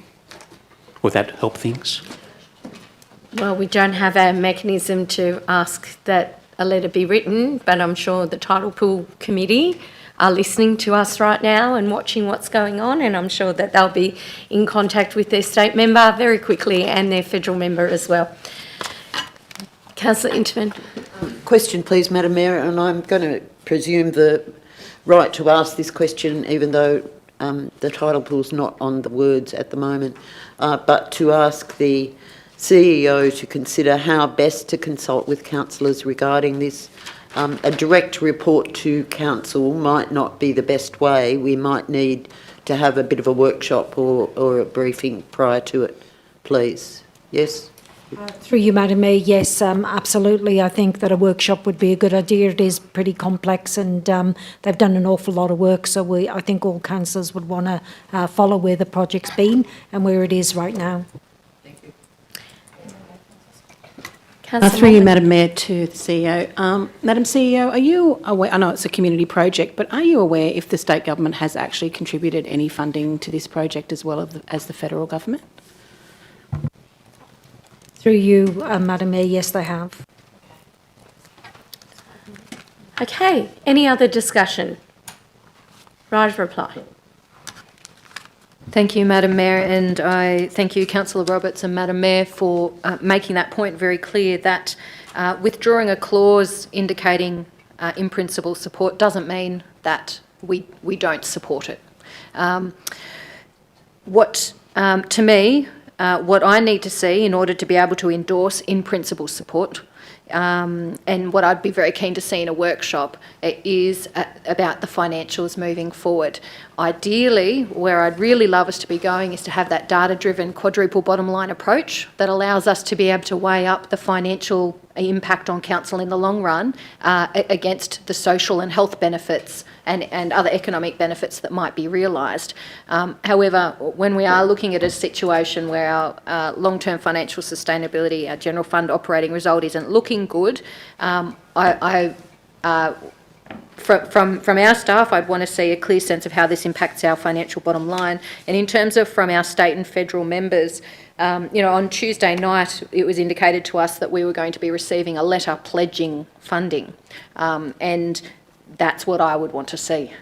Would that help things? Well, we don't have a mechanism to ask that a letter be written, but I'm sure the Tidal Pool Committee are listening to us right now and watching what's going on, and I'm sure that they'll be in contact with their state member very quickly and their federal member as well. Councillor Interman. Question, please, Madam Mayor, and I'm going to presume the right to ask this question, even though the Tidal Pool's not on the words at the moment, but to ask the CEO to consider how best to consult with councillors regarding this. A direct report to council might not be the best way. We might need to have a bit of a workshop or a briefing prior to it, please. Yes? Through you, Madam Mayor, yes, absolutely. I think that a workshop would be a good idea. It is pretty complex and they've done an awful lot of work, so I think all councillors would want to follow where the project's been and where it is right now. Through you, Madam Mayor, to the CEO. Madam CEO, are you aware, I know it's a community project, but are you aware if the state government has actually contributed any funding to this project as well as the federal government? Through you, Madam Mayor, yes, they have. Okay, any other discussion? Right of reply. Thank you, Madam Mayor, and I thank you, Councillor Roberts and Madam Mayor, for making that point very clear that withdrawing a clause indicating in principle support doesn't mean that we don't support it. To me, what I need to see in order to be able to endorse in principle support, and what I'd be very keen to see in a workshop, is about the financials moving forward. Ideally, where I'd really love us to be going is to have that data-driven quadruple bottom line approach that allows us to be able to weigh up the financial impact on council in the long run against the social and health benefits and other economic benefits that might be realised. However, when we are looking at a situation where our long-term financial sustainability, our general fund operating result isn't looking good, from our staff, I'd want to see a clear sense of how this impacts our financial bottom line. And in terms of from our state and federal members, on Tuesday night, it was indicated to us that we were going to be receiving a letter pledging funding. And that's what I would want to see,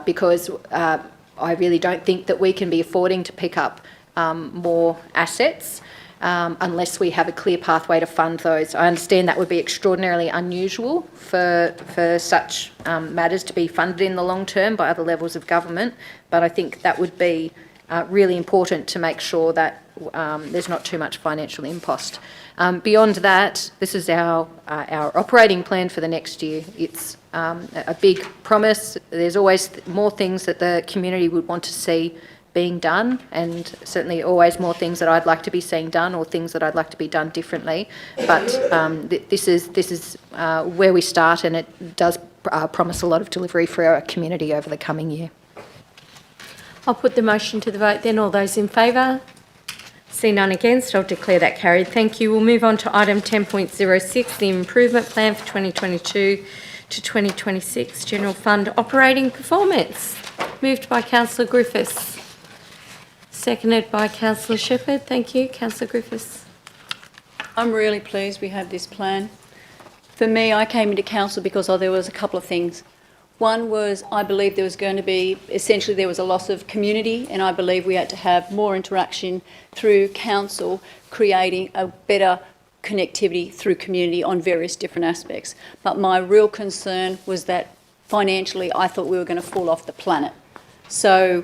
because I really don't think that we can be affording to pick up more assets unless we have a clear pathway to fund those. I understand that would be extraordinarily unusual for such matters to be funded in the long term by other levels of government, but I think that would be really important to make sure that there's not too much financial impost. Beyond that, this is our operating plan for the next year. It's a big promise. There's always more things that the community would want to see being done, and certainly always more things that I'd like to be seeing done or things that I'd like to be done differently. But this is where we start, and it does promise a lot of delivery for our community over the coming year. I'll put the motion to the vote then. All those in favour? See none against. I'll declare that carried. Thank you. We'll move on to item 10.06, the improvement plan for 2022 to 2026, General Fund operating performance. Moved by Councillor Griffiths. Seconded by Councillor Shepherd. Thank you. Councillor Griffiths. I'm really pleased we have this plan. For me, I came into council because there was a couple of things. One was, I believe there was going to be, essentially there was a loss of community, and I believe we had to have more interaction through council, creating a better connectivity through community on various different aspects. But my real concern was that financially I thought we were going to fall off the planet. So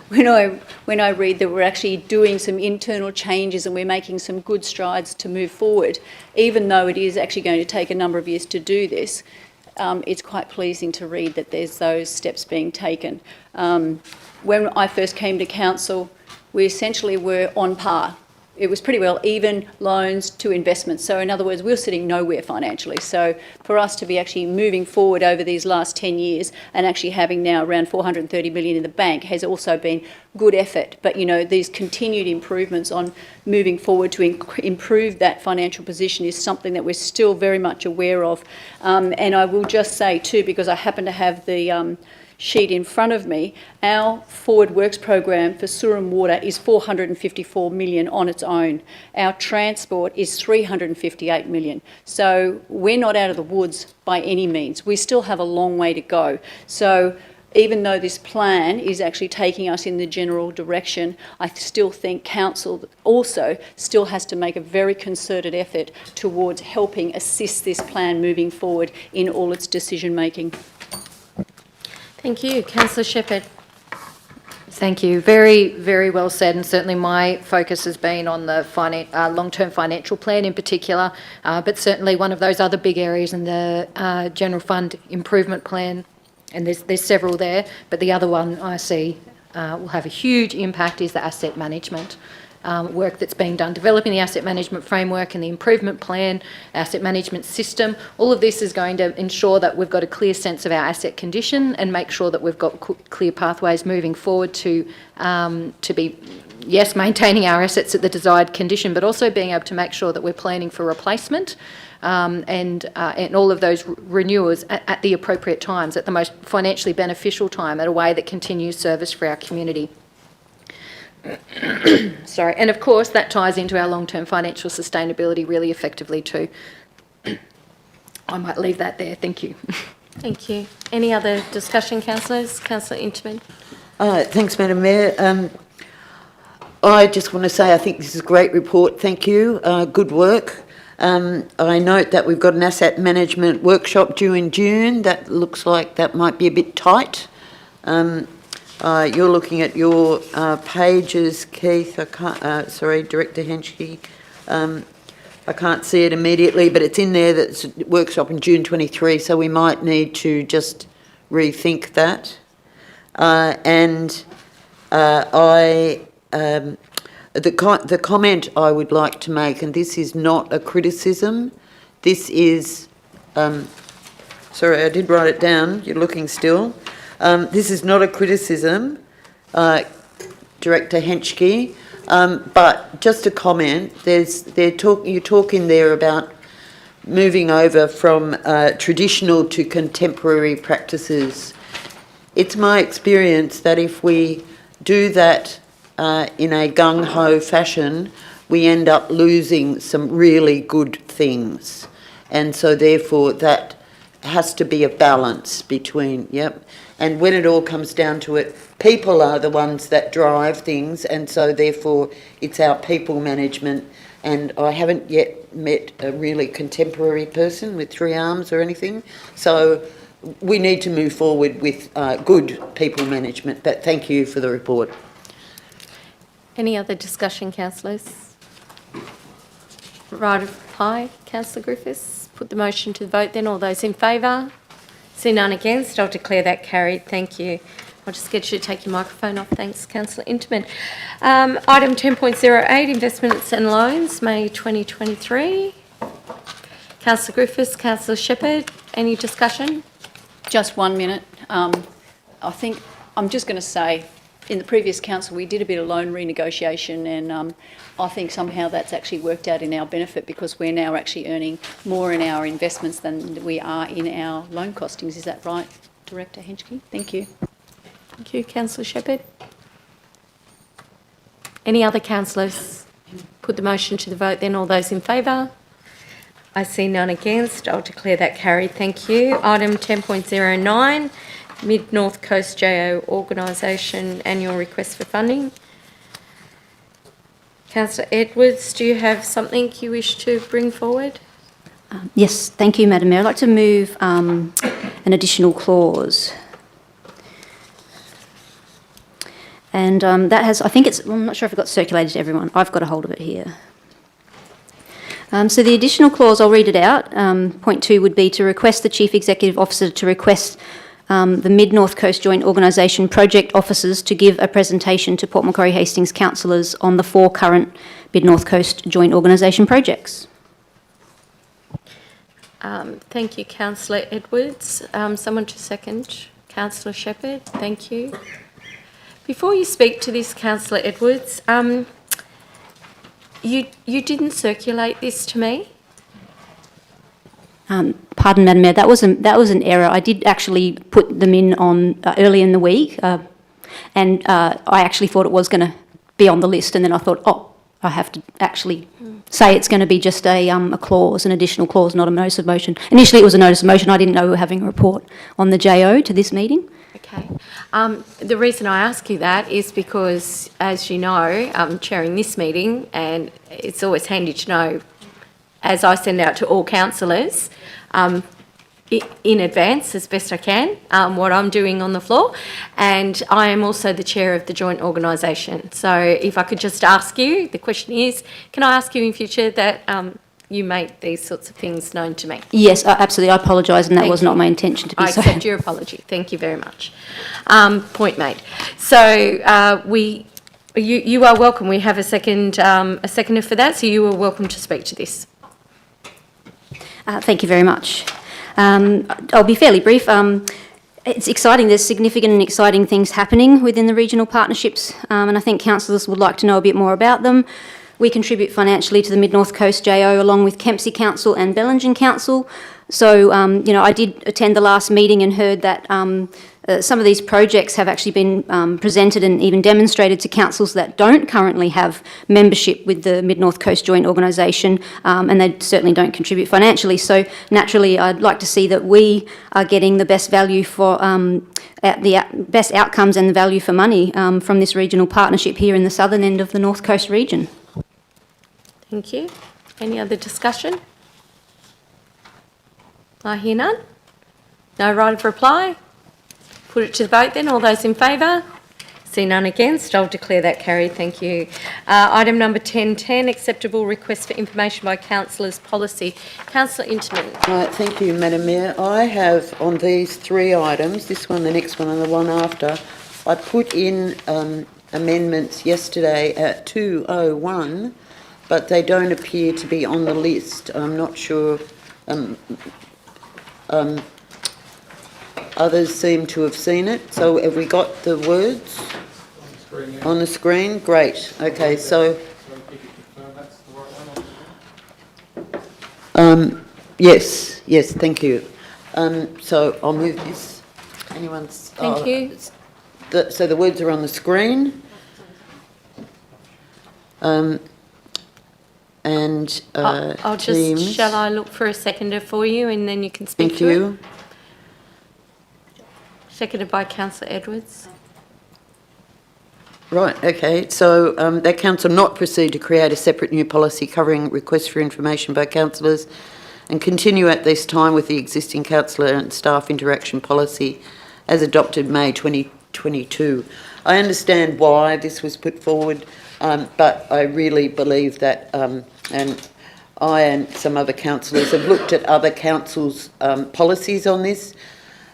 when I read that we're actually doing some internal changes and we're making some good strides to move forward, even though it is actually going to take a number of years to do this, it's quite pleasing to read that there's those steps being taken. When I first came to council, we essentially were on par. It was pretty well even loans to investments. So in other words, we were sitting nowhere financially. So for us to be actually moving forward over these last 10 years and actually having now around 430 million in the bank has also been good effort. But, you know, these continued improvements on moving forward to improve that financial position is something that we're still very much aware of. And I will just say too, because I happen to have the sheet in front of me, our forward works program for sewer and water is 454 million on its own. Our transport is 358 million. So we're not out of the woods by any means. We still have a long way to go. So even though this plan is actually taking us in the general direction, I still think council also still has to make a very concerted effort towards helping assist this plan moving forward in all its decision making. Thank you. Councillor Shepherd. Thank you. Very, very well said, and certainly my focus has been on the long-term financial plan in particular, but certainly one of those other big areas in the general fund improvement plan, and there's several there, but the other one I see will have a huge impact is the asset management. Work that's being done, developing the asset management framework and the improvement plan, asset management system. All of this is going to ensure that we've got a clear sense of our asset condition and make sure that we've got clear pathways moving forward to be, yes, maintaining our assets at the desired condition, but also being able to make sure that we're planning for replacement and all of those renewals at the appropriate times, at the most financially beneficial time, at a way that continues service for our community. Sorry, and of course that ties into our long-term financial sustainability really effectively too. I might leave that there. Thank you. Thank you. Any other discussion, councillors? Councillor Inchman. Thanks, Madam Mayor. I just want to say I think this is a great report. Thank you. Good work. I note that we've got an asset management workshop due in June. That looks like that might be a bit tight. You're looking at your pages, Keith. Sorry, Director Henschke. I can't see it immediately, but it's in there. That's a workshop in June 23, so we might need to just rethink that. The comment I would like to make, and this is not a criticism. This is. Sorry, I did write it down. You're looking still. This is not a criticism, Director Henschke, but just a comment. You talk in there about moving over from traditional to contemporary practices. It's my experience that if we do that in a gung-ho fashion, we end up losing some really good things. And so therefore that has to be a balance between, and when it all comes down to it, people are the ones that drive things, and so therefore it's our people management. And I haven't yet met a really contemporary person with three arms or anything, so we need to move forward with good people management. But thank you for the report. Any other discussion, councillors? Right of reply, Councillor Griffiths. Put the motion to the vote then. All those in favour? See none against. I'll declare that carried. Thank you. I'll just get you to take your microphone off. Thanks, Councillor Interman. Item 10.08, investments and loans, May 2023. Councillor Griffiths, Councillor Shepherd, any discussion? Just 1 minute. I think I'm just going to say, in the previous council, we did a bit of loan renegotiation, and I think somehow that's actually worked out in our benefit because we're now actually earning more in our investments than we are in our loan costings. Is that right, Director Henschke? Thank you. Thank you, Councillor Shepherd. Any other councillors? Put the motion to the vote then. All those in favour? I see none against. I'll declare that carried. Thank you. Item 10.09, Mid-North Coast JO Organisation Annual Request for Funding. Councillor Edwards, do you have something you wish to bring forward? Yes, thank you, Madam Mayor. I'd like to move an additional clause. And that has, I think it's, I'm not sure if it got circulated to everyone. I've got a hold of it here. So the additional clause, I'll read it out. Point 2 would be to request the Chief Executive Officer to request the Mid-North Coast Joint Organisation project officers to give a presentation to Port Macquarie Hastings councillors on the 4 current Mid-North Coast Joint Organisation projects. Thank you, Councillor Edwards. Someone to second? Councillor Shepherd, thank you. Before you speak to this, Councillor Edwards, you didn't circulate this to me? Pardon, Madam Mayor, that was an error. I did actually put them in on early in the week, and I actually thought it was going to be on the list, and then I thought, oh, I have to actually say it's going to be just a clause, an additional clause, not a notice of motion. Initially, it was a notice of motion. I didn't know we were having a report on the JO to this meeting. Okay. The reason I ask you that is because, as you know, I'm chairing this meeting, and it's always handy to know, as I send out to all councillors, in advance, as best I can, what I'm doing on the floor. And I am also the chair of the joint organisation. So if I could just ask you, the question is, can I ask you in future that you make these sorts of things known to me? Yes, absolutely. I apologise, and that was not my intention to be so. I accept your apology. Thank you very much. Point made. So you are welcome. We have a seconder for that, so you are welcome to speak to this. Thank you very much. I'll be fairly brief. It's exciting. There's significant and exciting things happening within the regional partnerships, and I think councillors would like to know a bit more about them. We contribute financially to the Mid-North Coast JO along with Kempsey Council and Bellingen Council. So, I did attend the last meeting and heard that some of these projects have actually been presented and even demonstrated to councils that don't currently have membership with the Mid-North Coast Joint Organisation, and they certainly don't contribute financially. So naturally, I'd like to see that we are getting the best value for the best outcomes and the value for money from this regional partnership here in the southern end of the North Coast region. Thank you. Any other discussion? I hear none. No right of reply. Put it to the vote then. All those in favour? See none against. I'll declare that carried. Thank you. Item number 10.10, acceptable request for information by councillors policy. Councillor Intiman. Thank you, Madam Mayor. I have on these 3 items, this one, the next one and the one after, I put in amendments yesterday at 2:01, but they don't appear to be on the list. I'm not sure. Others seem to have seen it. So have we got the words on the screen? Great. Okay, so yes, thank you. So I'll move this. Anyone's? Thank you. So the words are on the screen. I'll just, shall I look for a seconder for you and then you can speak Thank to you. it? Seconded by Councillor Edwards. Right, okay. So that council not proceed to create a separate new policy covering requests for information by councillors and continue at this time with the existing councillor and staff interaction policy as adopted May 2022. I understand why this was put forward, but I really believe that, and I and some other councillors have looked at other councils' policies on this.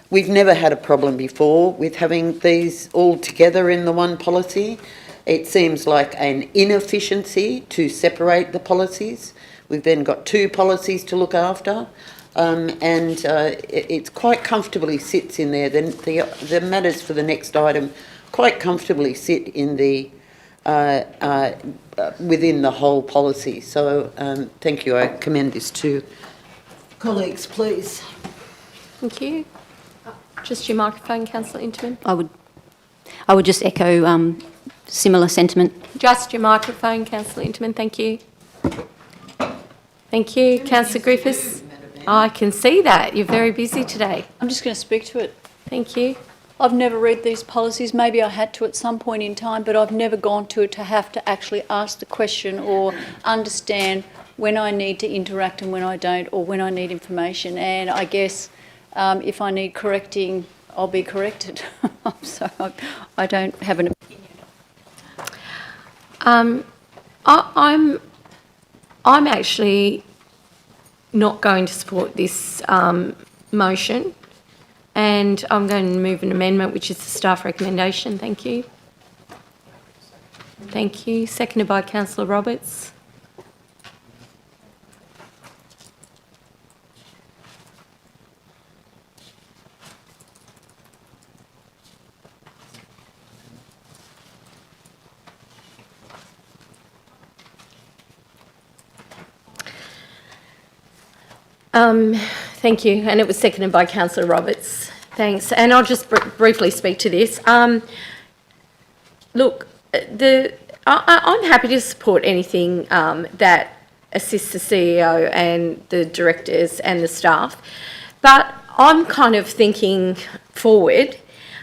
We've never had a problem before with having these all together in the one policy. It seems like an inefficiency to separate the policies. We've then got 2 policies to look after, and it's quite comfortably sits in there. The matters for the next item quite comfortably sit in the within the whole policy. So thank you. I commend this to colleagues, please. Thank you. Just your microphone, Councillor Intiman. I would just echo similar sentiment. Just your microphone, Councillor Intiman. Thank you. Thank you. Councillor Griffiths. I can see that. You're very busy today. I'm just going to speak to it. Thank you. I've never read these policies. Maybe I had to at some point in time, but I've never gone to it to have to actually ask the question or understand when I need to interact and when I don't, or when I need information. And I guess if I need correcting, I'll be corrected. So I don't have an opinion. I'm actually not going to support this motion, and I'm going to move an amendment, which is the staff recommendation. Thank you. Thank you. Seconded by Councillor Roberts. Thank you, and it was seconded by Councillor Roberts. Thanks, and I'll just briefly speak to this. Look, I'm happy to support anything that assists the CEO and the directors and the staff, but I'm kind of thinking forward,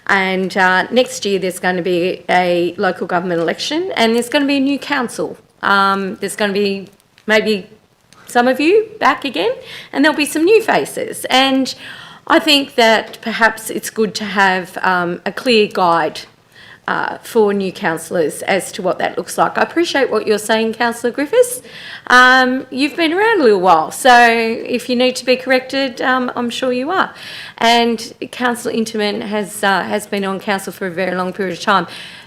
and next year there's going to be a local government election and there's going to be a new council. There's going to be maybe some of you back again, and there'll be some new faces. And I think that perhaps it's good to have a clear guide for new councillors as to what that looks like. I appreciate what you're saying, Councillor Griffiths. You've been around a little while, so if you need to be corrected, I'm sure you are. And Councillor Intiman has been on council for a very long period of time.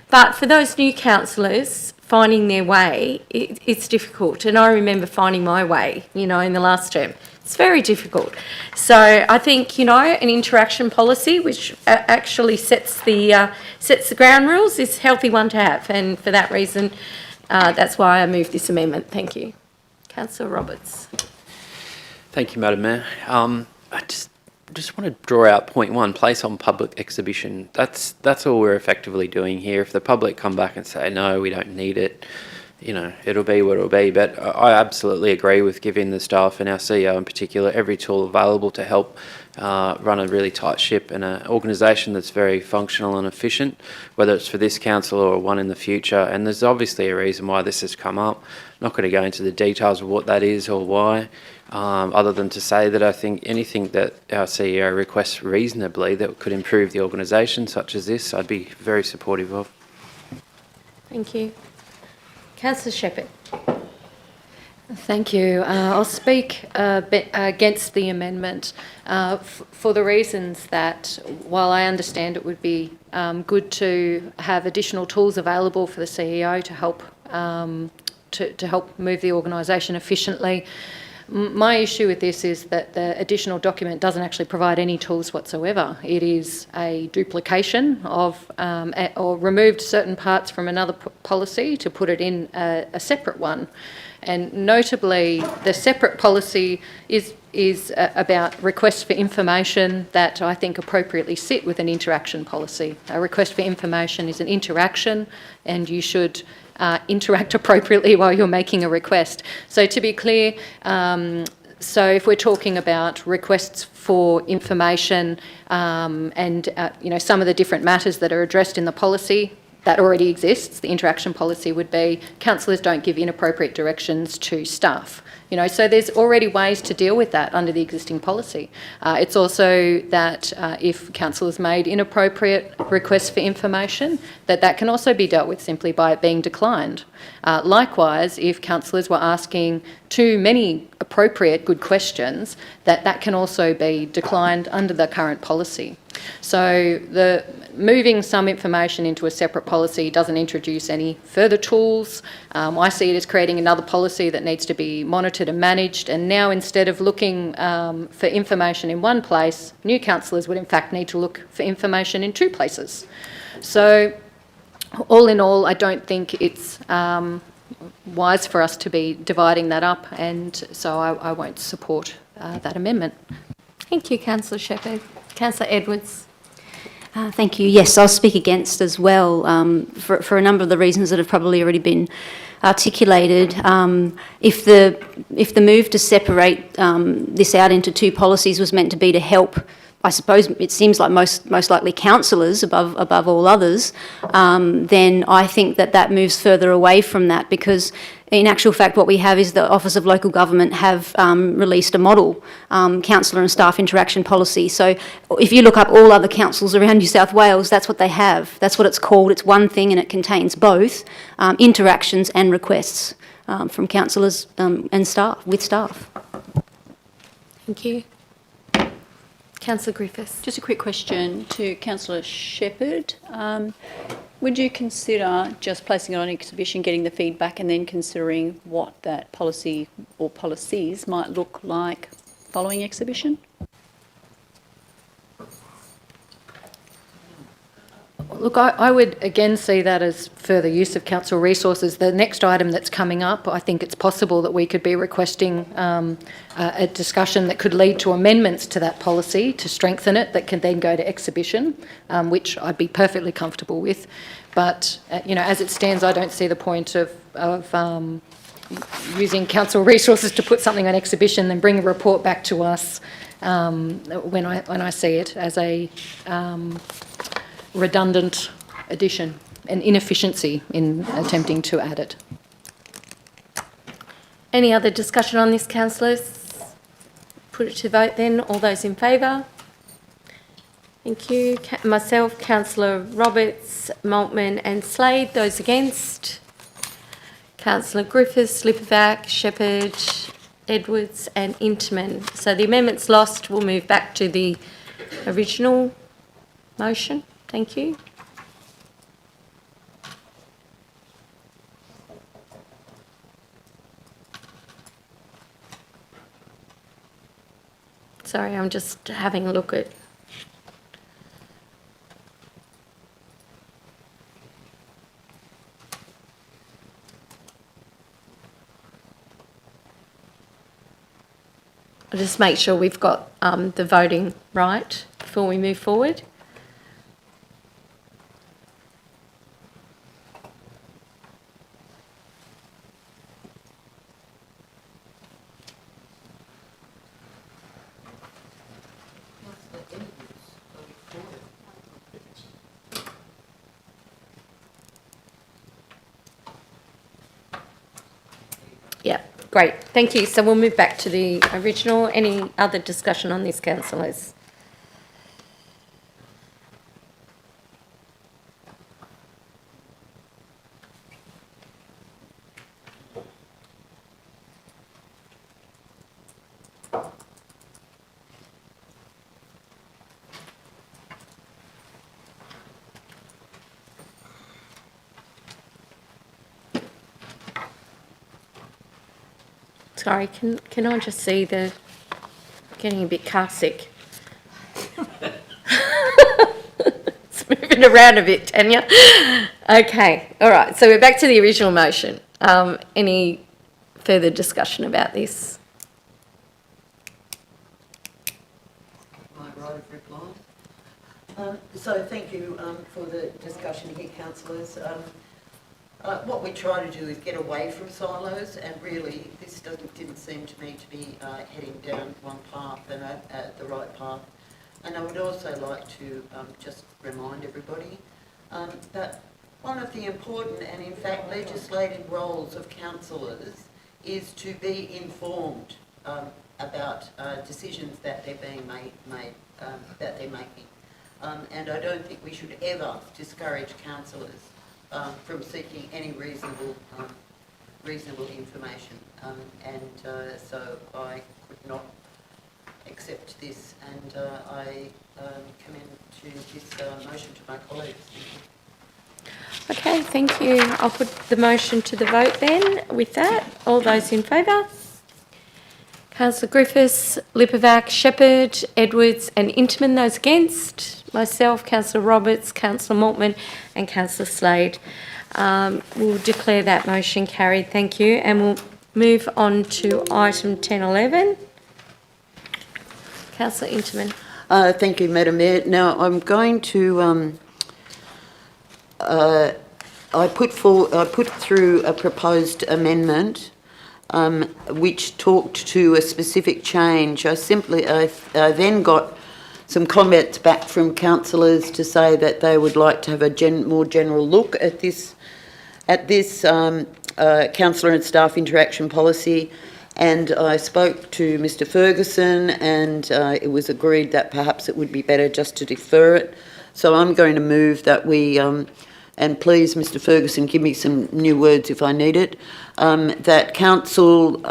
But for those new councillors, finding their way, it's difficult. And I remember finding my way, in the last term. It's very difficult. So I think, an interaction policy which actually sets the ground rules is a healthy one to have. And for that reason, that's why I moved this amendment. Thank you. Councillor Roberts. Thank you, Madam Mayor. I just want to draw out point one, place on public exhibition. That's all we're effectively doing here. If the public come back and say, no, we don't need it, it'll be what it'll be. But I absolutely agree with giving the staff and our CEO in particular every tool available to help run a really tight ship and an organisation that's very functional and efficient, whether it's for this council or one in the future. And there's obviously a reason why this has come up. I'm not going to go into the details of what that is or why. Other than to say that I think anything that our CEO requests reasonably that could improve the organisation, such as this, I'd be very supportive of. Thank you. Councillor Shepherd. Thank you. I'll speak against the amendment for the reasons that, while I understand it would be good to have additional tools available for the CEO to help to help move the organisation efficiently, my issue with this is that the additional document doesn't actually provide any tools whatsoever. It is a duplication of or removed certain parts from another policy to put it in a separate one. And notably, the separate policy is about requests for information that I think appropriately sit with an interaction policy. A request for information is an interaction, and you should interact appropriately while you're making a request. So to be clear, so if we're talking about requests for information and some of the different matters that are addressed in the policy, that already exists. The interaction policy would be councillors don't give inappropriate directions to staff. So there's already ways to deal with that under the existing policy. It's also that if councillors made inappropriate requests for information, that can also be dealt with simply by it being declined. Likewise, if councillors were asking too many appropriate good questions, that can also be declined under the current policy. So the moving some information into a separate policy doesn't introduce any further tools. I see it as creating another policy that needs to be monitored and managed, and now instead of looking for information in one place, new councillors would in fact need to look for information in two places. So all in all, I don't think it's wise for us to be dividing that up, and so I won't support that amendment. Thank you, Councillor Shepherd. Councillor Edwards. Thank you. Yes, I'll speak against as well for a number of the reasons that have probably already been articulated, if the move to separate this out into two policies was meant to be to help, I suppose it seems like most likely councillors above all others, then I think that moves further away from that, because in actual fact what we have is the Office of Local Government have released a model councillor and staff interaction policy. So if you look up all other councils around New South Wales, that's what they have. That's what it's called. It's one thing and it contains both interactions and requests from councillors and staff, with staff. Thank you. Councillor Griffiths. Just a quick question to Councillor Shepherd. Would you consider just placing it on exhibition, getting the feedback, and then considering what that policy or policies might look like following exhibition? Look, I would again see that as further use of council resources. The next item that's coming up, I think it's possible that we could be requesting a discussion that could lead to amendments to that policy to strengthen it, that can then go to exhibition, which I'd be perfectly comfortable with. But, as it stands, I don't see the point of using council resources to put something on exhibition, then bring a report back to us when I see it as a redundant addition and inefficiency in attempting to add it. Any other discussion on this, councillors? Put it to vote then. All those in favour? Thank you. Myself, Councillor Roberts, Maltman and Slade. Those against? Councillor Griffiths, Lipovac, Shepherd, Edwards and Intamin. So the amendment's lost. We'll move back to the original motion. Thank you. Sorry, I'm just having a look at... I'll just make sure we've got the voting right before we move forward. Yeah, great. Thank you. So we'll move back to the original. Any other discussion on this, councillors? Sorry, can I just see the... Getting a bit car sick. It's moving around a bit, Tanya. Okay, all right. So we're back to the original motion. Any further discussion about this? My right of reply. So thank you for the discussion here, councillors. What we try to do is get away from silos, and really this didn't seem to me to be heading down one path and the right path. And I would also like to just remind everybody that one of the important and in fact legislative roles of councillors is to be informed about decisions that they're being made that they're making. And I don't think we should ever discourage councillors from seeking any reasonable information, so I could not accept this, and I commend this motion to my colleagues. Okay, thank you. I'll put the motion to the vote then. With that, all those in favour? Councillor Griffiths, Lipovac, Shepherd, Edwards and Intamin. Those against? Myself, Councillor Roberts, Councillor Maltman and Councillor Slade. We'll declare that motion carried. Thank you. And we'll move on to item 10.11. Councillor Intamin. Thank you, Madam Mayor. Now, I'm going to I put through a proposed amendment which talked to a specific change. I then got some comments back from councillors to say that they would like to have a more general look at this councillor and staff interaction policy, and I spoke to Mr Ferguson, and it was agreed that perhaps it would be better just to defer it. So I'm going to move that we, and please Mr Ferguson give me some new words if I need it, that council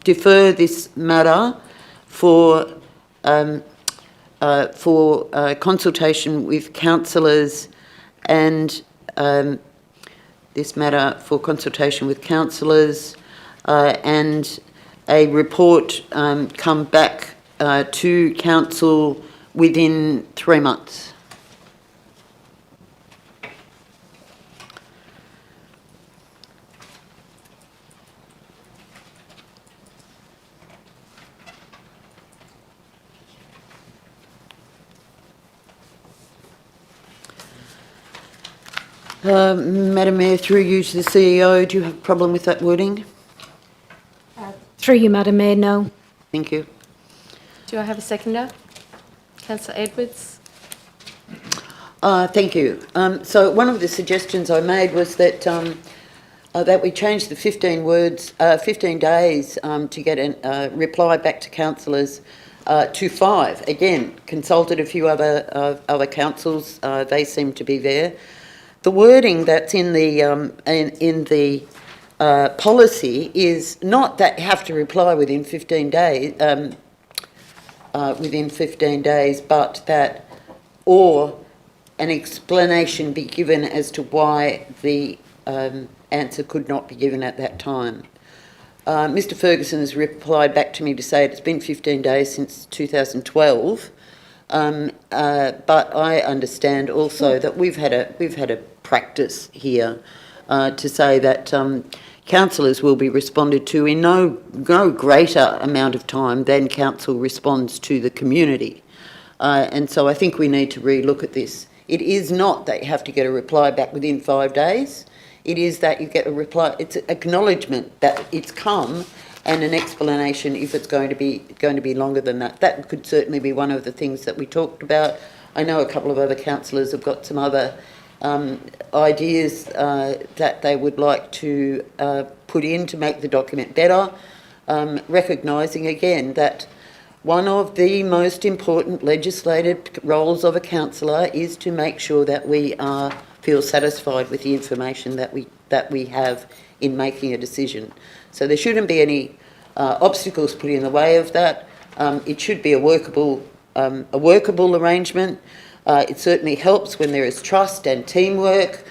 defer this matter for consultation with councillors, and and a report come back to council within 3 months. Madam Mayor, through you to the CEO, do you have a problem with that wording? Through you, Madam Mayor, no. Thank you. Do I have a seconder? Councillor Edwards. Thank you. So one of the suggestions I made was that we change the 15 days to get a reply back to councillors to 5. Again, consulted a few other councils. They seem to be there. The wording that's in the policy is not that you have to reply within 15 days. But that, or an explanation be given as to why the answer could not be given at that time. Mr Ferguson has replied back to me to say it's been 15 days since 2012, but I understand also that we've had a practice here to say that councillors will be responded to in no greater amount of time than council responds to the community. And so I think we need to re-look at this. It is not that you have to get a reply back within 5 days. It is that you get a reply, it's an acknowledgement that it's come, and an explanation if it's going to be longer than that. That could certainly be one of the things that we talked about. I know a couple of other councillors have got some other ideas that they would like to put in to make the document better, recognising again that one of the most important legislative roles of a councillor is to make sure that we feel satisfied with the information that we have in making a decision. So there shouldn't be any obstacles put in the way of that. It should be a workable arrangement. It certainly helps when there is trust and teamwork,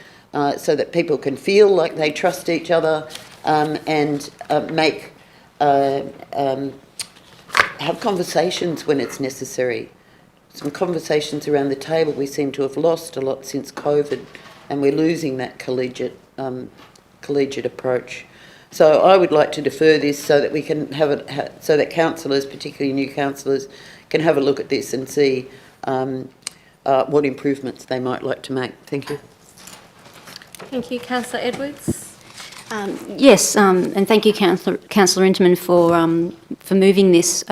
so that people can feel like they trust each other, and have conversations when it's necessary. Some conversations around the table we seem to have lost a lot since COVID, and we're losing that collegiate approach. So I would like to defer this so that we can so that councillors, particularly new councillors, can have a look at this and see what improvements they might like to make. Thank you. Thank you, Councillor Edwards. Yes, and thank you, Councillor Interman, for moving this.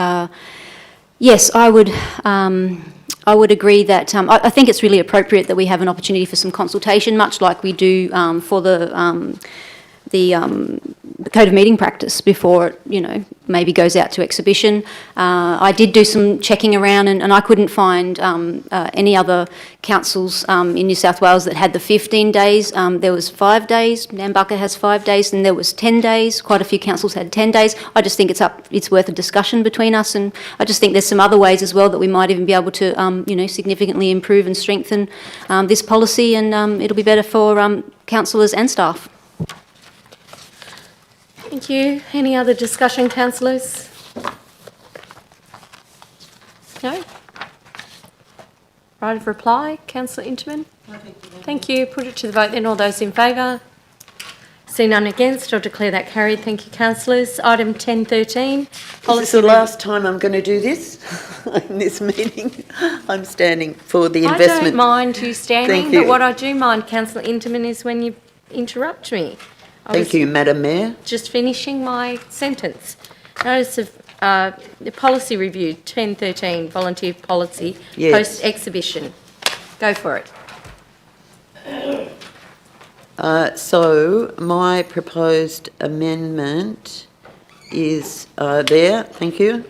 Yes, I would agree that I think it's really appropriate that we have an opportunity for some consultation, much like we do for the code of meeting practice before it, maybe goes out to exhibition. I did do some checking around, and I couldn't find any other councils in New South Wales that had the 15 days. There was 5 days. Nambucca has 5 days, and there was 10 days. Quite a few councils had 10 days. I just think it's worth a discussion between us, and I just think there's some other ways as well that we might even be able to, significantly improve and strengthen this policy, and it'll be better for councillors and staff. Thank you. Any other discussion, councillors? No? Right of reply, Councillor Interman? Thank you. Put it to the vote then. All those in favour? See none against, I'll declare that carried. Thank you, councillors. Item 10.13. This is the last time I'm going to do this in this meeting. I'm standing for the investment. I don't mind you standing, Thank you. but what I do mind, councillor Inderman, is when you interrupt me. Thank you, Madam Mayor. Just finishing my sentence. Notice of the policy review, 10.13, volunteer policy, Yes. post-exhibition. Go for it. So my proposed amendment is there, thank you.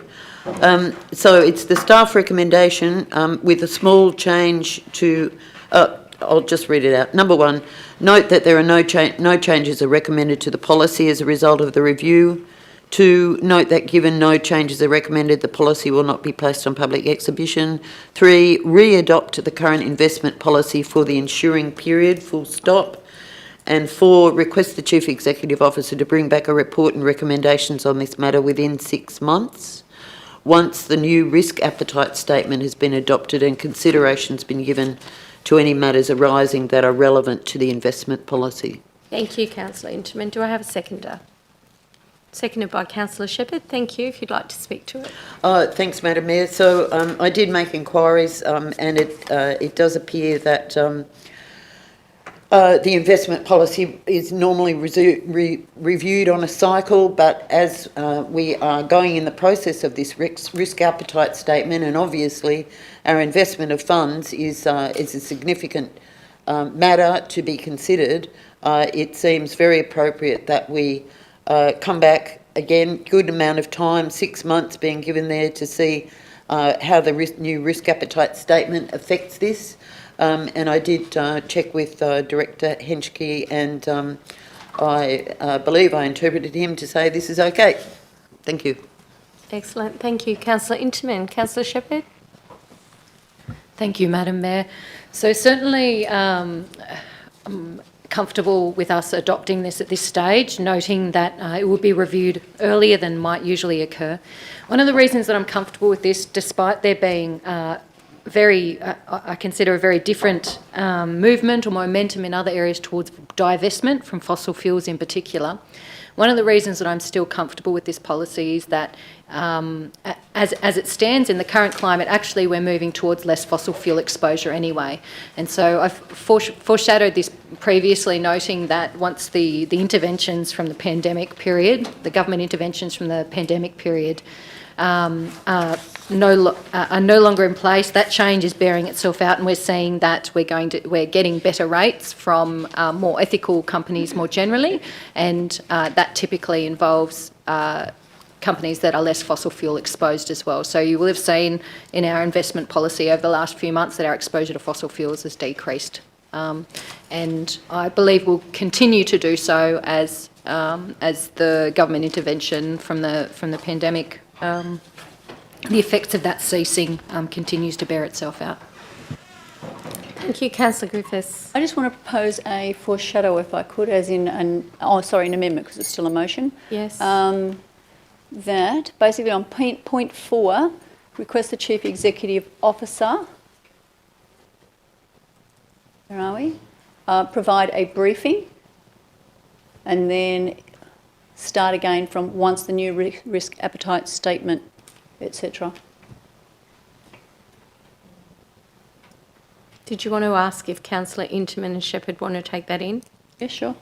So it's the staff recommendation with a small change to, I'll just read it out. Number 1, note that there are no changes are recommended to the policy as a result of the review. 2, note that given no changes are recommended, the policy will not be placed on public exhibition. 3, re-adopt the current investment policy for the ensuing period, full stop. And 4, request the Chief Executive Officer to bring back a report and recommendations on this matter within 6 months, once the new risk appetite statement has been adopted and consideration's been given to any matters arising that are relevant to the investment policy. Thank you, councillor Inderman. Do I have a seconder? Seconded by councillor Shepherd. Thank you, if you'd like to speak to it. Thanks, Madam Mayor. So I did make inquiries and it does appear that the investment policy is normally reviewed on a cycle, but as we are going in the process of this risk appetite statement, and obviously our investment of funds is a significant matter to be considered, it seems very appropriate that we come back again, good amount of time, 6 months being given there to see how the new risk appetite statement affects this. And I did check with Director Henschke, and I believe I interpreted him to say this is okay. Thank you. Excellent. Thank you, councillor Inderman. Councillor Shepherd. Thank you, Madam Mayor. So certainly I'm comfortable with us adopting this at this stage, noting that it will be reviewed earlier than might usually occur. One of the reasons that I'm comfortable with this, despite there being I consider a very different movement or momentum in other areas towards divestment from fossil fuels in particular. One of the reasons that I'm still comfortable with this policy is that as it stands in the current climate, actually we're moving towards less fossil fuel exposure anyway. And so I've foreshadowed this previously, noting that once the interventions from the pandemic period, the government interventions from the pandemic period are no longer in place, that change is bearing itself out, and we're seeing that we're getting better rates from more ethical companies more generally, and that typically involves companies that are less fossil fuel exposed as well. So you will have seen in our investment policy over the last few months that our exposure to fossil fuels has decreased, and I believe will continue to do so as the government intervention from the pandemic, the effects of that ceasing continues to bear itself out. Thank you, councillor Griffiths. I just want to propose a foreshadow, if I could, as in an amendment, because it's still a motion. Yes. That basically on point 4, request the Chief Executive Officer, where are we, provide a briefing, and then start again from once the new risk appetite statement, etc. Did you want to ask if councillor Inderman and Shepherd want to take that in? Yeah, sure.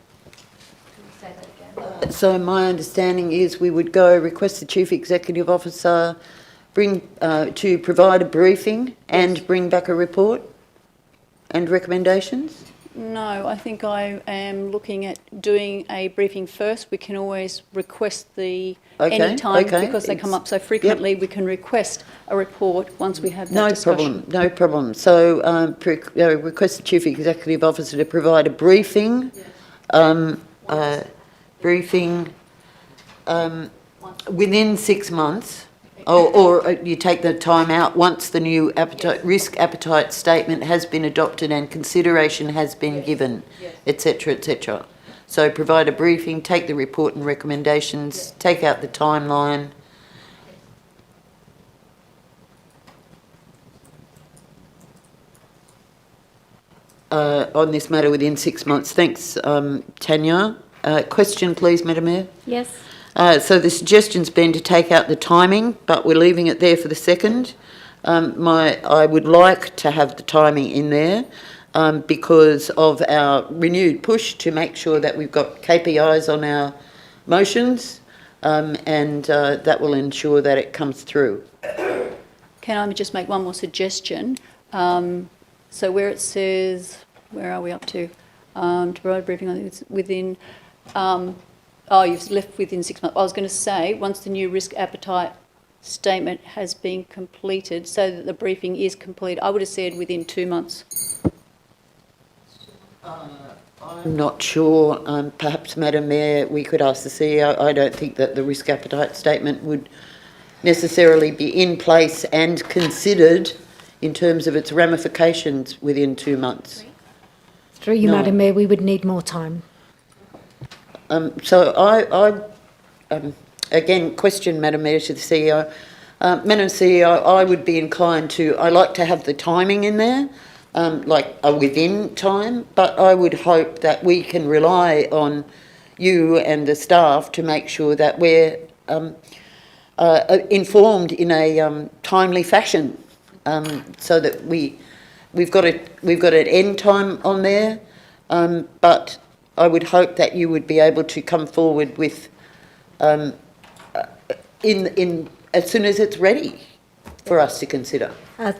So my understanding is we would go request the Chief Executive Officer to provide a briefing and bring back a report and recommendations? No, I think I am looking at doing a briefing first. We can always request any time, because they come up so frequently, we can request a report once we have that discussion. No problem. So request the Chief Executive Officer to provide a briefing, within 6 months, or you take the time out once the new risk appetite statement has been adopted and consideration has been given, etc., etc. So provide a briefing, take the report and recommendations, take out the timeline. On this matter within 6 months. Thanks, Tanya. Question, please, Madam Mayor. Yes. So the suggestion's been to take out the timing, but we're leaving it there for the second. I would like to have the timing in there because of our renewed push to make sure that we've got KPIs on our motions, and that will ensure that it comes through. Can I just make one more suggestion? So where it says, where are we up to? To provide a briefing on it's within, you've left within 6 months. I was going to say, once the new risk appetite statement has been completed, so that the briefing is complete, I would have said within 2 months. I'm not sure. Perhaps, Madam Mayor, we could ask the CEO. I don't think that the risk appetite statement would necessarily be in place and considered in terms of its ramifications within 2 months. Through you, No. Madam Mayor, we would need more time. So I again, question, Madam Mayor, to the CEO. Madam CEO, I would be inclined to, I like to have the timing in there, like a within time, but I would hope that we can rely on you and the staff to make sure that we're informed in a timely fashion, so that we've got an end time on there, but I would hope that you would be able to come forward with in as soon as it's ready for us to consider.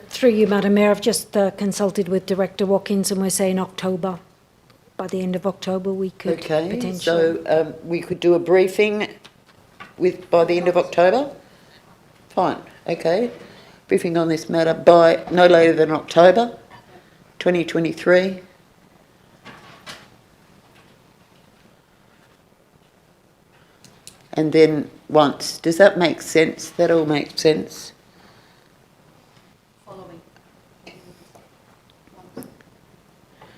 Through you, Madam Mayor, I've just consulted with Director Watkins and we're saying October. By the end of October we could potentially... So we could do a briefing by the end of October? Fine, okay. Briefing on this matter by no later than October 2023. And then once, does that make sense? That all makes sense? Following. Yeah,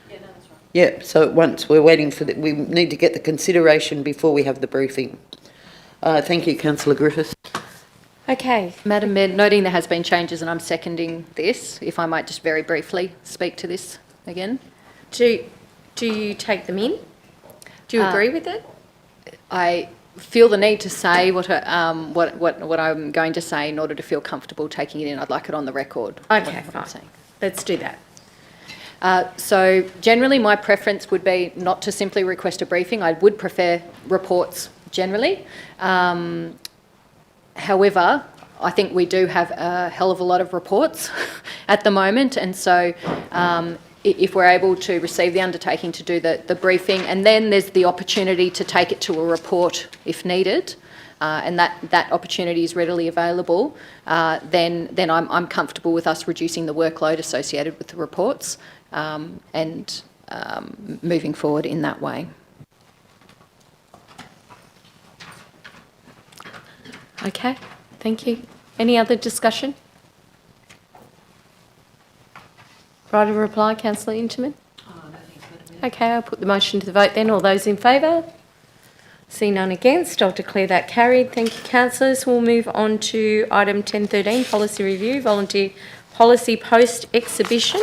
no, that's right. Yeah, so once we're waiting for we need to get the consideration before we have the briefing. Thank you, Councillor Griffiths. Okay. Madam Mayor, noting there has been changes and I'm seconding this, if I might just very briefly speak to this again. Do you take them in? Do you agree with it? I feel the need to say what I'm going to say in order to feel comfortable taking it in. I'd like it on the record. Okay, fine. Let's do that. So generally my preference would be not to simply request a briefing. I would prefer reports generally. However, I think we do have a hell of a lot of reports at the moment, and so if we're able to receive the undertaking to do the briefing, and then there's the opportunity to take it to a report if needed, and that opportunity is readily available, then I'm comfortable with us reducing the workload associated with the reports and moving forward in that way. Okay, thank you. Any other discussion? Right of reply, Councillor Intiman? Okay, I'll put the motion to the vote then. All those in favour? See none against. I'll declare that carried. Thank you, councillors. We'll move on to item 10.13, policy review, volunteer policy post exhibition.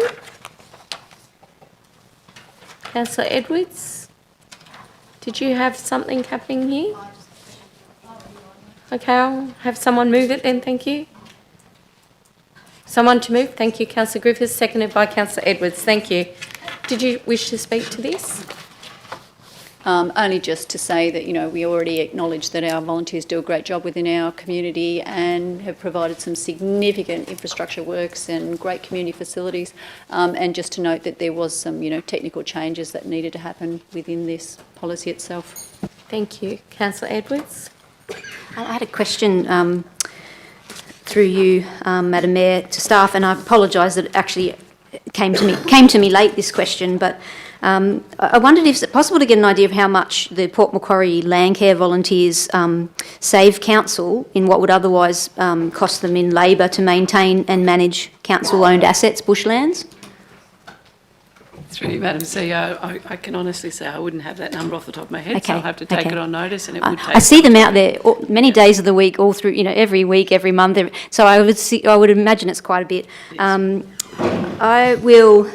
Councillor Edwards, did you have something happening here? Okay, I'll have someone move it then, thank you. Someone to move, thank you, Councillor Griffiths, seconded by Councillor Edwards, thank you. Did you wish to speak to this? Only just to say that, you know, we already acknowledge that our volunteers do a great job within our community and have provided some significant infrastructure works and great community facilities. And just to note that there was some, you know, technical changes that needed to happen within this policy itself. Thank you. Councillor Edwards? I had a question through you, Madam Mayor, to staff, and I apologise that it actually came to me late, this question, but I wondered if it's possible to get an idea of how much the Port Macquarie Landcare volunteers save council in what would otherwise cost them in labour to maintain and manage council-owned assets, bushlands? Through you, Madam CEO, I can honestly say I wouldn't have that number off the top of my head, Okay, so I'll have to take okay. it on notice, and it would take... I see them out there many days of the week, all through, you know, every week, every month. So I would imagine it's quite a bit. Yes. I will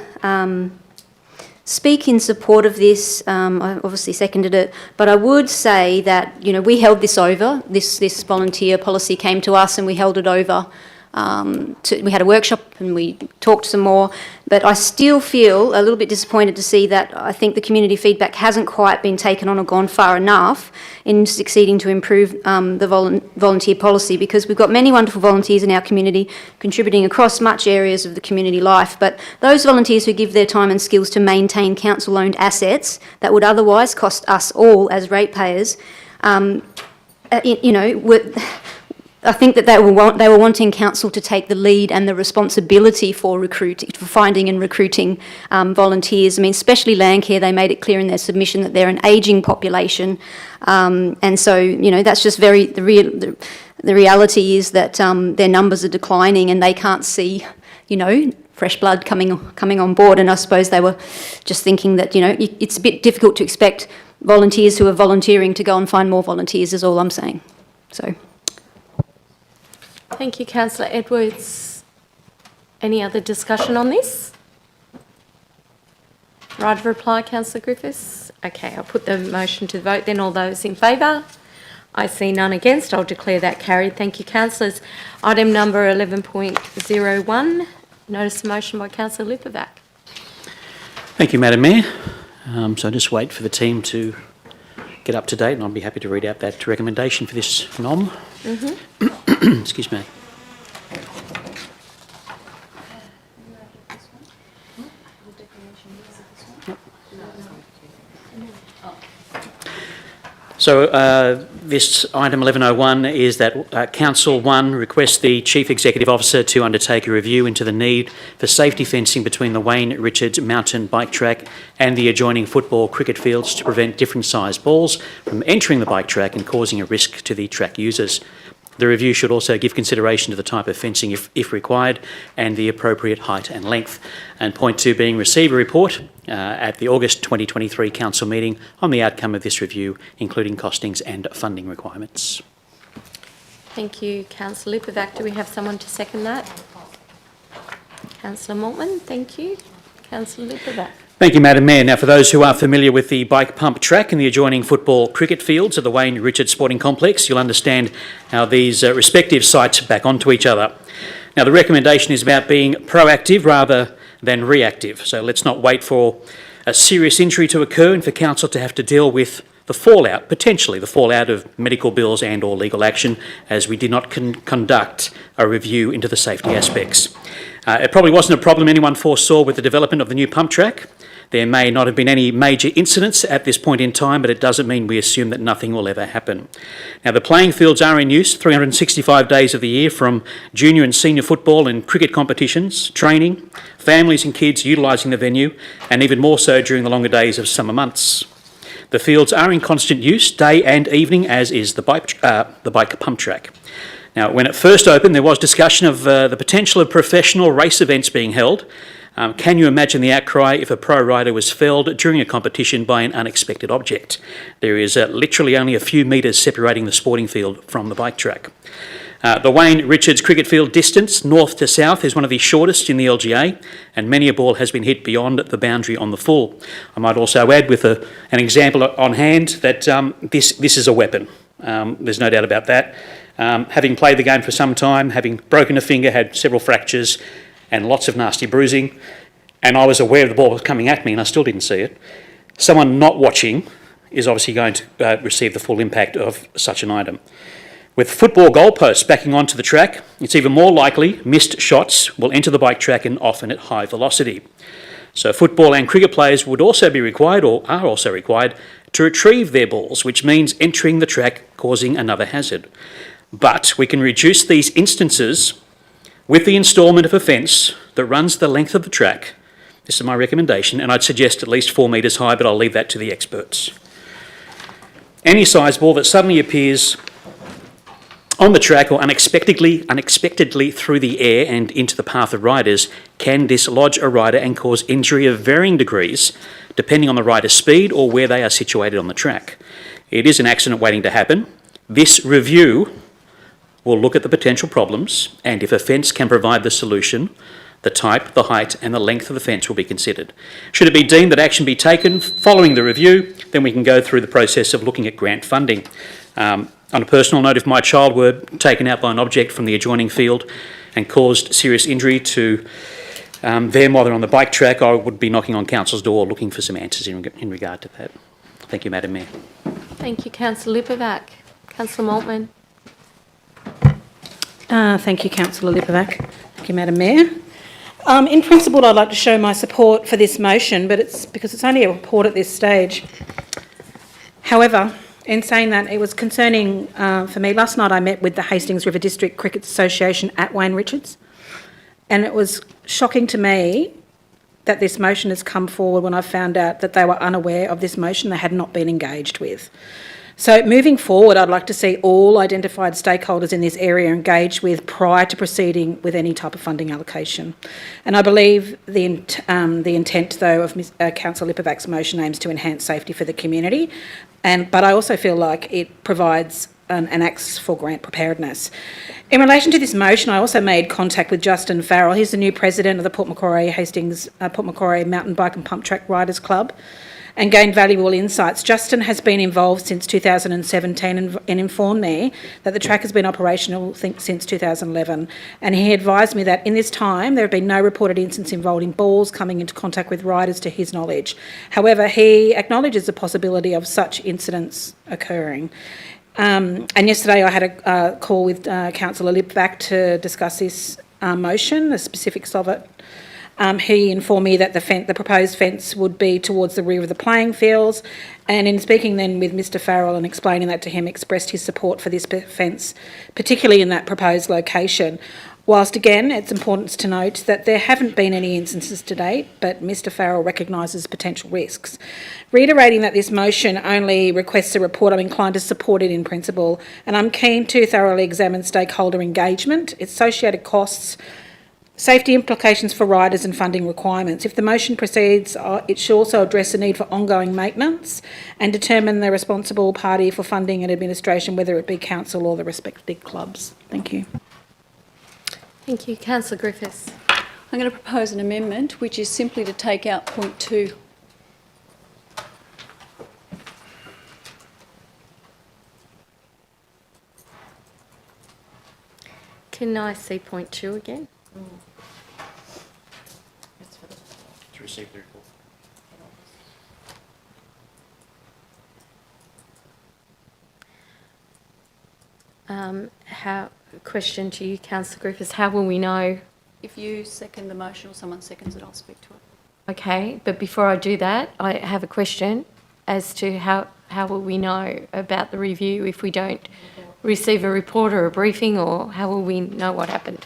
speak in support of this. I obviously seconded it, but I would say that, we held this over. This volunteer policy came to us and we held it over. We had a workshop and we talked some more, but I still feel a little bit disappointed to see that I think the community feedback hasn't quite been taken on or gone far enough in succeeding to improve the volunteer policy, because we've got many wonderful volunteers in our community contributing across much areas of the community life, but those volunteers who give their time and skills to maintain council-owned assets that would otherwise cost us all as ratepayers, I think that they were wanting council to take the lead and the responsibility for finding and recruiting volunteers. I mean, especially Landcare, they made it clear in their submission that they're an ageing population, and so that's just the reality is that their numbers are declining and they can't see fresh blood coming on board. And I suppose they were just thinking that it's a bit difficult to expect volunteers who are volunteering to go and find more volunteers. Is all I'm saying. So. Thank you, Councillor Edwards. Any other discussion on this? Right of reply, Councillor Griffiths? Okay, I'll put the motion to the vote then. All those in favour? I see none against. I'll declare that carried. Thank you, councillors. Item number 11.01, notice of motion by Councillor Lipovac. Thank you, Madam Mayor. So I'll just wait for the team to get up to date and I'll be happy to read out that recommendation for this nom. Excuse me. So this item 1101 is that Council 1 requests the Chief Executive Officer to undertake a review into the need for safety fencing between the Wayne Richards mountain bike track and the adjoining football cricket fields to prevent different sized balls from entering the bike track and causing a risk to the track users. The review should also give consideration to the type of fencing if required and the appropriate height and length. And point 2 being receive a report at the August 2023 Council meeting on the outcome of this review, including costings and funding requirements. Thank you, Councillor Lipovac. Do we have someone to second that? Councillor Mortman, thank you. Councillor Lipovac. Thank you, Madam Mayor. Now, for those who are familiar with the bike pump track and the adjoining football cricket fields at the Wayne Richards Sporting Complex, you'll understand how these respective sites back onto each other. Now, the recommendation is about being proactive rather than reactive. So let's not wait for a serious injury to occur and for council to have to deal with the fallout, potentially the fallout of medical bills and or legal action, as we did not conduct a review into the safety aspects. It probably wasn't a problem anyone foresaw with the development of the new pump track. There may not have been any major incidents at this point in time, but it doesn't mean we assume that nothing will ever happen. Now, the playing fields are in use 365 days of the year, from junior and senior football and cricket competitions, training, families and kids utilising the venue, and even more so during the longer days of summer months. The fields are in constant use day and evening, as is the bike pump track. Now, when it first opened, there was discussion of the potential of professional race events being held. Can you imagine the outcry if a pro rider was felled during a competition by an unexpected object? There is literally only a few metres separating the sporting field from the bike track. The Wayne Richards cricket field distance, north to south, is one of the shortest in the LGA, and many a ball has been hit beyond the boundary on the full. I might also add, with an example on hand, that this is a weapon. There's no doubt about that. Having played the game for some time, having broken a finger, had several fractures and lots of nasty bruising, and I was aware the ball was coming at me and I still didn't see it, someone not watching is obviously going to receive the full impact of such an item. With football goalposts backing onto the track, it's even more likely missed shots will enter the bike track, and often at high velocity. So football and cricket players would also be required, or are also required, to retrieve their balls, which means entering the track, causing another hazard. But we can reduce these instances with the instalment of a fence that runs the length of the track. This is my recommendation, and I'd suggest at least 4 metres high, but I'll leave that to the experts. Any size ball that suddenly appears on the track or unexpectedly through the air and into the path of riders can dislodge a rider and cause injury of varying degrees, depending on the rider's speed or where they are situated on the track. It is an accident waiting to happen. This review will look at the potential problems, and if a fence can provide the solution, The type, the height and the length of the fence will be considered. Should it be deemed that action be taken following the review, then we can go through the process of looking at grant funding. On a personal note, if my child were taken out by an object from the adjoining field and caused serious injury to them while they're on the bike track, I would be knocking on Council's door looking for some answers in regard to that. Thank you, Madam Mayor. Thank you, Councillor Lipovac. Councillor Maltman. Thank you, Councillor Lipovac. Thank you, Madam Mayor. In principle, I'd like to show my support for this motion, but it's because it's only a report at this stage. However, in saying that, it was concerning for me. Last night I met with the Hastings River District Cricket Association at Wayne Richards, and it was shocking to me that this motion has come forward when I found out that they were unaware of this motion, they had not been engaged with. So moving forward, I'd like to see all identified stakeholders in this area engaged with prior to proceeding with any type of funding allocation. And I believe the intent, though, of Councillor Lipovac's motion aims to enhance safety for the community, but I also feel like it provides an acts for grant preparedness. In relation to this motion, I also made contact with Justin Farrell. He's the new president of the Port Macquarie Mountain Bike and Pump Track Riders Club, and gained valuable insights. Justin has been involved since 2017 and informed me that the track has been operational since 2011, and he advised me that in this time there have been no reported incidents involving balls coming into contact with riders to his knowledge. However, he acknowledges the possibility of such incidents occurring. And yesterday I had a call with Councillor Lipovac to discuss this motion, the specifics of it. He informed me that the proposed fence would be towards the rear of the playing fields, and in speaking then with Mr Farrell and explaining that to him, expressed his support for this fence, particularly in that proposed location. Whilst again, it's important to note that there haven't been any instances to date, but Mr Farrell recognises potential risks. Reiterating that this motion only requests a report, I'm inclined to support it in principle, and I'm keen to thoroughly examine stakeholder engagement, its associated costs, safety implications for riders and funding requirements. If the motion proceeds, it should also address the need for ongoing maintenance and determine the responsible party for funding and administration, whether it be council or the respective clubs. Thank you. Thank you. Councillor Griffiths. I'm going to propose an amendment which is simply to take out point 2. Can I see point 2 again? To receive the report. Question to you, Councillor Griffiths, how will we know? If you second the motion or someone seconds it, I'll speak to it. Okay, but before I do that, I have a question as to how will we know about the review if we don't receive a report or a briefing, or how will we know what happened?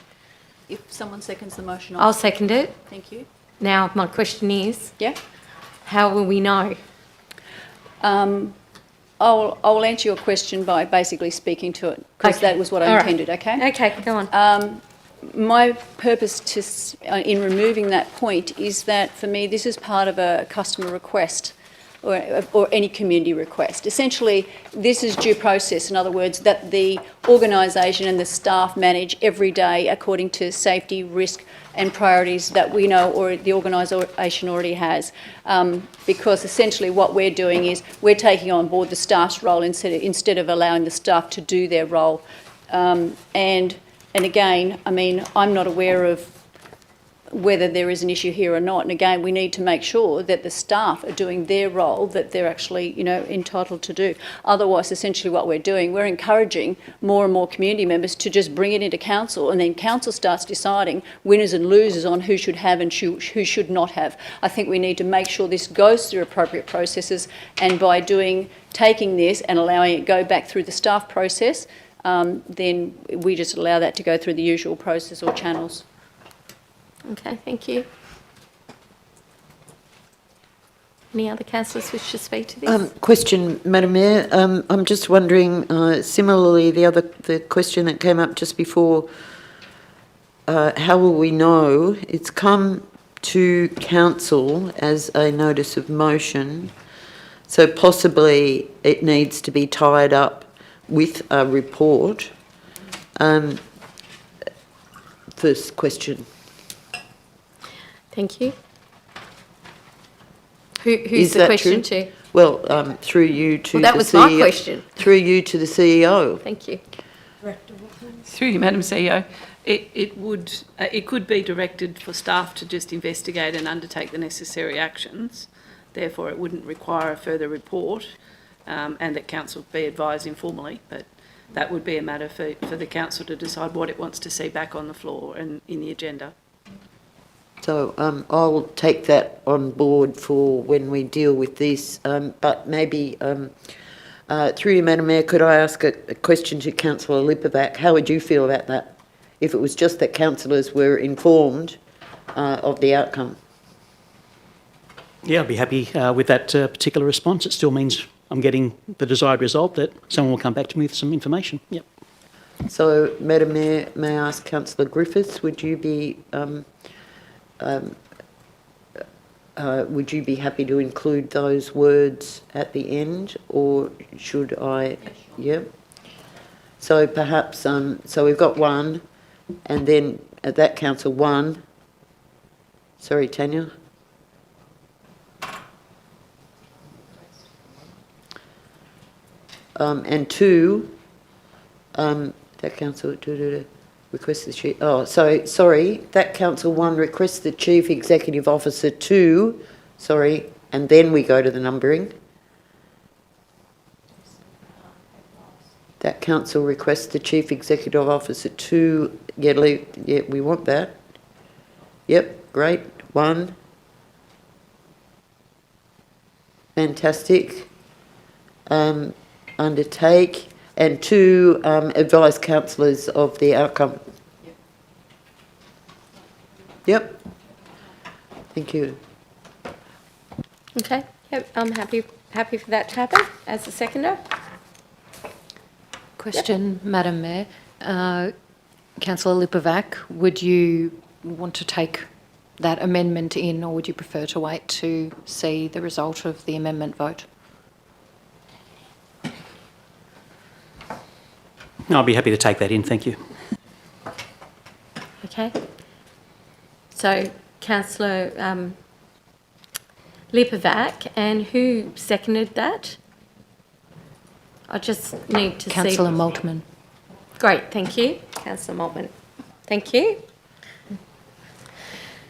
If someone seconds the motion, I'll second it. Thank you. Now, my question is, Yeah? how will we know? I'll answer your question by basically speaking to it, because that was what I intended, okay? Okay, go on. My purpose in removing that point is that, for me, this is part of a customer request or any community request. Essentially, this is due process, in other words, that the organisation and the staff manage every day according to safety, risk and priorities that we know or the organisation already has. Because essentially what we're doing is we're taking on board the staff's role instead of allowing the staff to do their role. And again, I mean, I'm not aware of whether there is an issue here or not. And again, we need to make sure that the staff are doing their role that they're actually, entitled to do. Otherwise, essentially what we're doing, we're encouraging more and more community members to just bring it into council, and then council starts deciding winners and losers on who should have and who should not have. I think we need to make sure this goes through appropriate processes, and by taking this and allowing it go back through the staff process, then we just allow that to go through the usual process or channels. Okay, thank you. Any other councillors wish to speak to this? Question, Madam Mayor. I'm just wondering, similarly, the question that came up just before, how will we know? It's come to council as a notice of motion, so possibly it needs to be tied up with a report. First question. Thank you. Who's Is the that question true? to? Well, through you to Well, that the was my CEO question. Through you to the CEO. Thank you. Through you, Madam CEO, it could be directed for staff to just investigate and undertake the necessary actions. Therefore, it wouldn't require a further report, and that council be advised informally. But that would be a matter for the council to decide what it wants to see back on the floor and in the agenda. So I'll take that on board for when we deal with this. But maybe through you, Madam Mayor, could I ask a question to Councillor Lipovac? How would you feel about that? If it was just that councillors were informed of the outcome? Yeah, I'd be happy with that particular response. It still means I'm getting the desired result, that someone will come back to me with some information. Yep. So, Madam Mayor, may I ask Councillor Griffiths, would you be happy to include those words at the end, or should I? Yep. So perhaps, so we've got one, and then at that council one. Sorry, Tanya. And two, that council requests the chief. Oh, sorry. That council one requests the chief executive officer to. Sorry, and then we go to the numbering. That council requests the chief executive officer to. Yeah, we want that. Yep, great. One. Fantastic. Undertake, and two, advise councillors of the outcome. Yep. Thank you. Okay. Yep. I'm happy for that to happen as a seconder. Question, Madam Mayor. Councillor Lipovac, would you want to take that amendment in, or would you prefer to wait to see the result of the amendment vote? No, I'll be happy to take that in, thank you. Okay. So, Councillor Lipovac, and who seconded that? I just need to see. Councillor Maltman. Great, thank you. Councillor Maltman. Thank you.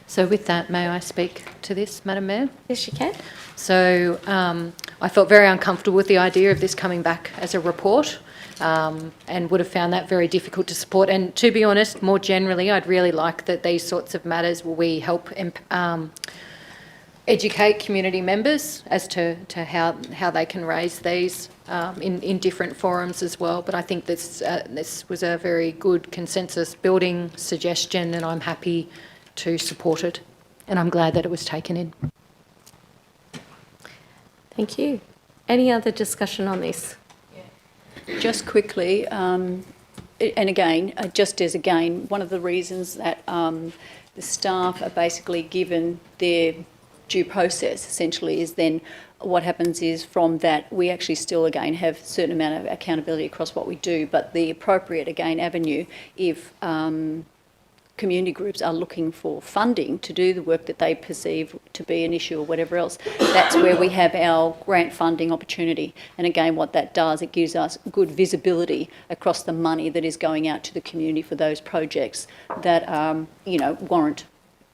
So with that, may I speak to this, Madam Mayor? Yes, you can. So I felt very uncomfortable with the idea of this coming back as a report. And would have found that very difficult to support. And to be honest, more generally, I'd really like that these sorts of matters where we help educate community members as to how they can raise these in different forums as well. But I think this was a very good consensus building suggestion, and I'm happy to support it. And I'm glad that it was taken in. Thank you. Any other discussion on this? Just quickly, and again, one of the reasons that the staff are basically given their due process, essentially, is then what happens is from that we actually still, again, have a certain amount of accountability across what we do, but the appropriate, again, avenue, if community groups are looking for funding to do the work that they perceive to be an issue or whatever else, that's where we have our grant funding opportunity. And again, what that does, it gives us good visibility across the money that is going out to the community for those projects that, warrant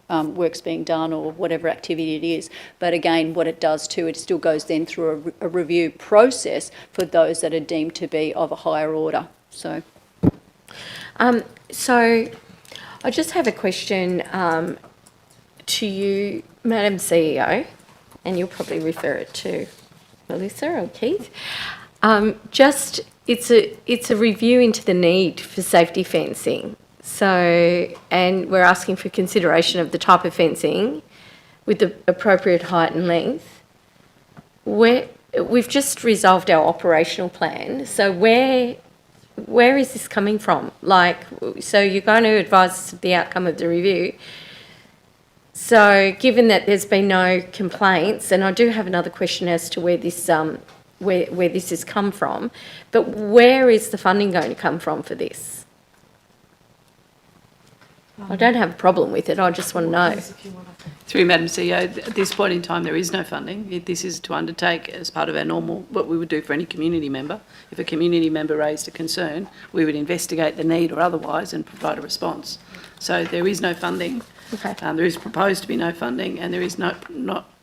works being done or whatever activity it is. But again, what it does too, it still goes then through a review process for those that are deemed to be of a higher order. So I just have a question to you, Madam CEO, and you'll probably refer it to Melissa or Keith. It's a review into the need for safety fencing. So, and we're asking for consideration of the type of fencing with the appropriate height and length. We've just resolved our operational plan. So where is this coming from? So you're going to advise us of the outcome of the review. So given that there's been no complaints, and I do have another question as to where this where this has come from, but where is the funding going to come from for this? I don't have a problem with it, I just want to know. Through you, Madam CEO, at this point in time, there is no funding. This is to undertake as part of our normal, what we would do for any community member. If a community member raised a concern, we would investigate the need or otherwise and provide a response. So there is no funding. Okay. There is proposed to be no funding, and there is not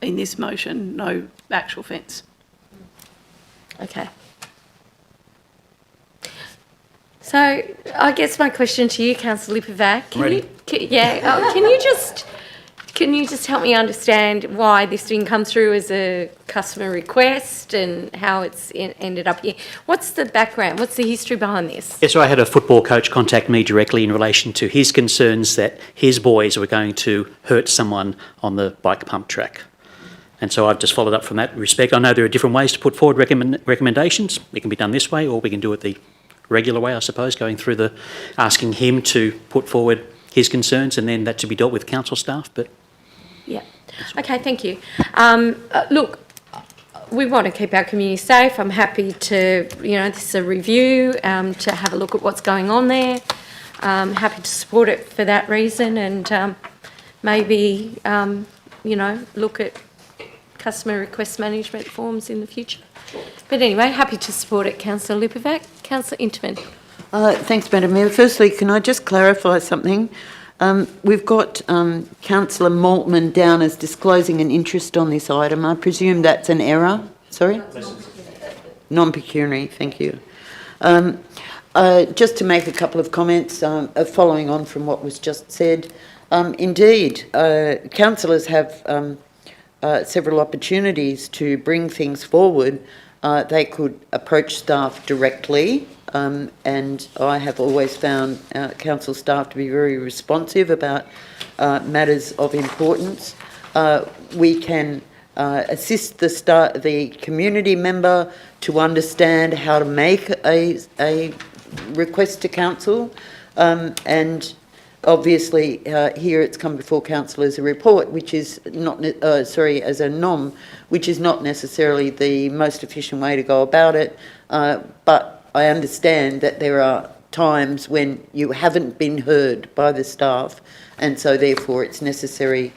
in this motion, no actual fence. Okay. So I guess my question to you, Councillor Lipovac, can you just help me understand why this didn't come through as a customer request and how it's ended up here? What's the background? What's the history behind this? Yes, so I had a football coach contact me directly in relation to his concerns that his boys were going to hurt someone on the bike pump track. And so I've just followed up from that respect. I know there are different ways to put forward recommendations. It can be done this way, or we can do it the regular way, I suppose, going through the asking him to put forward his concerns and then that to be dealt with council staff. But yeah. Okay, thank you. Look, we want to keep our community safe. I'm happy to, this is a review, to have a look at what's going on there. Happy to support it for that reason, and maybe, look at customer request management forms in the future. But anyway, happy to support it, Councillor Lipovac. Councillor Interman. Thanks, Madam Mayor. Firstly, can I just clarify something? We've got Councillor Maltman down as disclosing an interest on this item. I presume that's an error. Sorry? Non-pecuniary, thank you. Just to make a couple of comments following on from what was just said. Indeed, councillors have several opportunities to bring things forward. They could approach staff directly, and I have always found council staff to be very responsive about matters of importance. We can assist the community member to understand how to make a request to council, and obviously, here it's come before council as a report, which is not, as a NOM, which is not necessarily the most efficient way to go about it. But I understand that there are times when you haven't been heard by the staff, and so therefore it's necessary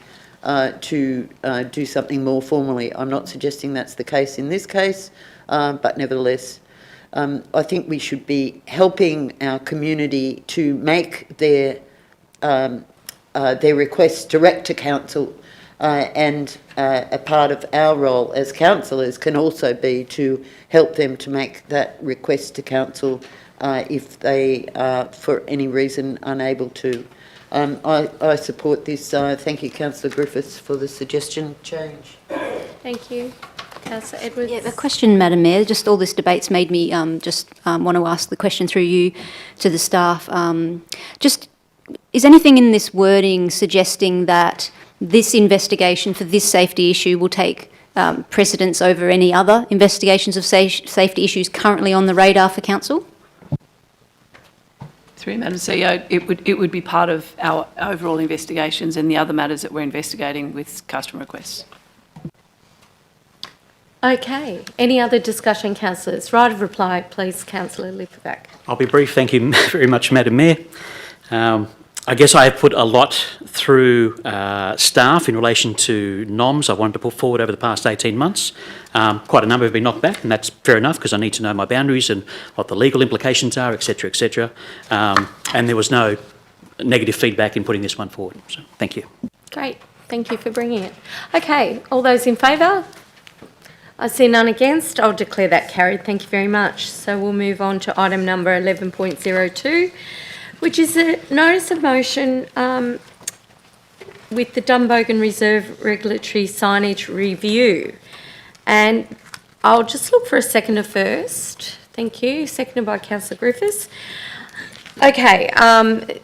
to do something more formally. I'm not suggesting that's the case in this case, but nevertheless, I think we should be helping our community to make their requests direct to council, and a part of our role as councillors can also be to help them to make that request to council if they are for any reason unable to. I support this. Thank you, Councillor Griffiths, for the suggestion change. Thank you. Councillor Edwards. Yeah, a question, Madam Mayor. Just all this debate's made me want to ask the question through you to the staff. Is anything in this wording suggesting that this investigation for this safety issue will take precedence over any other investigations of safety issues currently on the radar for council? Through you, Madam CEO, it would be part of our overall investigations and the other matters that we're investigating with customer requests. Okay. Any other discussion, councillors? Right of reply, please, Councillor Lipovac. I'll be brief. Thank you very much, Madam Mayor. I guess I have put a lot through staff in relation to NOMs I wanted to put forward over the past 18 months. Quite a number have been knocked back, and that's fair enough because I need to know my boundaries and what the legal implications are, etc., etc. And there was no negative feedback in putting this one forward. So thank you. Great. Thank you for bringing it. Okay. All those in favour? I see none against. I'll declare that carried. Thank you very much. So we'll move on to item number 11.02. Which is a notice of motion with the Dumbogan Reserve regulatory signage review. And I'll just look for a seconder first. Thank you. Seconded by Councillor Griffiths. Okay,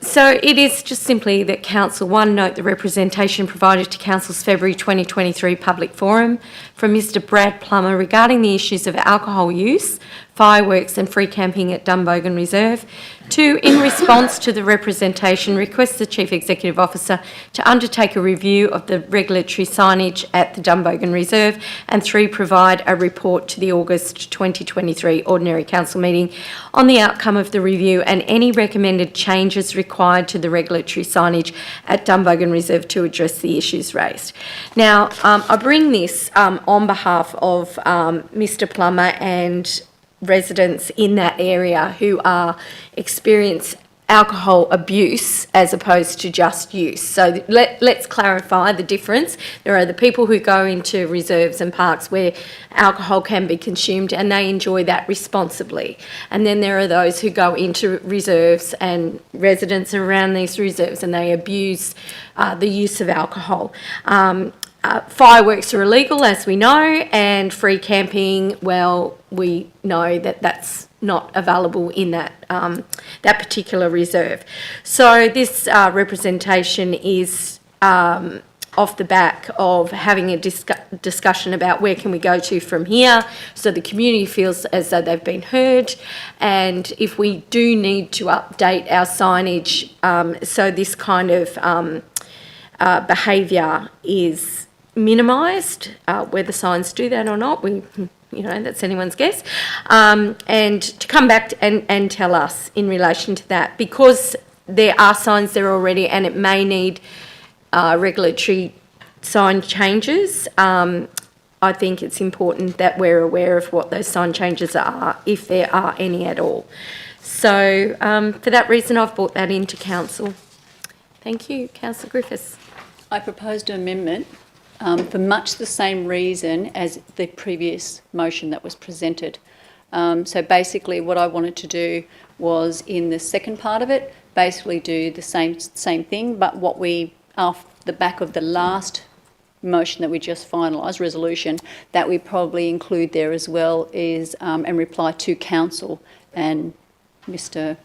so it is just simply that Council, one, note the representation provided to Council's February 2023 public forum from Mr Brad Plummer regarding the issues of alcohol use fireworks and free camping at Dumbogan Reserve. 2, in response to the representation, request the Chief Executive Officer to undertake a review of the regulatory signage at the Dumbogan Reserve. And 3, provide a report to the August 2023 Ordinary Council meeting on the outcome of the review and any recommended changes required to the regulatory signage at Dumbogan Reserve to address the issues raised. Now, I bring this on behalf of Mr Plummer and residents in that area who experience alcohol abuse as opposed to just use. So let's clarify the difference. There are the people who go into reserves and parks where alcohol can be consumed and they enjoy that responsibly. And then there are those who go into reserves and residents around these reserves and they abuse the use of alcohol. Fireworks are illegal, as we know, and free camping, well, we know that that's not available in that that particular reserve. So this representation is off the back of having a discussion about where can we go to from here, so the community feels as though they've been heard, and if we do need to update our signage, so this kind of behaviour is minimised. Whether signs do that or not, that's anyone's guess. And to come back and tell us in relation to that, because there are signs there already and it may need regulatory sign changes. I think it's important that we're aware of what those sign changes are, if there are any at all. So for that reason, I've brought that into council. Thank you. Councillor Griffiths. I proposed an amendment for much the same reason as the previous motion that was presented. So basically what I wanted to do was, in the second part of it, basically do the same thing, but what we, off the back of the last motion that we just finalised, resolution, that we probably include there as well is, and reply to council and Mr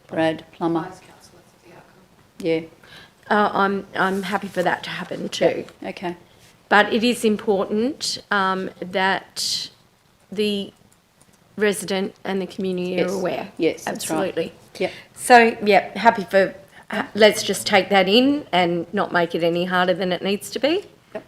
Brad Plummer. Yeah. I'm happy for that to happen too. Yep. Okay. But it is important that the resident and the community are aware. Yes, that's absolutely. Right. Yep. So, yeah, happy for, let's just take that in and not make it any harder than it needs to be. Yep.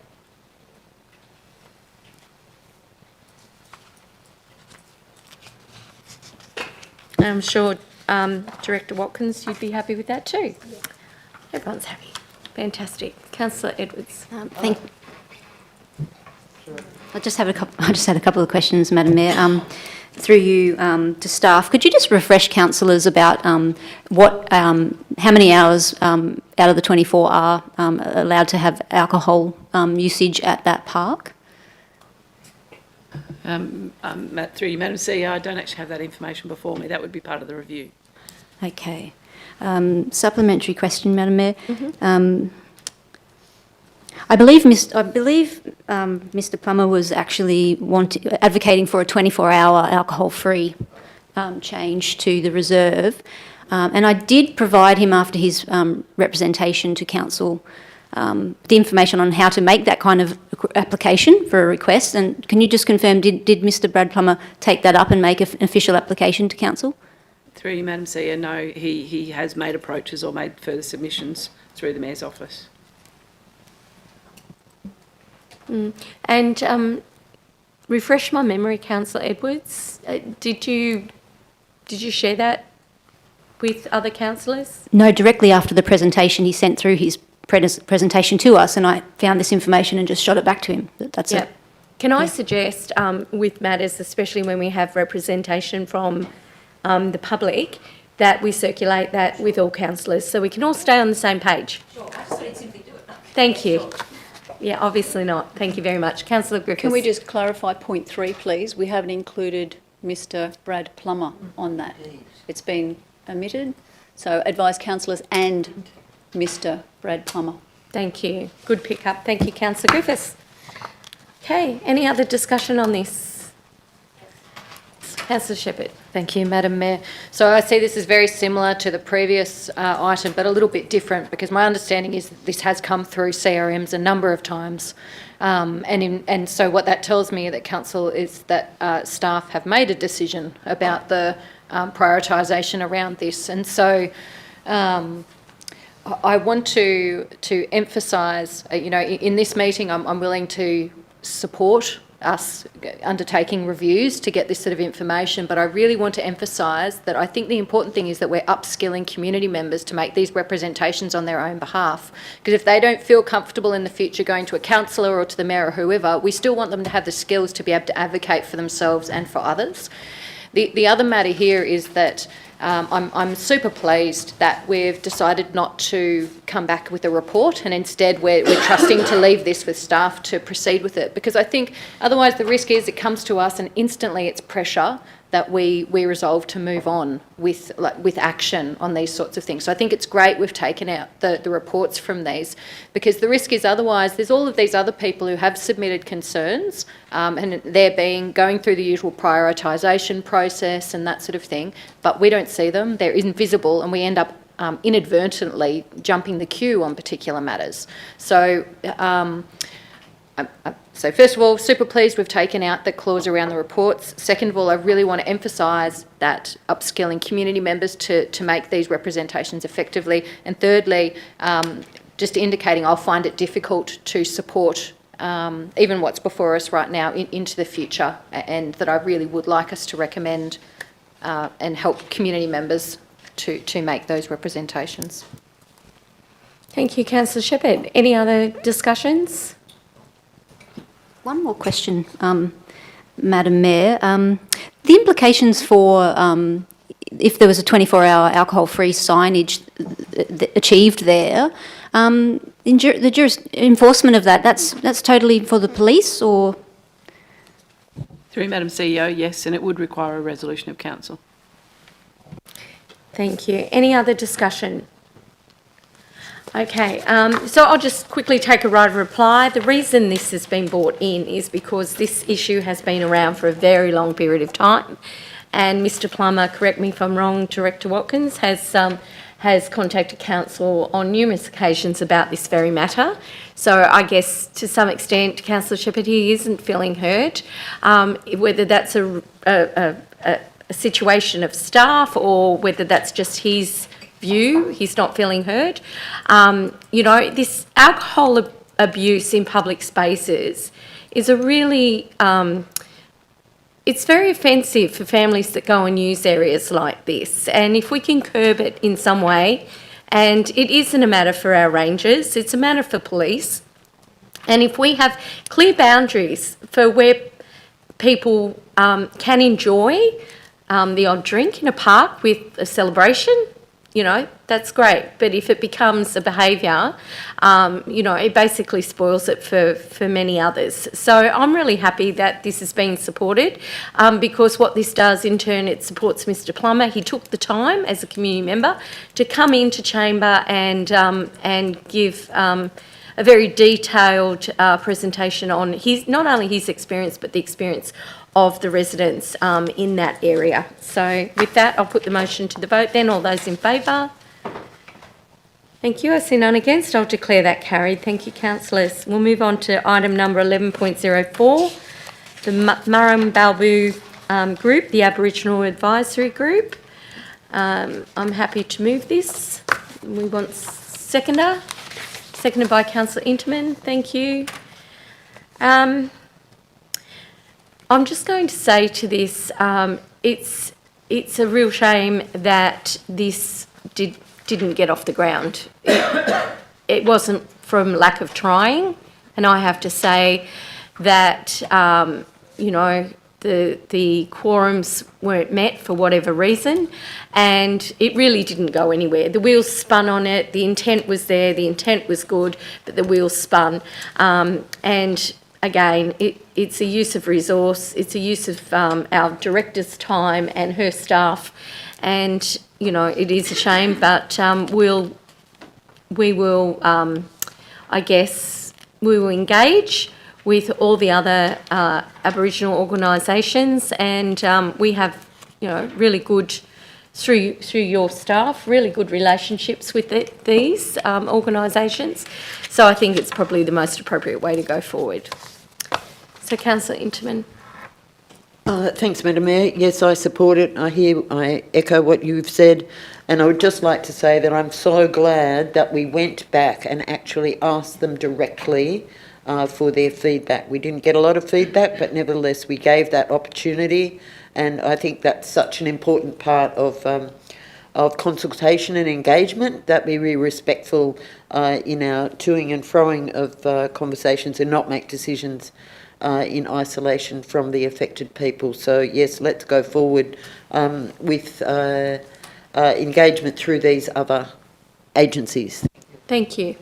I'm sure Director Watkins, you'd be happy with that too. Yeah. Everyone's happy. Fantastic. Councillor Edwards. Thank you. I just had a couple of questions, Madam Mayor. Through you to staff, could you just refresh councillors about how many hours out of the 24 are allowed to have alcohol usage at that park? Through you, Madam CEO, I don't actually have that information before me. That would be part of the review. Okay. Supplementary question, Madam Mayor. Mm-hmm. I believe Mr Plummer was actually advocating for a 24-hour alcohol-free change to the reserve, and I did provide him, after his representation to council, the information on how to make that kind of application for a request. And can you just confirm, did Mr Brad Plummer take that up and make an official application to council? Through you, Madam CEO, no, he has made approaches or made further submissions through the Mayor's office. And refresh my memory, Councillor Edwards. Did you share that with other councillors? No, directly after the presentation, he sent through his presentation to us, and I found this information and just shot it back to him. That's it. Can I suggest, with matters, especially when we have representation from the public, that we circulate that with all councillors so we can all stay on the same page? Sure, absolutely, simply do it. Thank you. Yeah, obviously not. Thank you very much. Councillor Griffiths. Can we just clarify point 3, please? We haven't included Mr Brad Plummer on that. It's been omitted. So advise councillors and Mr Brad Plummer. Thank you. Good pick up. Thank you, Councillor Griffiths. Okay, any other discussion on this? Councillor Shepherd. Thank you, Madam Mayor. So I see this is very similar to the previous item, but a little bit different, because my understanding is that this has come through CRMs a number of times. And so what that tells me that council is that staff have made a decision about the prioritisation around this. And so I want to emphasise, in this meeting, I'm willing to support us undertaking reviews to get this sort of information, but I really want to emphasise that I think the important thing is that we're upskilling community members to make these representations on their own behalf. Because if they don't feel comfortable in the future going to a councillor or to the mayor or whoever, we still want them to have the skills to be able to advocate for themselves and for others. The other matter here is that I'm super pleased that we've decided not to come back with a report, and instead we're trusting to leave this with staff to proceed with it, because I think otherwise the risk is it comes to us and instantly it's pressure that we resolve to move on with action on these sorts of things. So I think it's great we've taken out the reports from these, because the risk is otherwise there's all of these other people who have submitted concerns and they're going through the usual prioritisation process and that sort of thing, but we don't see them, they're invisible, and we end up inadvertently jumping the queue on particular matters. So so first of all, super pleased we've taken out the clause around the reports. Second of all, I really want to emphasise that upskilling community members to make these representations effectively. And thirdly, just indicating I'll find it difficult to support even what's before us right now into the future, and that I really would like us to recommend and help community members to make those representations. Thank you, Councillor Shepherd. Any other discussions? One more question, Madam Mayor. The implications for if there was a 24-hour alcohol-free signage achieved there, the enforcement of that's totally for the police, or? Through Madam CEO, yes, and it would require a resolution of council. Thank you. Any other discussion? Okay, so I'll just quickly take a right of reply. The reason this has been brought in is because this issue has been around for a very long period of time, and Mr Plummer, correct me if I'm wrong, Director Watkins, has contacted council on numerous occasions about this very matter. So I guess to some extent, Councillor Shepherd, he isn't feeling heard. Whether that's a situation of staff or whether that's just his view, he's not feeling heard. This alcohol abuse in public spaces is a really, it's very offensive for families that go and use areas like this. And if we can curb it in some way, and it isn't a matter for our rangers, it's a matter for police. And if we have clear boundaries for where people can enjoy the odd drink in a park with a celebration, that's great. But if it becomes a behaviour, it basically spoils it for many others. So I'm really happy that this is being supported because what this does in turn, it supports Mr Plummer. He took the time as a community member to come into chamber and give a very detailed presentation on not only his experience but the experience of the residents in that area. So with that, I'll put the motion to the vote then. All those in favour? Thank you. I see none against. I'll declare that carried. Thank you, councillors. We'll move on to item number 11.04, the Murrum-Balboo Group, the Aboriginal Advisory Group. I'm happy to move this. We want seconder. Seconded by Councillor Interman. Thank you. I'm just going to say to this, it's a real shame that this didn't get off the ground. It wasn't from lack of trying, and I have to say that the quorums weren't met for whatever reason, and it really didn't go anywhere. The wheels spun on it. The intent was there. The intent was good, but the wheels spun, and again, it's a use of resource, it's a use of our director's time and her staff, and it is a shame, but we will engage with all the other Aboriginal organisations, and we have, you know, really good, through your staff, really good relationships with these organisations. So I think it's probably the most appropriate way to go forward. So, Councillor Interman. Thanks, Madam Mayor. Yes, I support it. I echo what you've said. And I would just like to say that I'm so glad that we went back and actually asked them directly for their feedback. We didn't get a lot of feedback, but nevertheless, we gave that opportunity. And I think that's such an important part of consultation and engagement, that we be respectful in our toing and froing of conversations and not make decisions in isolation from the affected people. So yes, let's go forward with engagement through these other agencies. Thank you.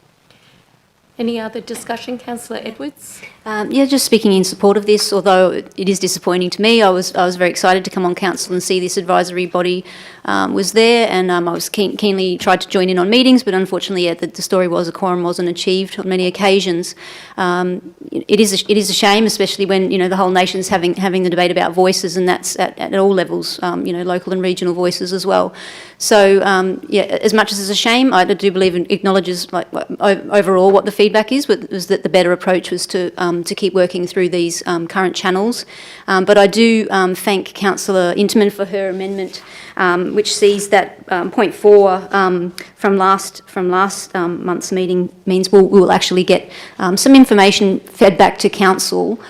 Any other discussion, Councillor Edwards? Yeah, just speaking in support of this, although it is disappointing to me. I was very excited to come on council and see this advisory body was there, and I was keenly tried to join in on meetings, but unfortunately, yeah, the story was a quorum wasn't achieved on many occasions. It is a shame, especially when, you know, the whole nation's having the debate about voices, and that's at all levels, you know, local and regional voices as well. So yeah, as much as it's a shame, I do believe it acknowledges, like, overall what the feedback is, but was that the better approach was to keep working through these current channels. But I do thank Councillor Interman for her amendment, which sees that point 4 from last month's meeting means we will actually get some information fed back to council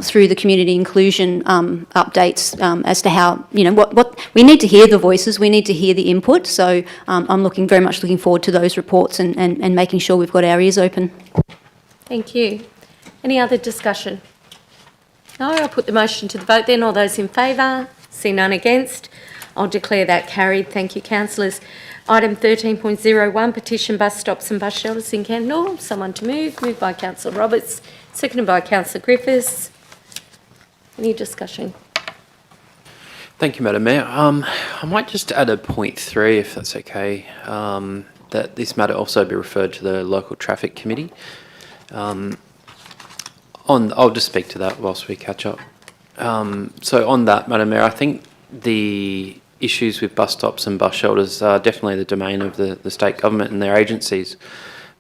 through the community inclusion updates as to how, you know, what we need to hear the voices, we need to hear the input. So I'm very much looking forward to those reports and making sure we've got our ears open. Thank you. Any other discussion? No, I'll put the motion to the vote then. All those in favour? See none against? I'll declare that carried. Thank you, councillors. Item 13.01, petition bus stops and bus shelters in Kendall. Someone to move. Moved by Councillor Roberts, seconded by Councillor Griffiths. Any discussion? Thank you, Madam Mayor. I might just add a point 3, if that's okay, that this matter also be referred to the local traffic committee. I'll just speak to that whilst we catch up. So on that, Madam Mayor, I think the issues with bus stops and bus shelters are definitely the domain of the state government and their agencies.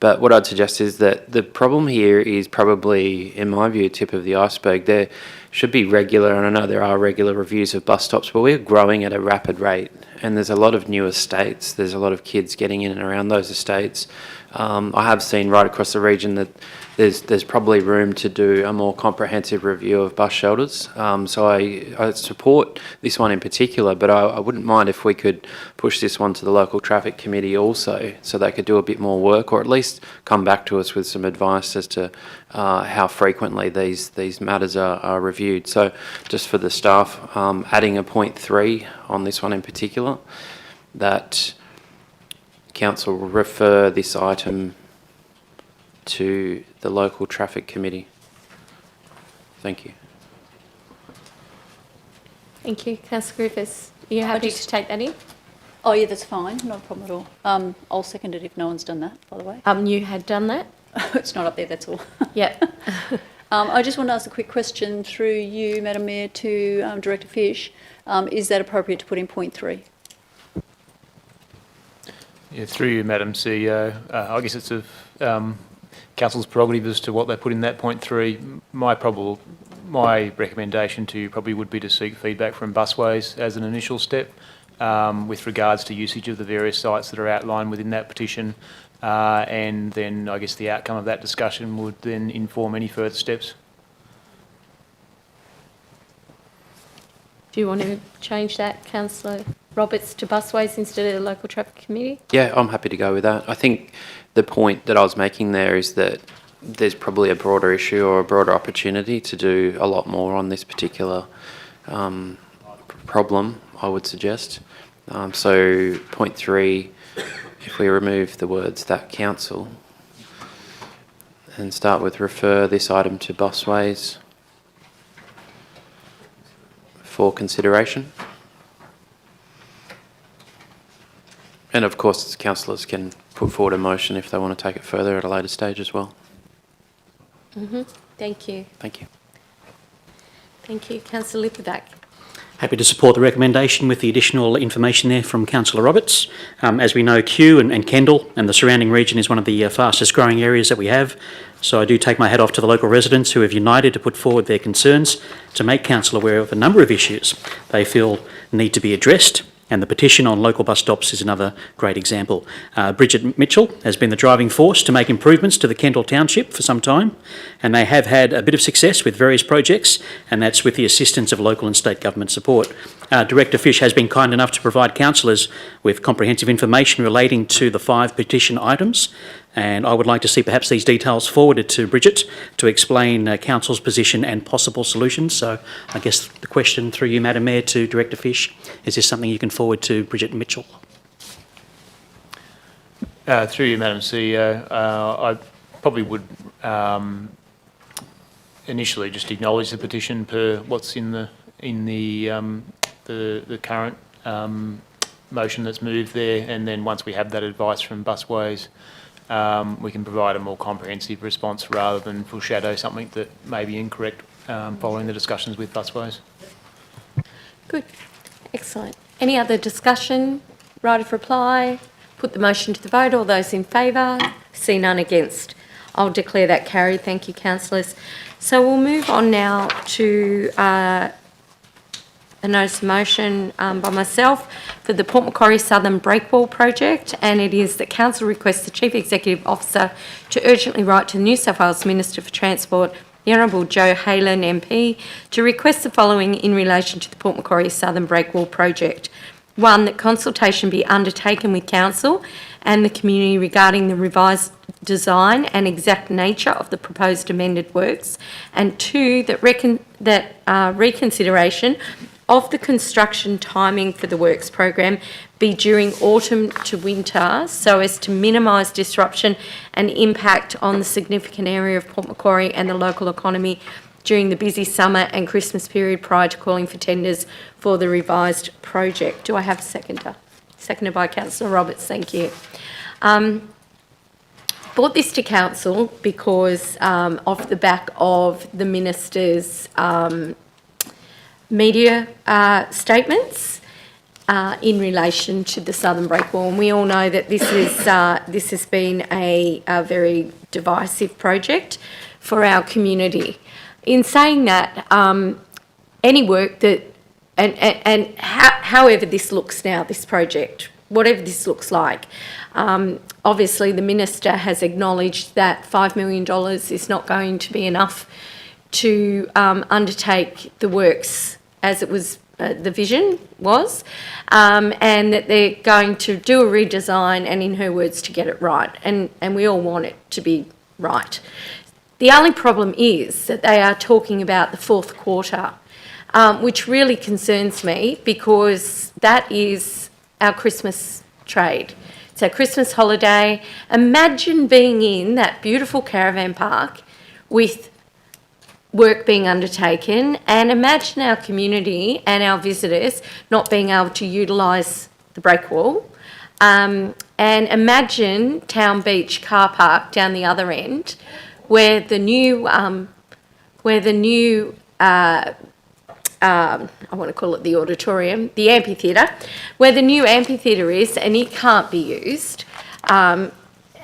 But what I'd suggest is that the problem here is probably, in my view, tip of the iceberg. There should be regular, and I know there are regular reviews of bus stops, but we're growing at a rapid rate, and there's a lot of new estates. There's a lot of kids getting in and around those estates. I have seen right across the region that there's probably room to do a more comprehensive review of bus shelters. So I support this one in particular, but I wouldn't mind if we could push this one to the local traffic committee also, so they could do a bit more work, or at least come back to us with some advice as to how frequently these matters are reviewed. So just for the staff, adding a point 3 on this one in particular, that council will refer this item to the local traffic committee. Thank you. Thank you. Councillor Griffiths, are you happy to take that in? Oh yeah, that's fine, not a problem at all. I'll second it if no one's done that, by the way. You had done that? It's not up there, that's all. Yep. I just want to ask a quick question through you, Madam Mayor, to Director Fish. Is that appropriate to put in point 3? Yeah, through you, Madam CEO. I guess it's council's prerogative as to what they put in that point 3. My recommendation to you probably would be to seek feedback from busways as an initial step with regards to usage of the various sites that are outlined within that petition, and then I guess the outcome of that discussion would then inform any further steps. Do you want to change that, Councillor Roberts, to busways instead of the local traffic committee? Yeah, I'm happy to go with that. I think the point that I was making there is that there's probably a broader issue or a broader opportunity to do a lot more on this particular problem, I would suggest. So point 3, if we remove the words "that council" and start with refer this item to busways for consideration. And of course, councillors can put forward a motion if they want to take it further at a later stage as well. Thank you. Thank you. Thank you. Councillor Lipovac. Happy to support the recommendation with the additional information there from Councillor Roberts. As we know, Kew and Kendall and the surrounding region is one of the fastest growing areas that we have. So I do take my hat off to the local residents who have united to put forward their concerns to make council aware of a number of issues they feel need to be addressed. And the petition on local bus stops is another great example. Bridget Mitchell has been the driving force to make improvements to the Kendall Township for some time, and they have had a bit of success with various projects, and that's with the assistance of local and state government support. Director Fish has been kind enough to provide councillors with comprehensive information relating to the 5 petition items, and I would like to see perhaps these details forwarded to Bridget to explain council's position and possible solutions. So I guess the question through you, Madam Mayor, to Director Fish, is this something you can forward to Bridget Mitchell? Through you, Madam CEO, I probably would initially just acknowledge the petition per what's in the current motion that's moved there, and then once we have that advice from Busways, we can provide a more comprehensive response rather than foreshadow something that may be incorrect following the discussions with Busways. Good. Excellent. Any other discussion? Right of reply? Put the motion to the vote. All those in favour? See none against. I'll declare that carried. Thank you, councillors. So we'll move on now to a notice of motion by myself for the Port Macquarie Southern Breakwall project, and it is that council requests the Chief Executive Officer to urgently write to the New South Wales Minister for Transport, the Honourable Joe Haylen MP, to request the following in relation to the Port Macquarie Southern Breakwall project. 1, that consultation be undertaken with council and the community regarding the revised design and exact nature of the proposed amended works, and 2, that reconsideration of the construction timing for the works program be during autumn to winter so as to minimise disruption and impact on the significant area of Port Macquarie and the local economy during the busy summer and Christmas period prior to calling for tenders for the revised project. Do I have a seconder? Seconded by Councillor Roberts, thank you. Brought this to council because off the back of the Minister's media statements in relation to the Southern Breakwall, and we all know that this has been a very divisive project for our community. In saying that, any work that and however this looks now, this project, whatever this looks like, obviously the Minister has acknowledged that $5 million is not going to be enough to undertake the works as it was, the vision was, and that they're going to do a redesign and, in her words, to get it right. And we all want it to be right. The only problem is that they are talking about the 4th quarter, which really concerns me because that is our Christmas trade. It's our Christmas holiday. Imagine being in that beautiful caravan park with work being undertaken, and imagine our community and our visitors not being able to utilise the breakwall, and imagine Town Beach car park down the other end where the new I want to call it the auditorium, the amphitheatre, where the new amphitheatre is, and it can't be used.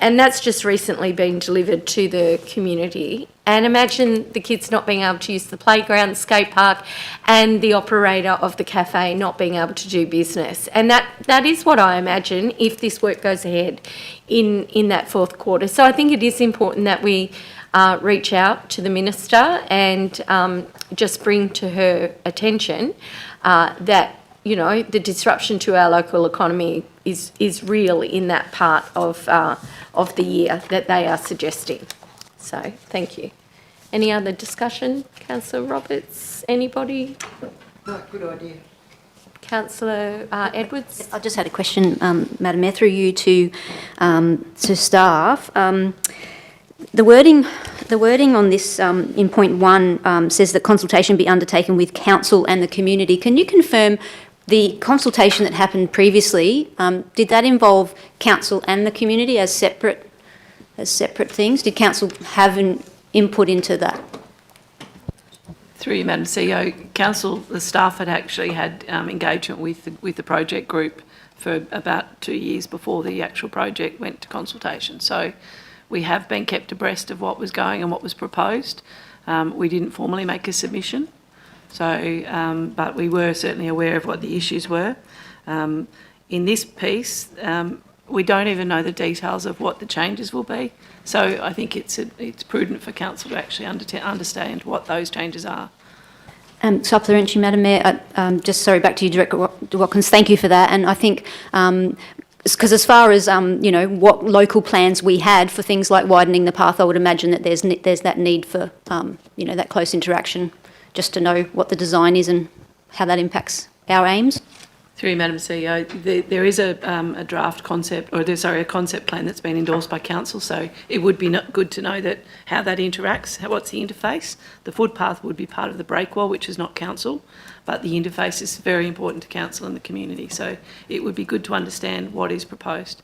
And that's just recently been delivered to the community. And imagine the kids not being able to use the playground, the skate park, and the operator of the cafe not being able to do business. And that is what I imagine if this work goes ahead in that 4th quarter. So I think it is important that we reach out to the Minister and just bring to her attention that, you know, the disruption to our local economy is real in that part of the year that they are suggesting. So, thank you. Any other discussion? Councillor Roberts, anybody? No, good idea. Councillor Edwards? I just had a question, Madam Mayor, through you to staff. The wording on this in point 1 says that consultation be undertaken with council and the community. Can you confirm the consultation that happened previously? Did that involve council and the community as separate things? Did council have an input into that? Through you, Madam CEO, Council, the staff had actually had engagement with the project group for about 2 years before the actual project went to consultation. So we have been kept abreast of what was going and what was proposed. We didn't formally make a submission, so but we were certainly aware of what the issues were. In this piece, we don't even know the details of what the changes will be. So I think it's prudent for Council to actually understand what those changes are. Supplementary, Madam Mayor, just sorry, back to you, Director Watkins. Thank you for that. And I think, because as far as what local plans we had for things like widening the path, I would imagine that there's that need for that close interaction, just to know what the design is and how that impacts our aims. Through you, Madam CEO, there is a draft concept, a concept plan that's been endorsed by Council, so it would be good to know how that interacts, what's the interface. The footpath would be part of the breakwall, which is not Council, but the interface is very important to Council and the community, so it would be good to understand what is proposed.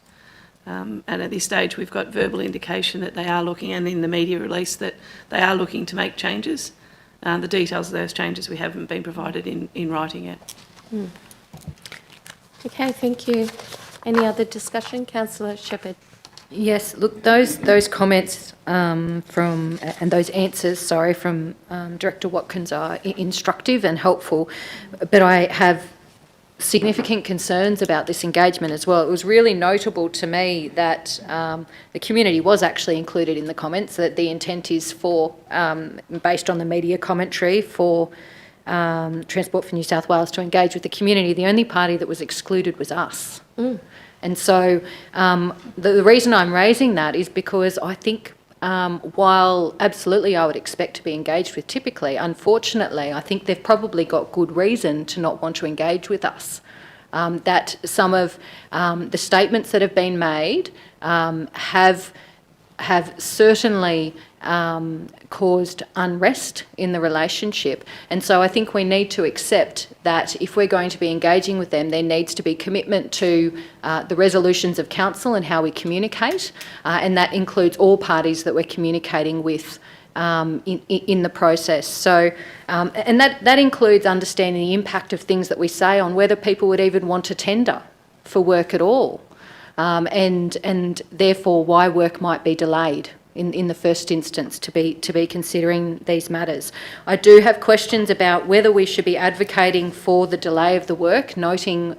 And at this stage, we've got verbal indication that they are looking, and in the media release, that they are looking to make changes. The details of those changes we haven't been provided in writing yet. Okay, thank you. Any other discussion? Councillor Shepherd. Yes, look, those comments and those answers, from Director Watkins are instructive and helpful, but I have significant concerns about this engagement as well. It was really notable to me that the community was actually included in the comments, that the intent is for, based on the media commentary, for Transport for New South Wales to engage with the community. The only party that was excluded was us. And so the reason I'm raising that is because I think while absolutely I would expect to be engaged with typically, unfortunately, I think they've probably got good reason to not want to engage with us. That some of the statements that have been made have certainly caused unrest in the relationship. And so I think we need to accept that if we're going to be engaging with them, there needs to be commitment to the resolutions of Council and how we communicate, and that includes all parties that we're communicating with in the process. So, and that includes understanding the impact of things that we say on whether people would even want to tender for work at all. And therefore why work might be delayed in the first instance to be considering these matters. I do have questions about whether we should be advocating for the delay of the work, noting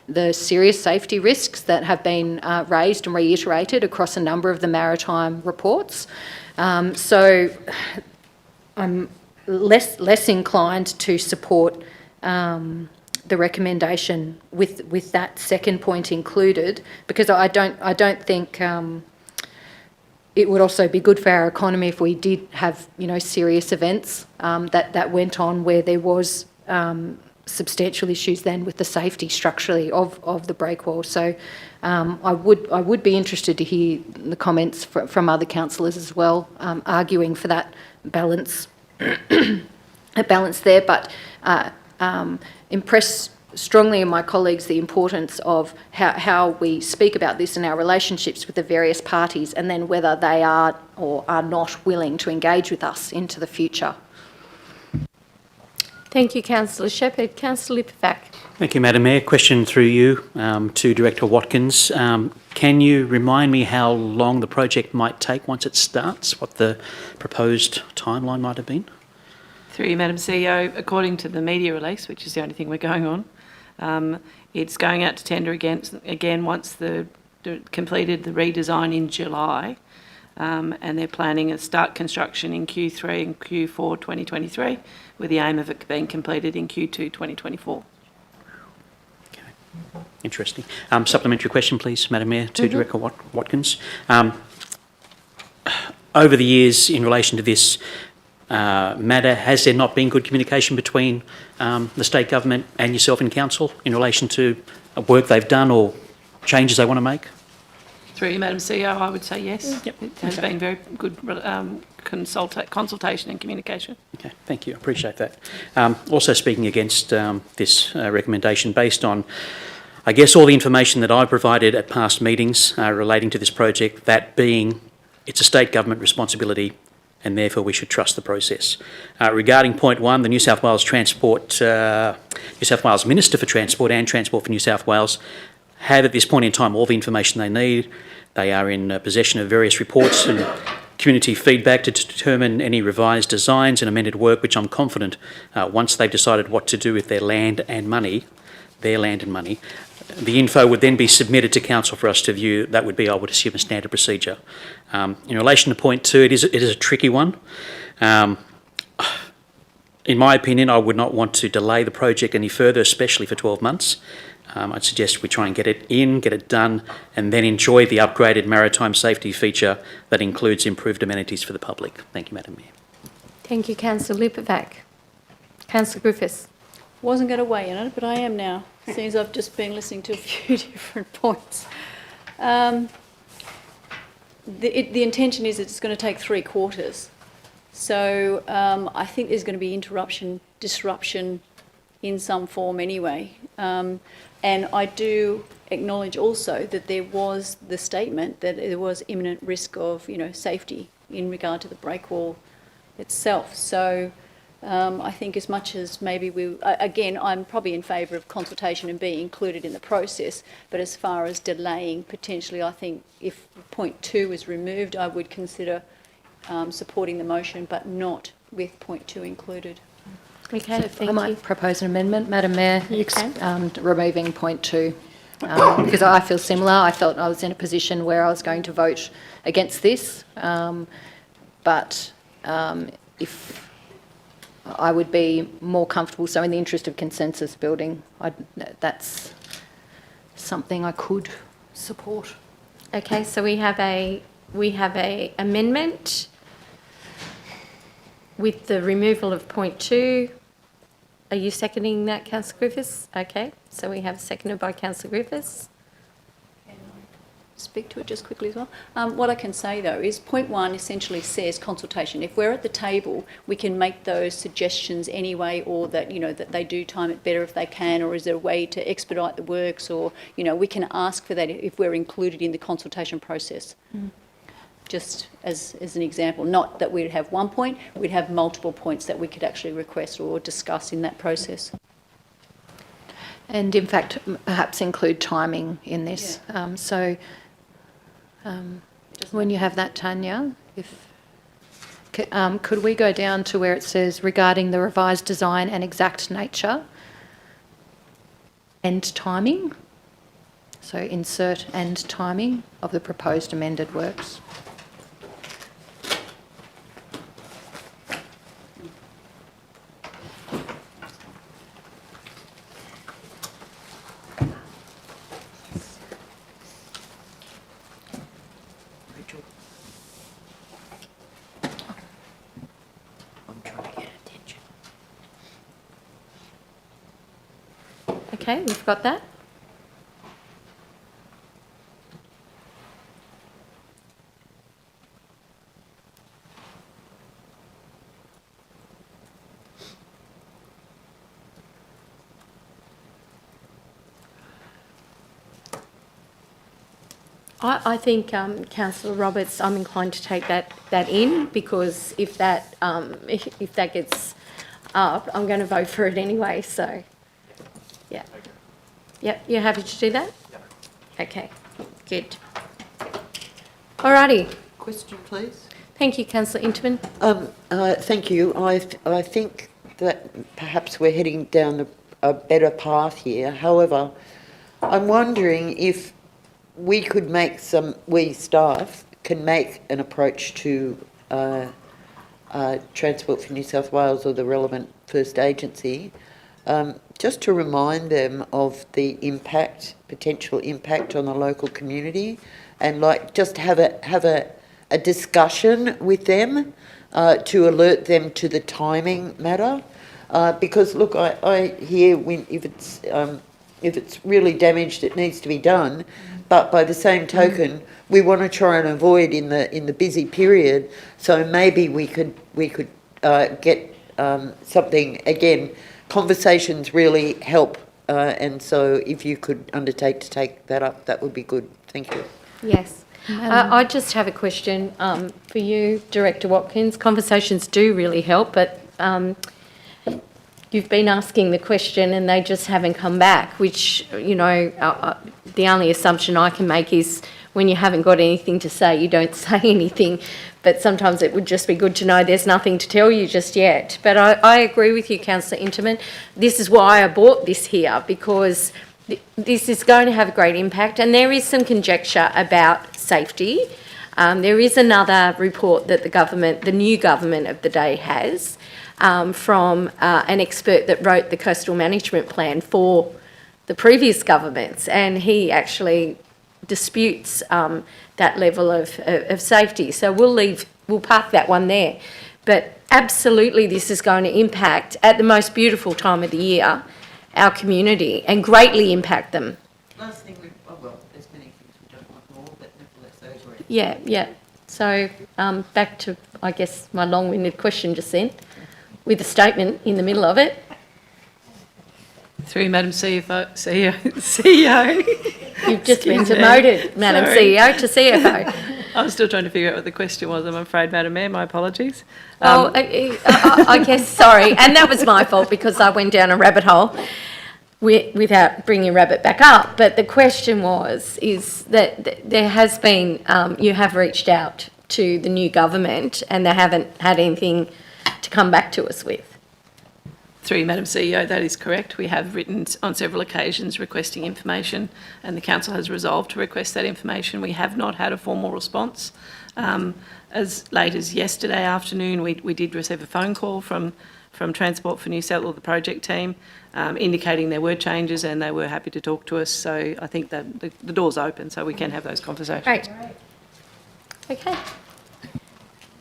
the serious safety risks that have been raised and reiterated across a number of the maritime reports. So I'm less inclined to support the recommendation with that second point included, because I don't think it would also be good for our economy if we did have serious events that went on where there was substantial issues then with the safety structurally of the breakwall. So I would be interested to hear the comments from other councillors as well, arguing for that balance a balance there, but impress strongly in my colleagues the importance of how we speak about this in our relationships with the various parties, and then whether they are or are not willing to engage with us into the future. Thank you, Councillor Shepherd. Councillor Lipovac. Thank you, Madam Mayor. Question through you to Director Watkins. Can you remind me how long the project might take once it starts, what the proposed timeline might have been? Through you, Madam CEO, according to the media release, which is the only thing we're going on, it's going out to tender again once completed the redesign in July, and they're planning to start construction in Q3 and Q4 2023, with the aim of it being completed in Q2 2024. Okay, interesting. Supplementary question, please, Madam Mayor, to Director Watkins. Over the years, in relation to this matter, has there not been good communication between the state government and yourself in council in relation to work they've done or changes they want to make? Through you, Madam CEO, I would say yes. Yep. It has been very good consultation and communication. Okay, thank you. I appreciate that. Also speaking against this recommendation based on, I guess, all the information that I provided at past meetings relating to this project, that being it's a state government responsibility and therefore we should trust the process. Regarding point 1, the New South Wales Minister for Transport and Transport for New South Wales have at this point in time all the information they need. They are in possession of various reports and community feedback to determine any revised designs and amended work, which I'm confident, once they've decided what to do with their land and money, the info would then be submitted to council for us to view. That would be, I would assume, a standard procedure. In relation to point 2, it is a tricky one. In my opinion, I would not want to delay the project any further, especially for 12 months. I'd suggest we try and get it in, get it done, and then enjoy the upgraded maritime safety feature that includes improved amenities for the public. Thank you, Madam Mayor. Thank you, Councillor Lipovac. Councillor Griffiths. Wasn't going to weigh in on it, but I am now, since I've just been listening to a few different points. The intention is it's going to take 3 quarters. So I think there's going to be disruption in some form anyway. And I do acknowledge also that there was the statement that there was imminent risk of, safety in regard to the breakwall itself. So I think as much as maybe again, I'm probably in favour of consultation and being included in the process, but as far as delaying, potentially I think if point 2 is removed, I would consider supporting the motion, but not with point 2 included. Okay, So thank I might you. propose an amendment, Madam Mayor, You can. removing point 2. Because I feel similar. I felt I was in a position where I was going to vote against this, but if I would be more comfortable, so in the interest of consensus building, that's something I could support. Okay, so we have a amendment with the removal of point 2. Are you seconding that, Councillor Griffiths? Okay, so we have seconded by Councillor Griffiths. Speak to it just quickly as well. What I can say though is point 1 essentially says consultation. If we're at the table, we can make those suggestions anyway, or that that they do time it better if they can, or is there a way to expedite the works, or we can ask for that if we're included in the consultation process. Just as an example, not that we'd have 1 point, we'd have multiple points that we could actually request or discuss in that process. And in fact, perhaps include timing in this. When you have that, Tanya, could we go down to where it says regarding the revised design and exact nature and timing? So insert and timing of the proposed amended works. Okay, we've got that. I think, Councillor Roberts, I'm inclined to take that in, because if that gets up, I'm going to vote for it anyway. So, yeah. Yep, you're happy to do that? Okay, good. Alrighty. Question, please. Thank you, Councillor Interman. Thank you. I think that perhaps we're heading down a better path here. However, I'm wondering if we staff can make an approach to Transport for New South Wales or the relevant first agency, just to remind them of the potential impact on the local community, and just have a discussion with them to alert them to the timing matter. Because look, I hear if it's really damaged, it needs to be done. But by the same token, we want to try and avoid in the busy period. So maybe we could get something again. Conversations really help, and so if you could undertake to take that up, that would be good. Thank you. Yes. I just have a question for you, Director Watkins. Conversations do really help, but you've been asking the question and they just haven't come back, which, the only assumption I can make is when you haven't got anything to say, you don't say anything. But sometimes it would just be good to know there's nothing to tell you just yet. But I agree with you, Councillor Interman. This is why I brought this here, because this is going to have a great impact, and there is some conjecture about safety. There is another report that the new government of the day has from an expert that wrote the coastal management plan for the previous governments, and he actually disputes that level of safety. So we'll park that one there. But absolutely this is going to impact, at the most beautiful time of the year, our community and greatly impact them. Last thing, there's many things we don't want more, but nevertheless, those were... Yeah. So back to, I guess, my long-winded question just then, with a statement in the middle of it. Through Madam CEO. You've just been demoted, Madam CEO, to CFO. I was still trying to figure out what the question was, I'm afraid, Madam Mayor. My apologies. I guess, sorry. And that was my fault because I went down a rabbit hole without bringing rabbit back up. But the question is that there has been, you have reached out to the new government and they haven't had anything to come back to us with. Through you, Madam CEO, that is correct. We have written on several occasions requesting information, and the Council has resolved to request that information. We have not had a formal response. As late as yesterday afternoon, we did receive a phone call from Transport for New South Wales, the project team, indicating there were changes and they were happy to talk to us. So I think that the door's open, so we can have those conversations. Great. Okay.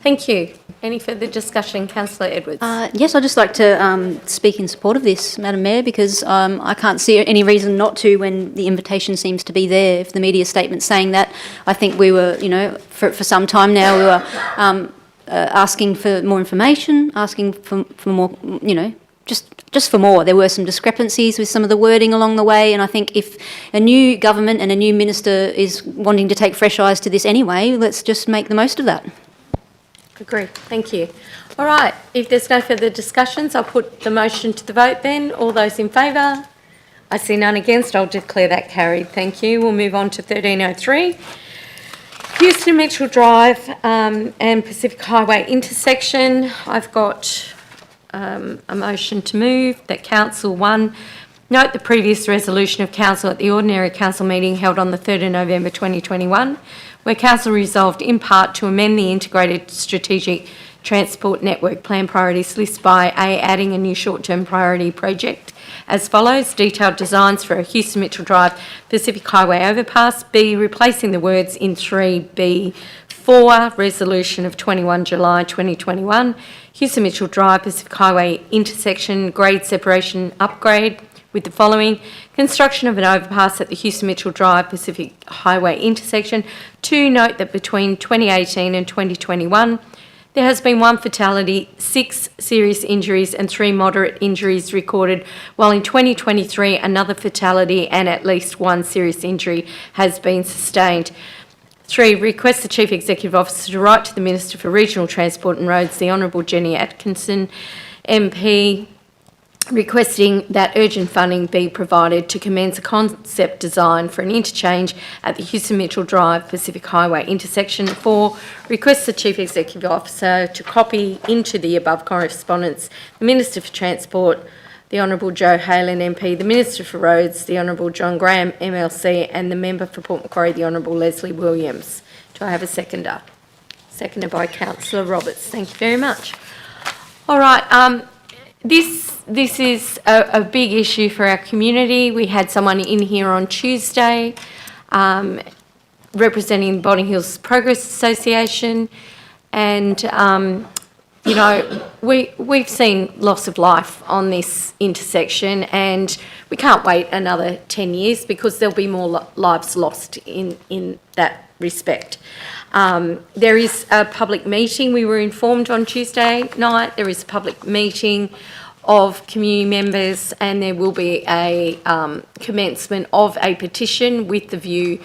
Thank you. Any further discussion, Councillor Edwards? Yes, I'd just like to speak in support of this, Madam Mayor, because I can't see any reason not to when the invitation seems to be there. If the media statement's saying that, I think we were, for some time now, we were asking for more information, asking for more, just for more. There were some discrepancies with some of the wording along the way, and I think if a new government and a new minister is wanting to take fresh eyes to this anyway, let's just make the most of that. Agree. Thank you. All right. If there's no further discussions, I'll put the motion to the vote then. All those in favour? I see none against. I'll declare that carried. Thank you. We'll move on to 1303. Houston Mitchell Drive and Pacific Highway intersection. I've got a motion to move that Council 1 note the previous resolution of Council at the ordinary Council meeting held on the 3rd of November 2021, where Council resolved in part to amend the Integrated Strategic Transport Network Plan Priorities list by A, adding a new short-term priority project as follows: detailed designs for a Houston Mitchell Drive Pacific Highway overpass; B, replacing the words in 3B4 resolution of 21 July 2021, Houston Mitchell Drive Pacific Highway intersection grade separation upgrade, with the following: construction of an overpass at the Houston Mitchell Drive Pacific Highway intersection. To note that between 2018 and 2021, there has been 1 fatality, 6 serious injuries and 3 moderate injuries recorded, while in 2023 another fatality and at least 1 serious injury has been sustained. 3, request the Chief Executive Officer to write to the Minister for Regional Transport and Roads, the Honourable Jenny Atkinson, MP, requesting that urgent funding be provided to commence a concept design for an interchange at the Houston Mitchell Drive Pacific Highway intersection. 4, request the Chief Executive Officer to copy into the above correspondence the Minister for Transport, the Honourable Joe Halen MP, the Minister for Roads, the Honourable John Graham MLC, and the Member for Port Macquarie, the Honourable Leslie Williams. Do I have a seconder? Seconded by Councillor Roberts. Thank you very much. All right. This is a big issue for our community. We had someone in here on Tuesday representing Botting Hills Progress Association, and we've seen loss of life on this intersection, and we can't wait another 10 years because there'll be more lives lost in that respect. There is a public meeting. We were informed on Tuesday night there is a public meeting of community members, and there will be a commencement of a petition with the view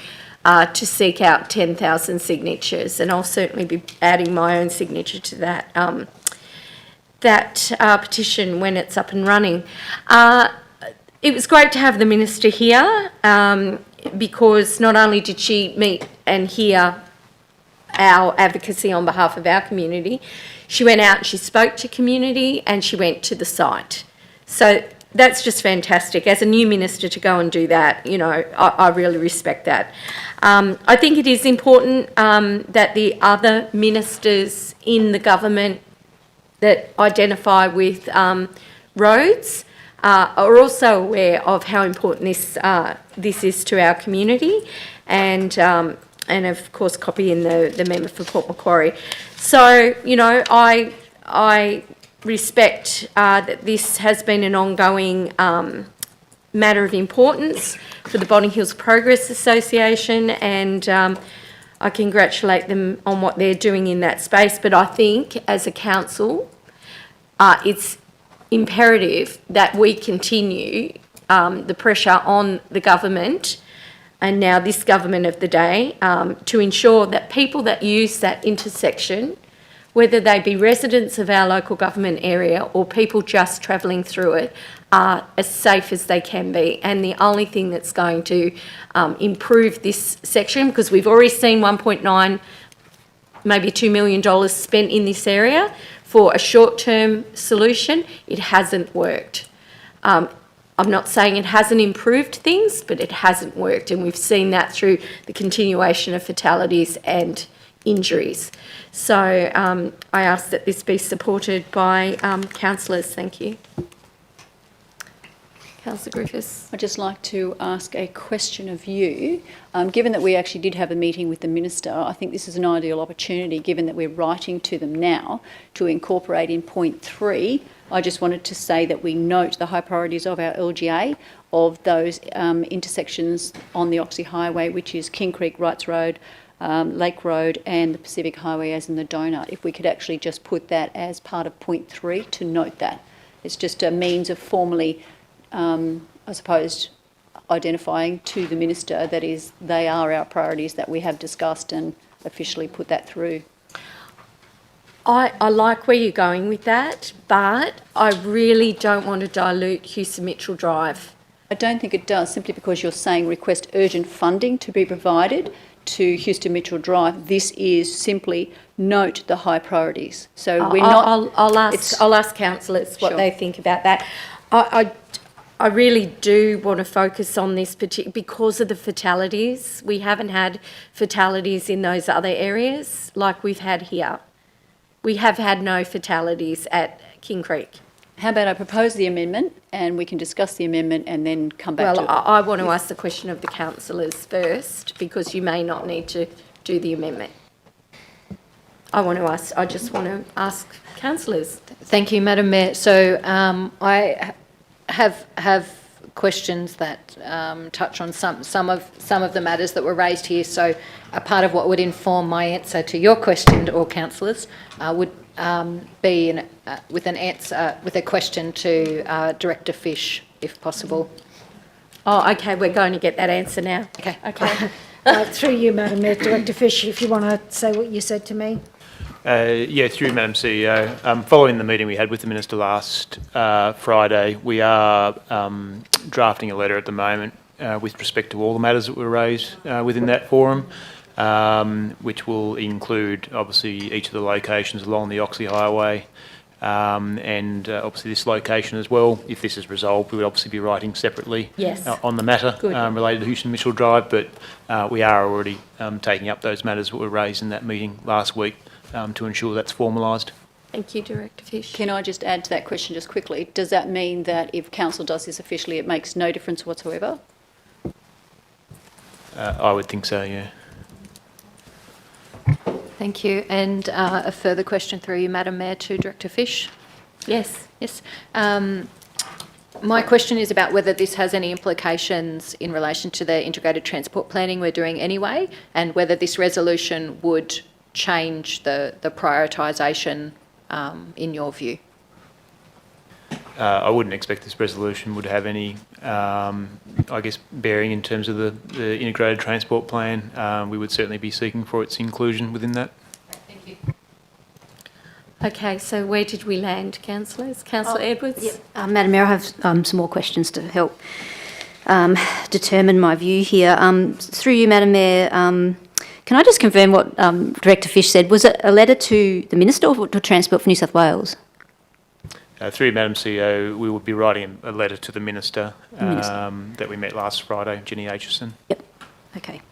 to seek out 10,000 signatures, and I'll certainly be adding my own signature to that petition when it's up and running. It was great to have the Minister here because not only did she meet and hear our advocacy on behalf of our community, she went out and she spoke to community and she went to the site. So that's just fantastic. As a new minister to go and do that, you know, I really respect that. I think it is important that the other ministers in the government that identify with roads are also aware of how important this is to our community, and of course copy in the member for Port Macquarie. So, you know, I respect that this has been an ongoing matter of importance for the Bonny Hills Progress Association, and I congratulate them on what they're doing in that space. But I think as a council, it's imperative that we continue the pressure on the government, and now this government of the day, to ensure that people that use that intersection, whether they be residents of our local government area or people just travelling through it, are as safe as they can be. And the only thing that's going to improve this section, because we've already seen 1.9, maybe $2 million spent in this area for a short-term solution, it hasn't worked. I'm not saying it hasn't improved things, but it hasn't worked, and we've seen that through the continuation of fatalities and injuries. So I ask that this be supported by councillors. Thank you. Councillor Griffiths. I'd just like to ask a question of you. Given that we actually did have a meeting with the Minister, I think this is an ideal opportunity, given that we're writing to them now, to incorporate in point 3. I just wanted to say that we note the high priorities of our LGA of those intersections on the Oxley Highway, which is King Creek, Wrights Road, Lake Road and the Pacific Highway as in the donut. If we could actually just put that as part of point 3 to note that. It's just a means of formally, I suppose, identifying to the Minister that is, they are our priorities that we have discussed, and officially put that through. I like where you're going with that, but I really don't want to dilute Houston Mitchell Drive. I don't think it does, simply because you're saying request urgent funding to be provided to Houston Mitchell Drive. This is simply note the high priorities. So we're not... I'll ask councillors what they think about that. I really do want to focus on this because of the fatalities. We haven't had fatalities in those other areas like we've had here. We have had no fatalities at King Creek. How about I propose the amendment and we can discuss the amendment and then come back to it? Well, I want to ask the question of the councillors first, because you may not need to do the amendment. I just want to ask councillors. Thank you, Madam Mayor. So I have questions that touch on some of the matters that were raised here. So a part of what would inform my answer to your question, or councillors, would be with a question to Director Fish, if possible. Oh, okay. We're going to get that answer now. Okay. Through you, Madam Mayor, Director Fish, if you want to say what you said to me. Yeah, through Madam CEO. Following the meeting we had with the Minister last Friday, we are drafting a letter at the moment with respect to all the matters that were raised within that forum, which will include obviously each of the locations along the Oxley Highway, and obviously this location as well. If this is resolved, we would obviously be writing separately on the matter related to Houston Mitchell Drive, but we are already taking up those matters that were raised in that meeting last week to ensure that's formalised. Thank you, Director Fish. Can I just add to that question just quickly? Does that mean that if Council does this officially, it makes no difference whatsoever? I would think so, yeah. Thank you. And a further question through you, Madam Mayor, to Director Fish. Yes. My question is about whether this has any implications in relation to the integrated transport planning we're doing anyway, and whether this resolution would change the prioritisation in your view. I wouldn't expect this resolution would have any, I guess, bearing in terms of the integrated transport plan. We would certainly be seeking for its inclusion within that. Thank you. Okay, so where did we land, councillors? Councillor Edwards? Yep. Madam Mayor, I have some more questions to help determine my view here. Through you, Madam Mayor, can I just confirm what Director Fish said? Was it a letter to the Minister or to Transport for New South Wales? Through you, Madam CEO, we will be writing a letter to the Minister that we met last Friday, Jenny Aitchison. Yep. Okay.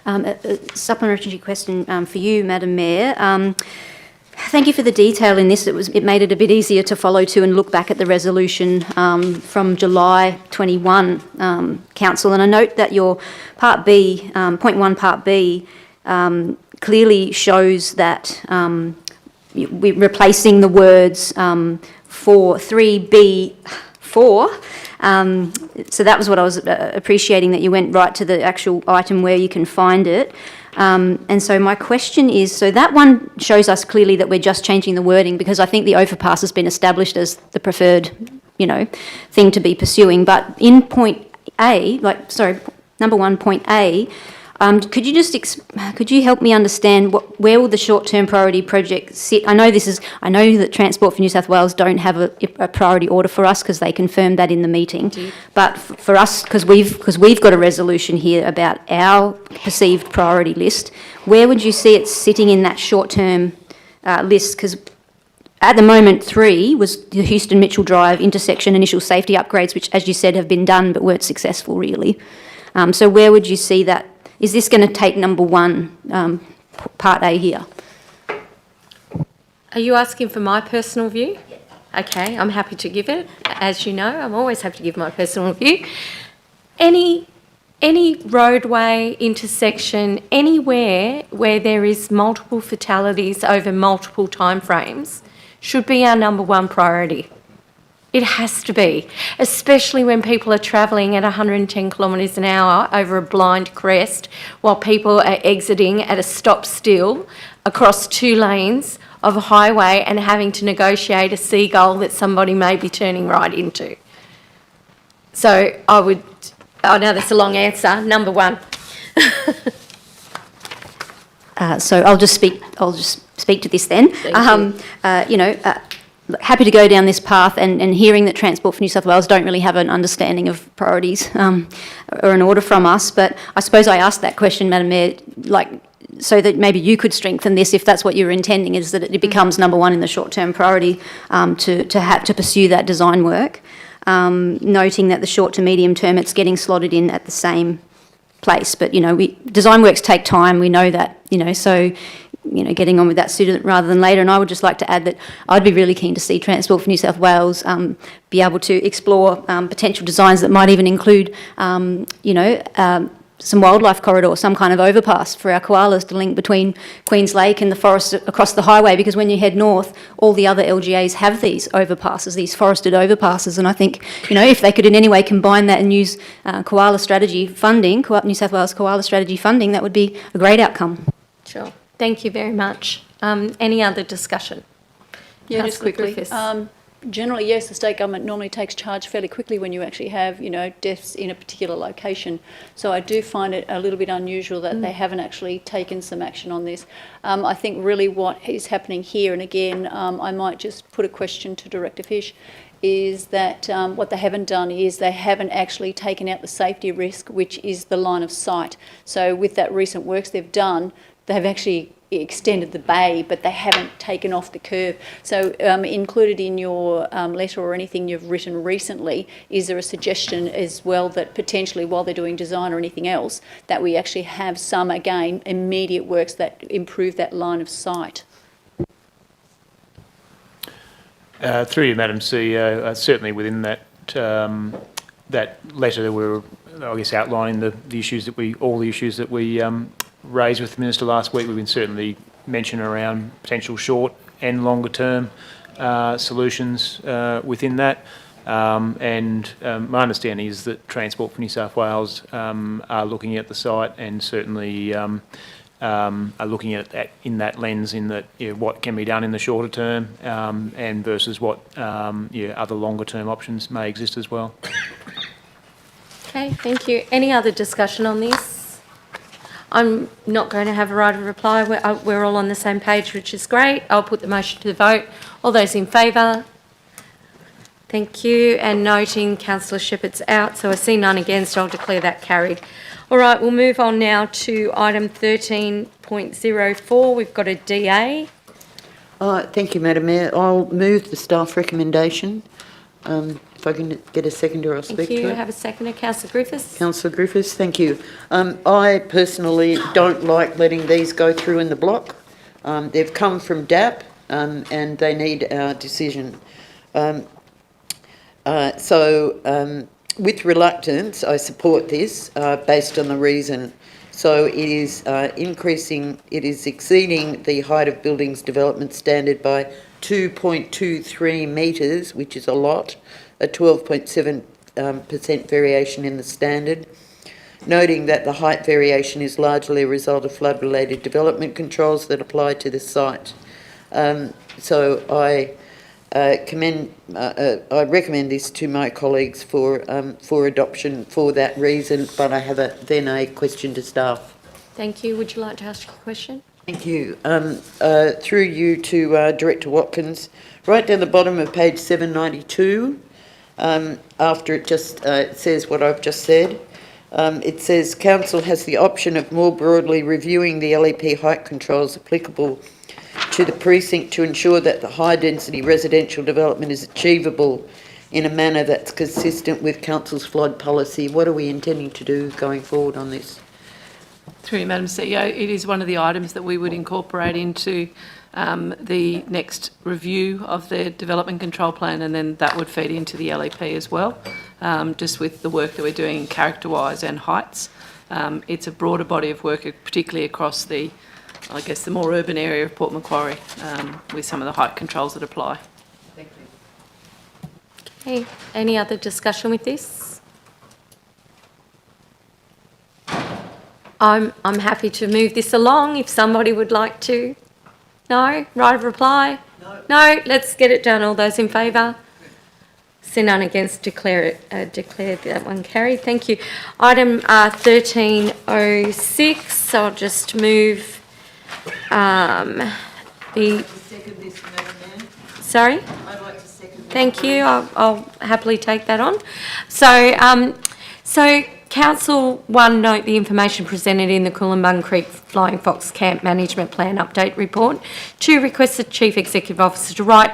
A supplementary question for you, Madam Mayor. Thank you for the detail in this. It made it a bit easier to follow to and look back at the resolution from July 21, Council. And I note that your Part B, point 1, Part B, clearly shows that we're replacing the words for 3B4. So that was what I was appreciating, that you went right to the actual item where you can find it. And so my question is, so that one shows us clearly that we're just changing the wording, because I think the overpass has been established as the preferred, thing to be pursuing. But in point A, number 1, point A, could you help me understand where will the short-term priority project sit? I know that Transport for New South Wales don't have a priority order for us, because they confirmed that in the meeting. Indeed. But for us, because we've got a resolution here about our perceived priority list, where would you see it sitting in that short-term list? Because at the moment, 3 was the Houston Mitchell Drive intersection initial safety upgrades, which, as you said, have been done but weren't successful really. So where would you see that? Is this going to take number 1, Part A here? Are you asking for my personal view? Yes. Okay, I'm happy to give it. As you know, I'm always happy to give my personal view. Any roadway, intersection, anywhere where there is multiple fatalities over multiple timeframes should be our number 1 priority. It has to be, especially when people are travelling at 110 kilometres an hour over a blind crest while people are exiting at a stop still across 2 lanes of a highway and having to negotiate a seagull that somebody may be turning right into. So I know that's a long answer, number 1. So I'll just speak to this then. Happy to go down this path, and hearing that Transport for New South Wales don't really have an understanding of priorities or an order from us. But I suppose I asked that question, Madam Mayor, so that maybe you could strengthen this, if that's what you were intending, is that it becomes number 1 in the short-term priority to pursue that design work, noting that the short to medium term it's getting slotted in at the same place. But design works take time. We know that. So. Getting on with that sooner rather than later. And I would just like to add that I'd be really keen to see Transport for New South Wales be able to explore potential designs that might even include, some wildlife corridor, some kind of overpass for our koalas to link between Queens Lake and the forest across the highway, because when you head north, all the other LGAs have these overpasses, these forested overpasses. And I think, if they could in any way combine that and use koala strategy funding, New South Wales koala strategy funding, that would be a great outcome. Sure. Thank you very much. Any other discussion? Yeah, just quickly. Generally, yes, the state government normally takes charge fairly quickly when you actually have, deaths in a particular location. So I do find it a little bit unusual that they haven't actually taken some action on this. I think really what is happening here, and again, I might just put a question to Director Fish, is that what they haven't done is they haven't actually taken out the safety risk, which is the line of sight. So with that recent works they've done, they've actually extended the bay, but they haven't taken off the curve. So included in your letter or anything you've written recently, is there a suggestion as well that potentially while they're doing design or anything else, that we actually have some, again, immediate works that improve that line of sight? Through you, Madam CEO, certainly within that letter we're, outlining all the issues that we raised with the Minister last week. We've been certainly mentioned around potential short and longer term solutions within that. My understanding is that Transport for New South Wales are looking at the site and certainly are looking at in that lens, in that what can be done in the shorter term and versus what other longer term options may exist as well. Okay, thank you. Any other discussion on this? I'm not going to have a right of reply. We're all on the same page, which is great. I'll put the motion to the vote. All those in favour? Thank you. And noting Councillor Shepherd's out, so I see none against, I'll declare that carried. All right, we'll move on now to item 13.04. We've got a DA. Thank you, Madam Mayor. I'll move the staff recommendation. If I can get a seconder, I'll speak to it. Thank you. Have a seconder. Councillor Griffiths. Councillor Griffiths, thank you. I personally don't like letting these go through in the block. They've come from DAP and they need our decision. With reluctance, I support this based on the reason. So it is exceeding the height of buildings development standard by 2.23 metres, which is a lot, a 12.7% variation in the standard. Noting that the height variation is largely a result of flood-related development controls that apply to the site. So I recommend this to my colleagues for adoption for that reason, but I have then a question to staff. Thank you. Would you like to ask a question? Thank you. Through you to Director Watkins, right down the bottom of page 792, after it just says what I've just said, it says Council has the option of more broadly reviewing the LEP height controls applicable to the precinct to ensure that the high-density residential development is achievable in a manner that's consistent with Council's flood policy. What are we intending to do going forward on this? Through you, Madam CEO, it is one of the items that we would incorporate into the next review of the development control plan, and then that would feed into the LEP as well, just with the work that we're doing character-wise and heights. It's a broader body of work, particularly across the more urban area of Port Macquarie, with some of the height controls that apply. Thank you. Okay. Any other discussion with this? I'm happy to move this along if somebody would like to. No? Right of reply? No? Let's get it done. All those in favour? See none against, declare that one carried. Thank you. Item 1306, so I'll just move Sorry? I'd like to second that. Thank you. I'll happily take that on. So Council, 1, note the information presented in the Coolumbung Creek Flying Fox Camp Management Plan Update Report. 2, request the Chief Executive Officer to write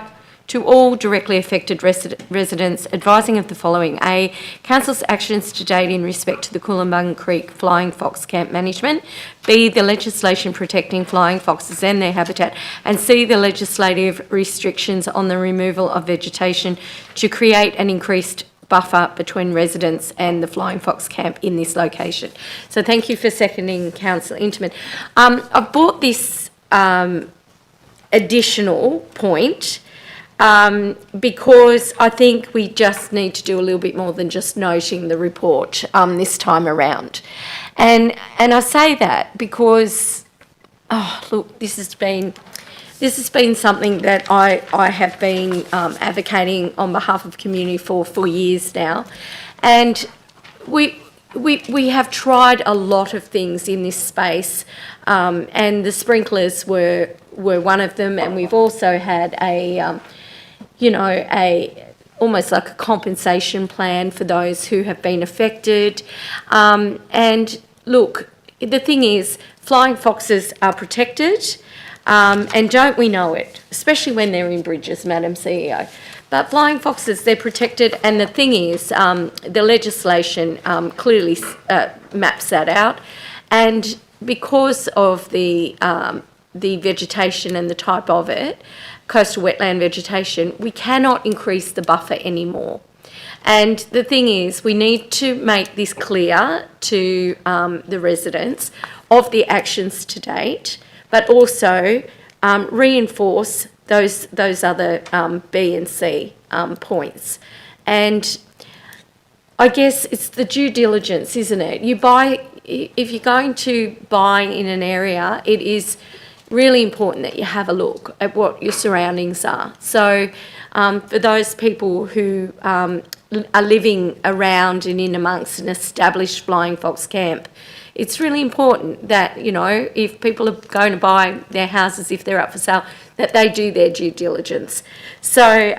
to all directly affected residents advising of the following. A, Council's actions to date in respect to the Coolumbung Creek Flying Fox Camp Management. B, the legislation protecting flying foxes and their habitat. And C, the legislative restrictions on the removal of vegetation to create an increased buffer between residents and the flying fox camp in this location. So thank you for seconding, Councillor Intiman. I've brought this additional point because I think we just need to do a little bit more than just noting the report this time around. And I say that because, look, this has been something that I have been advocating on behalf of community for years now. And we have tried a lot of things in this space, and the sprinklers were one of them, and we've also had almost like a compensation plan for those who have been affected. And look, the thing is, flying foxes are protected, and don't we know it, especially when they're in bridges, Madam CEO. But flying foxes, they're protected, and the thing is, the legislation clearly maps that out, and because of the vegetation and the type of it, coastal wetland vegetation, we cannot increase the buffer anymore. And the thing is, we need to make this clear to the residents of the actions to date, but also reinforce those other B and C points. And I guess it's the due diligence, isn't it? You buy if you're going to buy in an area, it is really important that you have a look at what your surroundings are. So for those people who are living around and in amongst an established flying fox camp, it's really important that, you know, if people are going to buy their houses, if they're up for sale, that they do their due diligence. So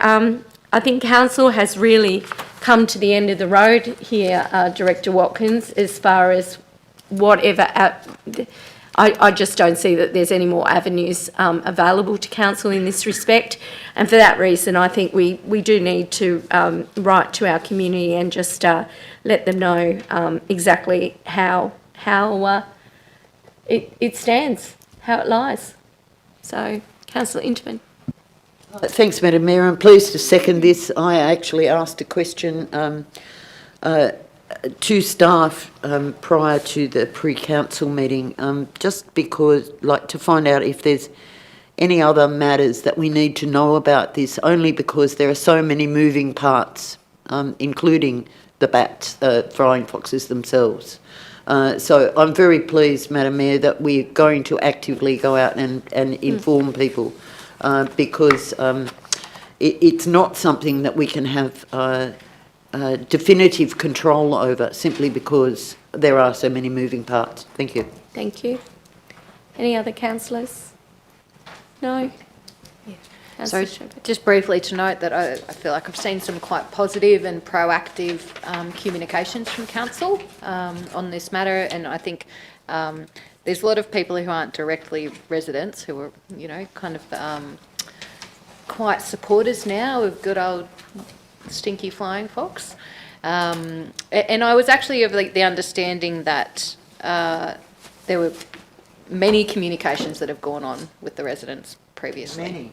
I think council has really come to the end of the road here, Director Watkins, as far as whatever. I just don't see that there's any more avenues available to council in this respect. And for that reason, I think we do need to write to our community and just let them know exactly how it stands, how it lies. So, Councillor Interman. Thanks, Madam Mayor. I'm pleased to second this. I actually asked a question to staff prior to the pre-council meeting, just because, like, to find out if there's any other matters that we need to know about this, only because there are so many moving parts, including the bats, flying foxes themselves. So I'm very pleased, Madam Mayor, that we're going to actively go out and inform people, because it's not something that we can have definitive control over simply because there are so many moving parts. Thank you. Thank you. Any other councillors? No? So just briefly to note that I feel like I've seen some quite positive and proactive communications from council on this matter, and I think there's a lot of people who aren't directly residents who are, you know, kind of quite supporters now of good old stinky flying fox. And I was actually of the understanding that there were many communications that have gone on with the residents previously.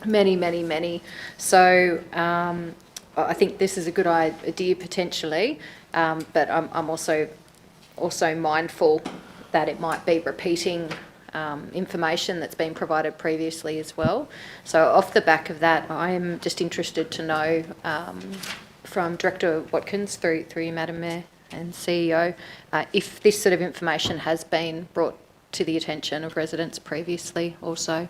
Many. So I think this is a good idea potentially, but I'm also mindful that it might be repeating information that's been provided previously as well. So off the back of that, I'm just interested to know from Director Watkins, through you, Madam Mayor and CEO, if this sort of information has been brought to the attention of residents previously also.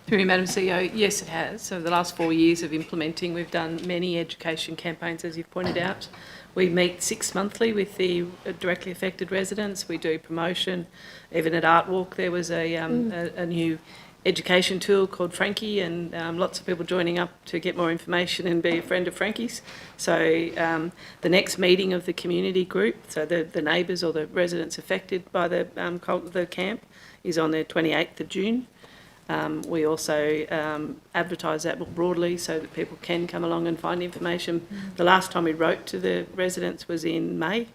Through you, Madam CEO, yes, it has. So the last 4 years of implementing, we've done many education campaigns, as you've pointed out. We meet 6 monthly with the directly affected residents. We do promotion. Even at Art Walk, there was a new education tool called Frankie, and lots of people joining up to get more information and be a friend of Frankie's. So the next meeting of the community group, so the neighbours or the residents affected by the camp, is on the 28th of June. We also advertise that more broadly so that people can come along and find information. The last time we wrote to the residents was in May,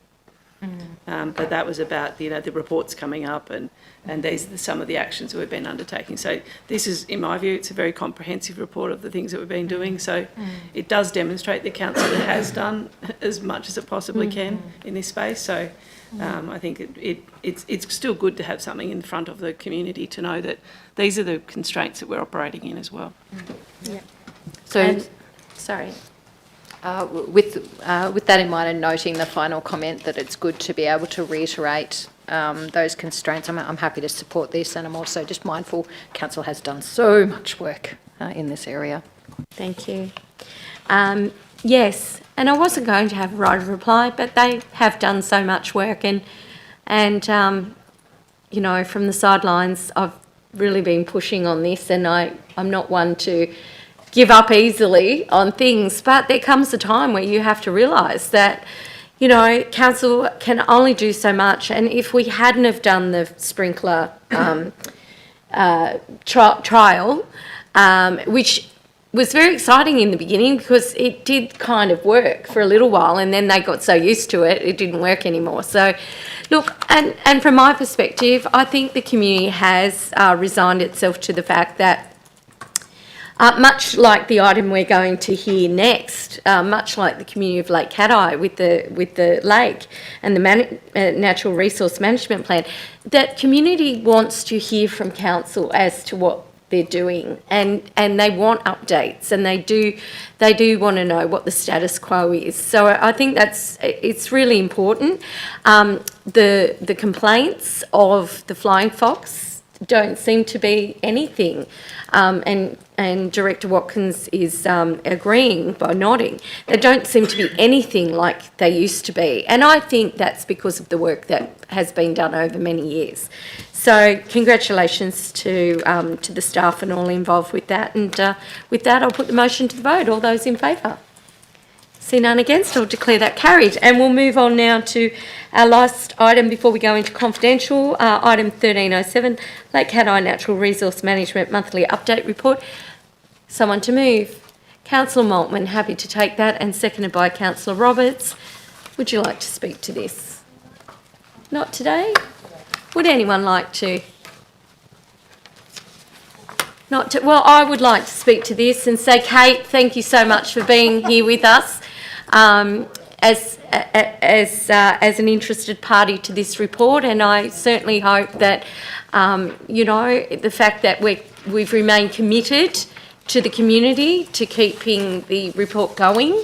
but that was about, you know, the reports coming up and these are some of the actions that we've been undertaking. So this is, in my view, it's a very comprehensive report of the things that we've been doing. So it does demonstrate the council has done as much as it possibly can in this space. So I think it's still good to have something in front of the community to know that these are the constraints that we're operating in as well. Yeah. So, sorry. With that in mind and noting the final comment that it's good to be able to reiterate those constraints, I'm happy to support this, and I'm also just mindful council has done so much work in this area. Thank you. Yes, and I wasn't going to have a right of reply, but they have done so much work, and you know, from the sidelines, I've really been pushing on this, and I'm not one to give up easily on things, but there comes a time where you have to realise that, you know, council can only do so much, and if we hadn't have done the sprinkler trial, which was very exciting in the beginning because it did kind of work for a little while, and then they got so used to it, it didn't work anymore. So, look, and from my perspective, I think the community has resigned itself to the fact that much like the item we're going to hear next, much like the community of Lake Cat-Eye with the lake and the natural resource management plan, that community wants to hear from council as to what they're doing, and they want updates, and they do want to know what the status quo is. So I think it's really important. The complaints of the flying fox don't seem to be anything, and Director Watkins is agreeing by nodding. They don't seem to be anything like they used to be, and I think that's because of the work that has been done over many years. So congratulations to the staff and all involved with that. And with that, I'll put the motion to the vote. All those in favour? See none against, I'll declare that carried. And we'll move on now to our last item before we go into confidential, item 1307, Lake Cat Natural Resource Management Monthly Update Report. Someone to move? Councillor Maltman, happy to take that, and seconded by Councillor Roberts. Would you like to speak to this? Not today? Would anyone like to? Well, I would like to speak to this and say, Kate, thank you so much for being here with us as an interested party to this report, and I certainly hope that the fact that we've remained committed to the community to keeping the report going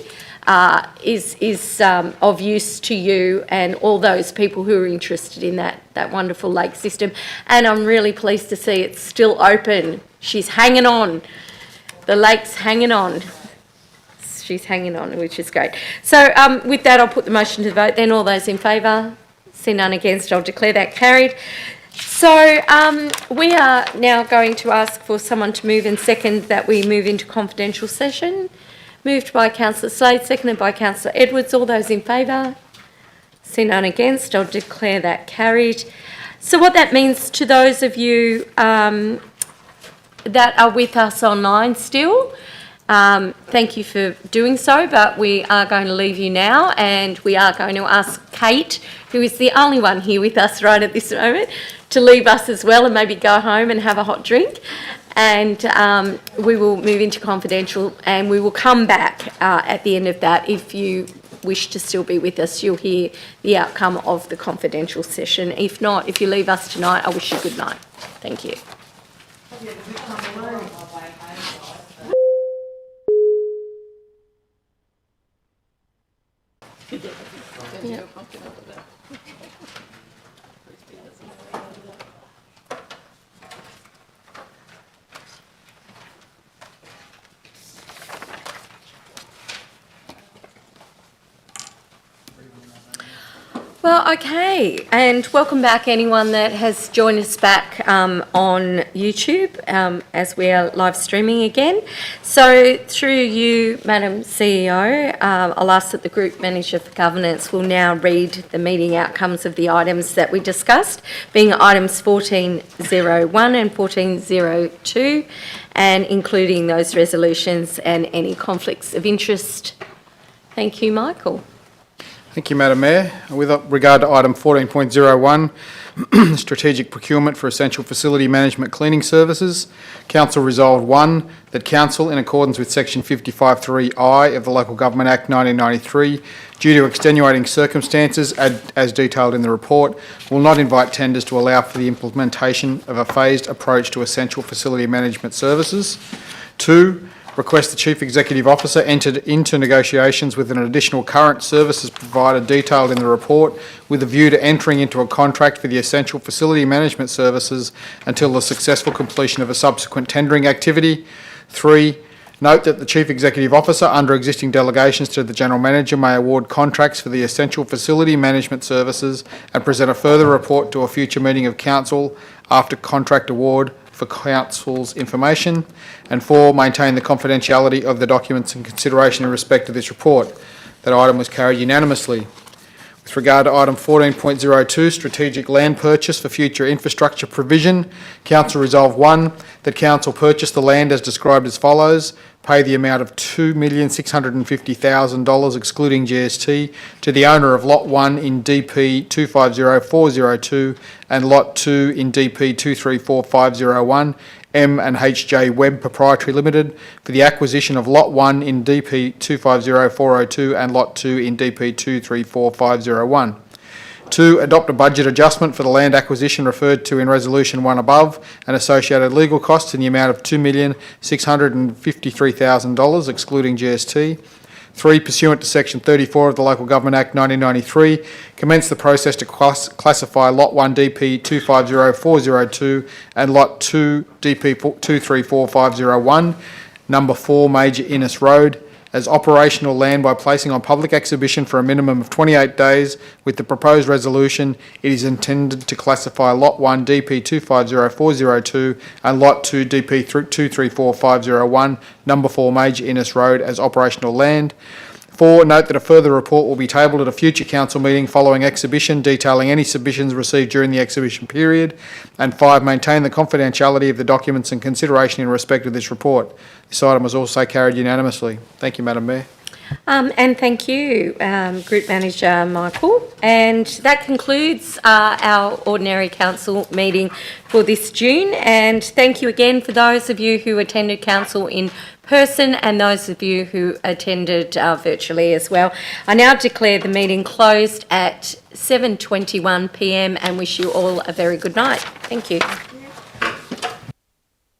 is of use to you and all those people who are interested in that wonderful lake system. And I'm really pleased to see it's still open. She's hanging on. The lake's hanging on. She's hanging on, which is great. So with that, I'll put the motion to the vote. Then all those in favour? See none against, I'll declare that carried. So we are now going to ask for someone to move and second that we move into confidential session. Moved by Councillor Slade, seconded by Councillor Edwards. All those in favour? See none against, I'll declare that carried. So what that means to those of you that are with us online still, thank you for doing so, but we are going to leave you now, and we are going to ask Kate, who is the only one here with us right at this moment, to leave us as well and maybe go home and have a hot drink. And we will move into confidential, and we will come back at the end of that. If you wish to still be with us, you'll hear the outcome of the confidential session. If not, if you leave us tonight, I wish you good night. Thank you. Yeah. Well, okay, and welcome back anyone that has joined us back on YouTube as we are live streaming again. So through you, Madam CEO, I'll ask that the Group Manager for Governance will now read the meeting outcomes of the items that we discussed, being items 1401 and 1402, and including those resolutions and any conflicts of interest. Thank you, Michael. Thank you, Madam Mayor. With regard to item 14.01, strategic procurement for essential facility management cleaning services, Council resolved 1, that Council, in accordance with section 55(3)(I) of the Local Government Act 1993, due to extenuating circumstances as detailed in the report, will not invite tenders to allow for the implementation of a phased approach to essential facility management services. 2, request the Chief Executive Officer entered into negotiations with an additional current services provider detailed in the report with a view to entering into a contract for the essential facility management services until the successful completion of a subsequent tendering activity. 3, note that the Chief Executive Officer, under existing delegations to the General Manager, may award contracts for the essential facility management services and present a further report to a future meeting of Council after contract award for Council's information. And 4, maintain the confidentiality of the documents in consideration in respect to this report. That item was carried unanimously. With regard to item 14.02, strategic land purchase for future infrastructure provision, Council resolved 1, that Council purchase the land as described as follows: pay the amount of $2,650,000 excluding GST to the owner of Lot 1 in DP 250402 and Lot 2 in DP 234501, M&HJ Webb Proprietary Limited, for the acquisition of Lot 1 in DP 250402 and Lot 2 in DP 234501. 2, adopt a budget adjustment for the land acquisition referred to in Resolution 1 above and associated legal costs in the amount of $2,653,000 excluding GST. 3, pursuant to Section 34 of the Local Government Act 1993, commence the process to classify Lot 1 DP 250402 and Lot 2 DP 234501, Number 4 Major Innes Road, as operational land by placing on public exhibition for a minimum of 28 days. With the proposed resolution, it is intended to classify Lot 1 DP 250402 and Lot 2 DP 234501, Number 4 Major Innes Road as operational land. 4, note that a further report will be tabled at a future council meeting following exhibition detailing any submissions received during the exhibition period. And 5, maintain the confidentiality of the documents and consideration in respect of this report. This item was also carried unanimously. Thank you, Madam Mayor. And thank you, Group Manager Michael. And that concludes our Ordinary Council meeting for this June. And thank you again for those of you who attended Council in person and those of you who attended virtually as well. I now declare the meeting closed at 7:21 p.m. and wish you all a very good night. Thank you.